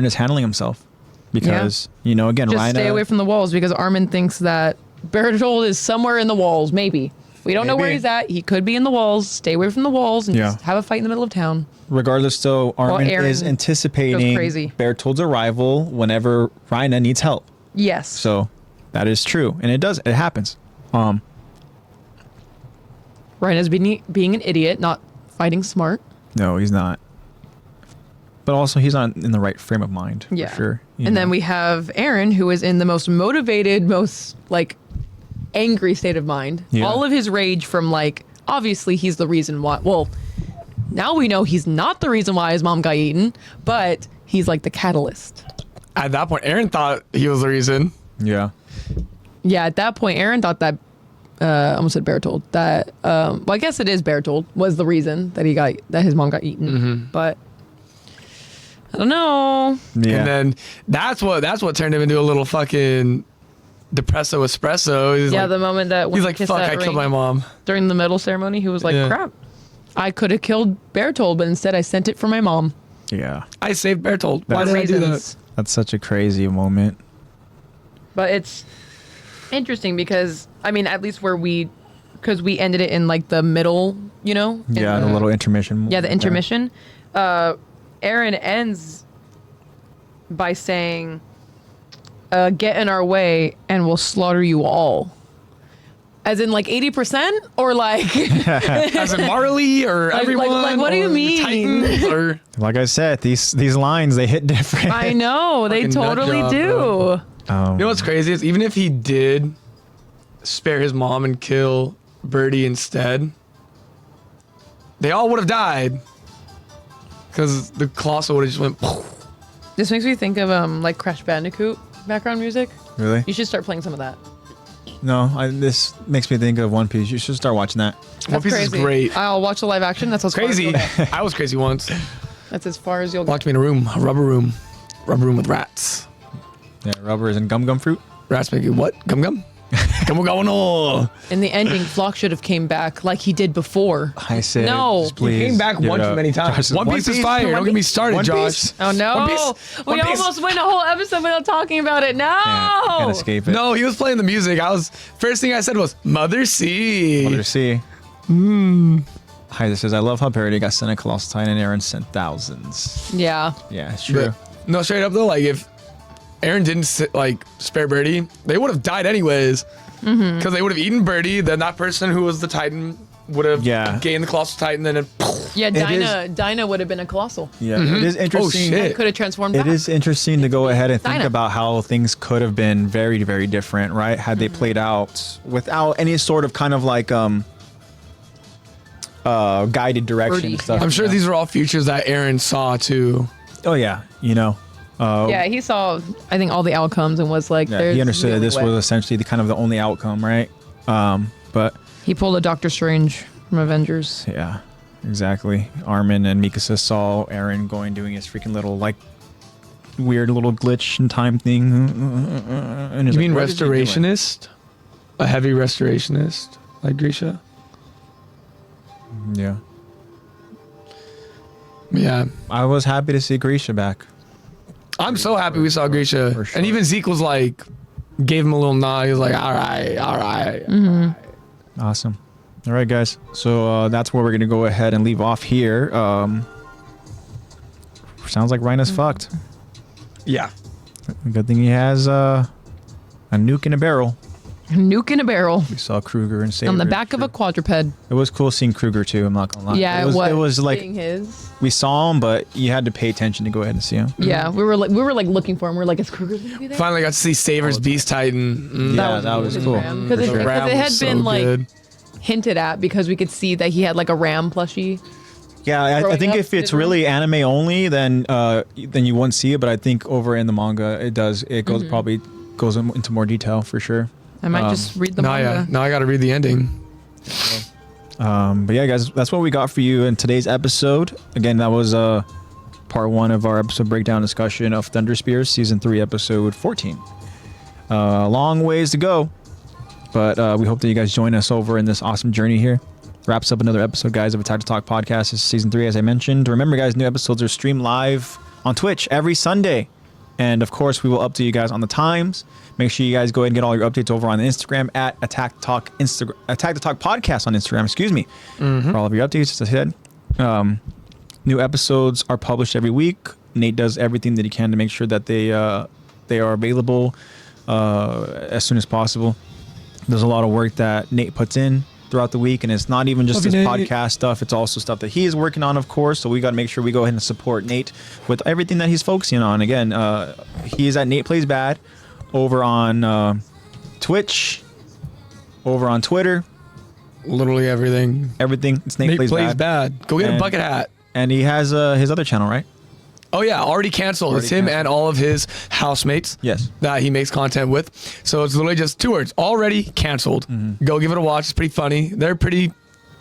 is handling himself because you know, again, Just Rhina, stay away from the walls because Armin thinks that Bertold is somewhere in the walls. Maybe we don't know where Maybe. he's at. He could be in the walls. Stay away from the walls and Yeah. just have a fight in the middle of town. regardless, though, Armin Eren is anticipating goes crazy. Bertold's arrival whenever Rhina needs help. Yes. So that is true, and it happens. Rhina's being an idiot, not fighting smart. No, he's not. But also, he's not in the right frame of mind. Yeah. For sure. you And know. then we have Eren, who is in the most motivated, most like angry state of mind. Yeah. All of his rage from like, obviously he's the reason why. Well, now we know he's not the reason why his mom got eaten, but he's like the catalyst. At that point, Aaron thought he was the reason. Yeah. Yeah, at that point, Eren thought that, I almost said Bertold, that, well, I guess it is Bertold, was the reason that that his mom got eaten. But I don't know. Yeah. And then that's what turned him into a little fucking depresso espresso. He's Yeah, like, the moment that when he's he like, kissed fuck, that I killed ring my mom. during the medal ceremony, he was like, Yeah. crap, I could have killed Bertold, but instead I sent it for my mom. Yeah. I saved Bertold. Why That's- did I do that? Reasons. That's such a crazy moment. But it's interesting because, I mean, at least because we ended it in like the middle, you know? in Yeah, the little intermission. Yeah, the intermission. Eren ends by saying, get in our way and we'll slaughter you all. As in like 80% or like As in Marley or Like- everyone? like, what do you or mean? Titans or Like I said, these lines, they hit different. I know, they Fucking nut totally job, do. bro. You know what's crazy is even if he did spare his mom and kill Birdie instead, they all would have died. Because the Colossal would have just went. This makes me think of like Crash Bandicoot background music. Really? You should start playing some of that. This makes me think of One Piece. You should start watching that. One Piece is great. I'll watch the live action. That's what's Crazy. I was crazy once. That's as far as you'll go. Locked me in a rubber room with rats. Yeah, rubber is in gum fruit. Rats make you what? Gum? Gum no. In the ending, Flock should have came back like he did before. I said, No. please. He came back one too many times. One Piece is fire. Don't get me started, Josh. Oh no! One Piece. Almost went a whole episode without talking about it. No. Can't escape it. No, he was playing the music. First thing I said was Mother C. Mother C. Hi, this is I love how Parody got sent a Colossal Titan and Aaron sent thousands. Yeah. Yeah, it's true. But, no, straight up though, like if Aaron didn't spare Birdie, they would have died anyways. Because they would have eaten Birdie, then that person who was the Titan would have gained the Colossal Titan, then Dinah would have been a Colossal. Yeah, it is interesting. Oh, shit. Could have transformed It back. is interesting to go ahead and think Dinah. about how things could have been very, very different, right? Had they played out without any sort of kind of like guided direction Birdie. and stuff. I'm sure these are all futures that Aaron saw too. Oh yeah, Yeah, he saw, I think, all the outcomes and was like, yeah, he understood that this was essentially the only outcome, right? But He pulled a Doctor Strange from Avengers. yeah, exactly. Armin and Mikasa saw Aaron doing his freaking little weird little glitch in time thing. And You mean "What is he doing?" restorationist? A heavy restorationist like Grisha? Yeah, Yeah. I was happy to see Grisha back. I'm so happy we saw Grisha. for sure. And even Zeke was like, gave him a little nod. He was like, all right. Awesome. All right, guys. So that's where we're gonna go ahead and leave off here. Sounds like Rhina's fucked. Yeah. Good thing he has a nuke in a barrel. Nuke in a barrel We saw Kruger and Saber. on the back of a quadruped. It was cool seeing Kruger too. I'm not gonna lie. Yeah, it was like seeing his. we saw him, but you had to pay attention to go ahead and see him. Yeah, we were like looking for him. We are like, is Kruger gonna be there? Finally got to see Saber's Beast Titan. Yeah, that was cool. Because For sure. it had was been so like good. hinted at because we could see that he had like a ram plushie. Yeah, I Growing think up, if it's didn't really anime only, then you wouldn't see it. But I think over in the manga, it does. It goes probably goes into more detail for sure. I might just read the Now manga. I got to read the ending. But yeah, guys, that's what we got for you in today's episode. Again, that was part 1 of our episode breakdown discussion of Thunder Spears, season 3, episode 14. A long ways to go, but we hope that you guys join us over in this awesome journey here. Wraps up another episode, guys, of Attack to Talk podcast. This is season 3, as I mentioned. Remember, guys, new episodes are streamed live on Twitch every Sunday. And of course, we will update you guys on the times. Make sure you guys go ahead and get all your updates over on Instagram at Attack to Talk podcast on Instagram. Excuse me for all of your updates. Just ahead. New episodes are published every week. Nate does everything that he can to make sure that they are available as soon as possible. There's a lot of work that Nate puts in throughout the week, and it's not even just this podcast stuff. It's also stuff that he is working on, of course. So we got to make sure we go ahead and support Nate with everything that he's focusing on. Again, he is at NatePlaysBad over on Twitch, over on Twitter. Literally everything. Everything. It's Nate plays NatePlaysBad. bad. Go get a bucket hat. And he has his other channel, right? Oh yeah, already canceled. Already It's him canceled. and all of his housemates. Yes. That he makes content with. So it's literally just 2 words. Already canceled. Go give it a watch. It's pretty funny. They're pretty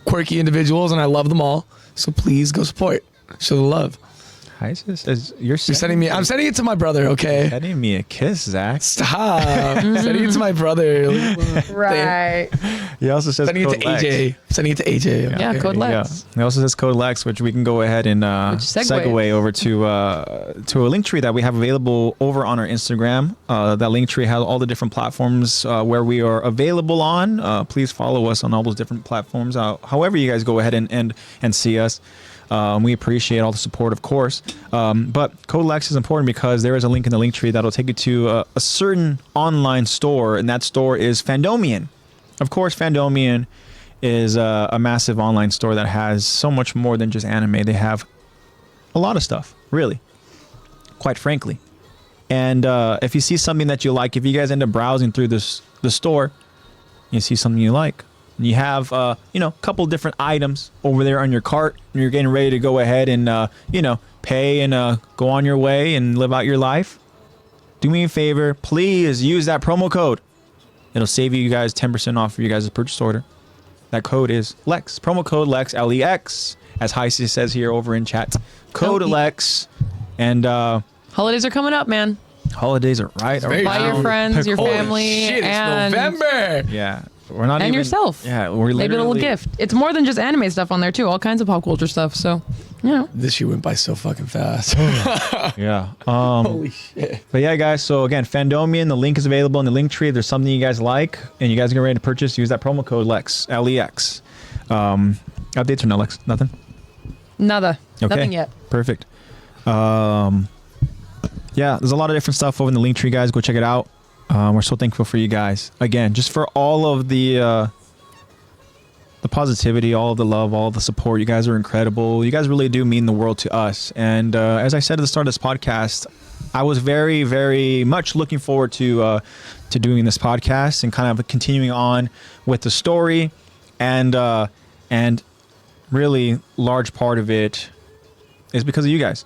quirky individuals, and I love them all. So please go support. Show the love. Hi, sis. You're I'm sending it to my brother. Okay. sending me a kiss, Zach. Stop. Sending it to my brother. Right. He also says Sending it code to Lex. AJ. Sending it to AJ. Yeah, Okay. code Lex. Yeah. He also says code Lex, which we can go ahead and segue over to a link tree that we have available over on our Instagram. That link tree has all the different platforms where we are available on. Please follow us on all those different platforms. However you guys go ahead and see us. We appreciate all the support, of course. But Code Lex is important because there is a link in the link tree that'll take you to a certain online store, and that store is Fandomion. Of course, Fandomion is a massive online store that has so much more than just anime. They have a lot of stuff, really, quite frankly. And if you see something that you like, if you guys end up browsing through the store, you see something you like, and you have a couple different items over there on your cart, and you're getting ready to go ahead and pay and go on your way and live out your life, do me a favor, please use that promo code It'll save you guys 10% off for you guys' purchase order. That code is LEX. Promo code LEX, LEX, as Heisey says here over in chat. Code LEX. And holidays are coming up, man. holidays are right very around. Buy your friends, your Holy family, shit, it's and November. Yeah. We're not and even yourself. Yeah, we're Maybe a little literally gift. It's more than just anime stuff on there too. All kinds of pop culture stuff. So, you know. This year went by so fucking fast. Yeah. Holy shit. But yeah, guys. So again, Fandomion. The link is available in the link tree. If there's something you guys like and you guys are ready to purchase, use that promo code LEX. LEX. Updates or no, Lex? Nothing. Nada. Okay. Nothing yet. Perfect. Yeah, there's a lot of different stuff over in the link tree, guys. Go check it out. We're so thankful for you guys. Again, just for all of the positivity, all of the love, all of the support. You guys are incredible. You guys really do mean the world to us. And as I said at the start of this podcast, I was very, very much looking forward to doing this podcast and kind of continuing on with the story. And really large part of it is because of you guys.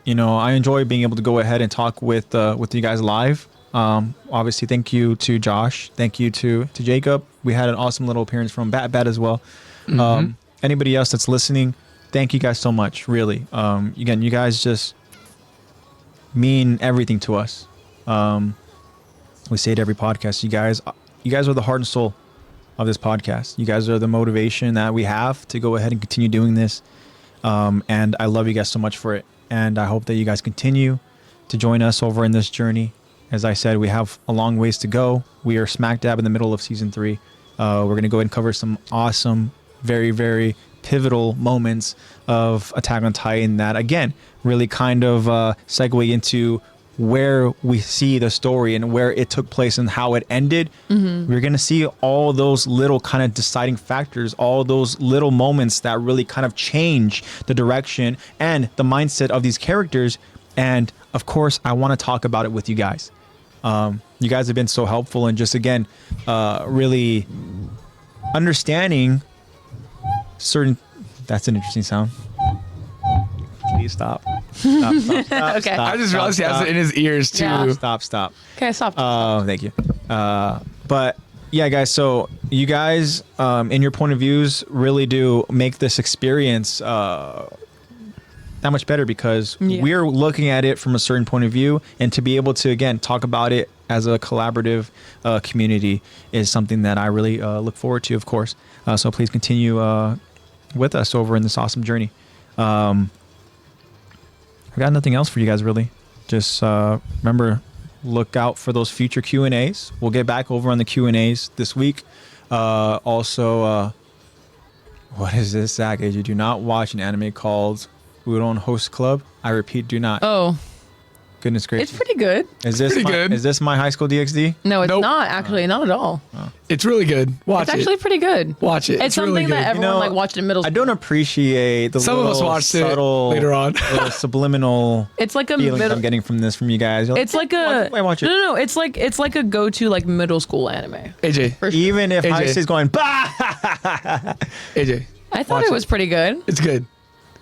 You know, I enjoy being able to go ahead and talk with you guys live. Obviously, thank you to Josh. Thank you to Jacob. We had an awesome little appearance from Bad as well. Mm-hmm. Anybody else that's listening, thank you guys so much. Really, again, you guys just mean everything to us. We say it every podcast. You guys are the heart and soul of this podcast. You guys are the motivation that we have to go ahead and continue doing this. And I love you guys so much for it. And I hope that you guys continue to join us over in this journey. As I said, we have a long ways to go. We are smack dab in the middle of season 3. We're going to go ahead and cover some awesome, very, very pivotal moments of Attack on Titan that, again, really kind of segue into where we see the story and where it took place and how it ended. We're going to see all those little kind of deciding factors, all those little moments that really kind of change the direction and the mindset of these characters. And of course, I want to talk about it with you guys. You guys have been so helpful and just, again, really understanding certain... That's an interesting sound. Please stop. Stop. Okay. I just realized he has it in his ears too. Yeah. Stop. Okay, stop. Thank you. But yeah, guys, so you guys, in your point of views, really do make this experience that much better because we're looking at it from a certain point of view, and to be able to, again, talk about it as a collaborative community is something that I really look forward to, of course. So please continue with us over in this awesome journey. I got nothing else for you guys, really. Just remember, look out for those future Q&As. We'll get back over on the Q&As this week. Also, what is this, Zach? You do not watch an anime called Udon Host Club. I repeat, do not. Oh, Goodness gracious. it's pretty good. Is this pretty good. Is this my high school DxD? No, it's Nope. not actually. Not at all. It's really good. Watch It's actually pretty good. Watch it. It's something really that good. everyone know, like watched in middle I school. don't appreciate the Some of little us watched it subtle, later on. little subliminal It's like a feelings middle. I'm getting from this from you guys. You're It's like a why watch it? no. It's like a go-to like middle school anime. AJ. For sure. Even if AJ. Heisey's going, bah! AJ. I thought watch it it. was pretty good. It's good.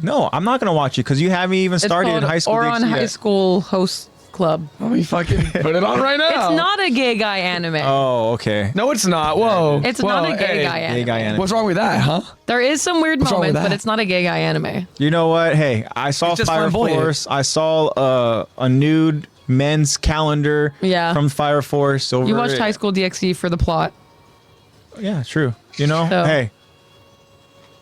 No, I'm not gonna watch it because you haven't even It's started in called high school. Or on DxD High yet. School Host Club. Let me fucking put it on right now. It's not a gay guy anime. Oh, okay. No, it's not. Whoa. It's Whoa, not a gay hey. guy anime. Gay guy anime. What's wrong with that, huh? There is some weird What's wrong with moments, but that? it's not a gay guy anime. You know what? Hey, I saw It's just Fire flamboyant. Force. I saw a nude men's calendar Yeah. from Fire Force. Over You watched High School DxD for the plot. Yeah, true. You know, So- hey,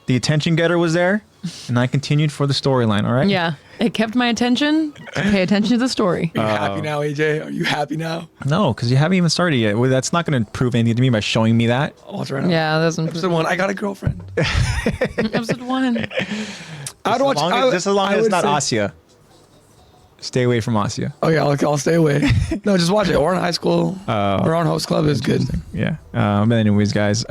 the attention getter was there, and I continued for the storyline. All right. Yeah, it kept my attention. Pay attention to the story. Are you happy now, AJ? Are you happy now? No, because you haven't even started yet. Well, that's not going to prove anything to me by showing me that. I'll watch it right now. Yeah, that's Episode 1. I got a girlfriend. episode 1. I'd watch. Just as long I as it's would not say- Asya. Stay away from Asya. Oh yeah, I'll stay away. No, just watch it. Or in high school. Or on Host Club is good. Yeah. But anyways, guys,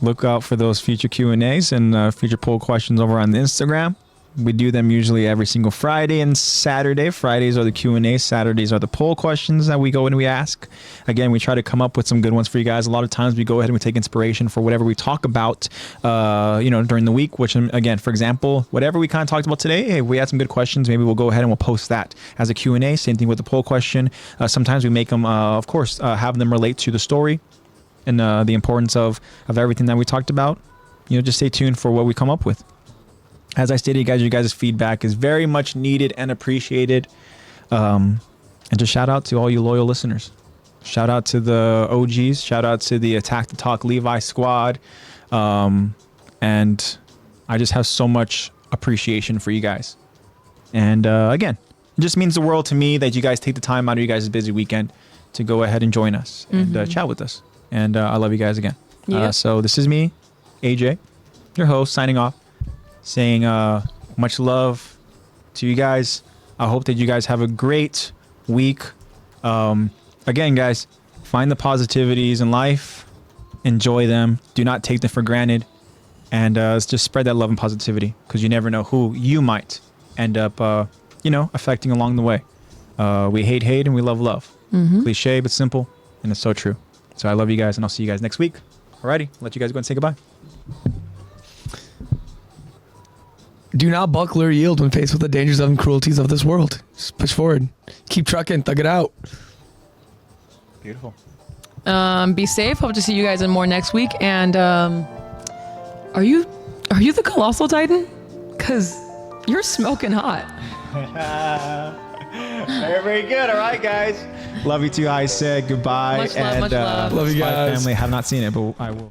look out for those future Q&As and future poll questions over on the Instagram. We do them usually every single Friday and Saturday. Fridays are the Q&A. Saturdays are the poll questions that we go and we ask. Again, we try to come up with some good ones for you guys. A lot of times we go ahead and we take inspiration for whatever we talk about, during the week, which, again, for example, whatever we kind of talked about today, hey, we had some good questions. Maybe we'll go ahead and we'll post that as a Q&A. Same thing with the poll question. Sometimes we make them, of course, have them relate to the story and the importance of everything that we talked about. Just stay tuned for what we come up with. As I stated, guys, your guys' feedback is very much needed and appreciated. And just shout out to all you loyal listeners. Shout out to the OGs. Shout out to the Attack the Talk Levi squad. And I just have so much appreciation for you guys. And again, it just means the world to me that you guys take the time out of your guys' busy weekend to go ahead and join us and chat with us. And I love you guys again. Yeah. So this is me, AJ, your host, signing off. Saying much love to you guys. I hope that you guys have a great week. Again, guys, find the positivities in life. Enjoy them. Do not take them for granted. And just spread that love and positivity, because you never know who you might end up, affecting along the way. We hate and we love love. Cliche, but simple. And it's so true. So I love you guys, and I'll see you guys next week. Alrighty, I'll let you guys go and say goodbye. Do not buckle or yield when faced with the dangers and cruelties of this world. Just push forward. Keep trucking. Thug it out. Beautiful. Be safe. Hope to see you guys in more next week. And are you the Colossal Titan? Because you're smoking hot. Very, very good. All right, guys. Love you too. I said goodbye. Much love, much love. Love you Spy guys. Family, have not seen it, but I will.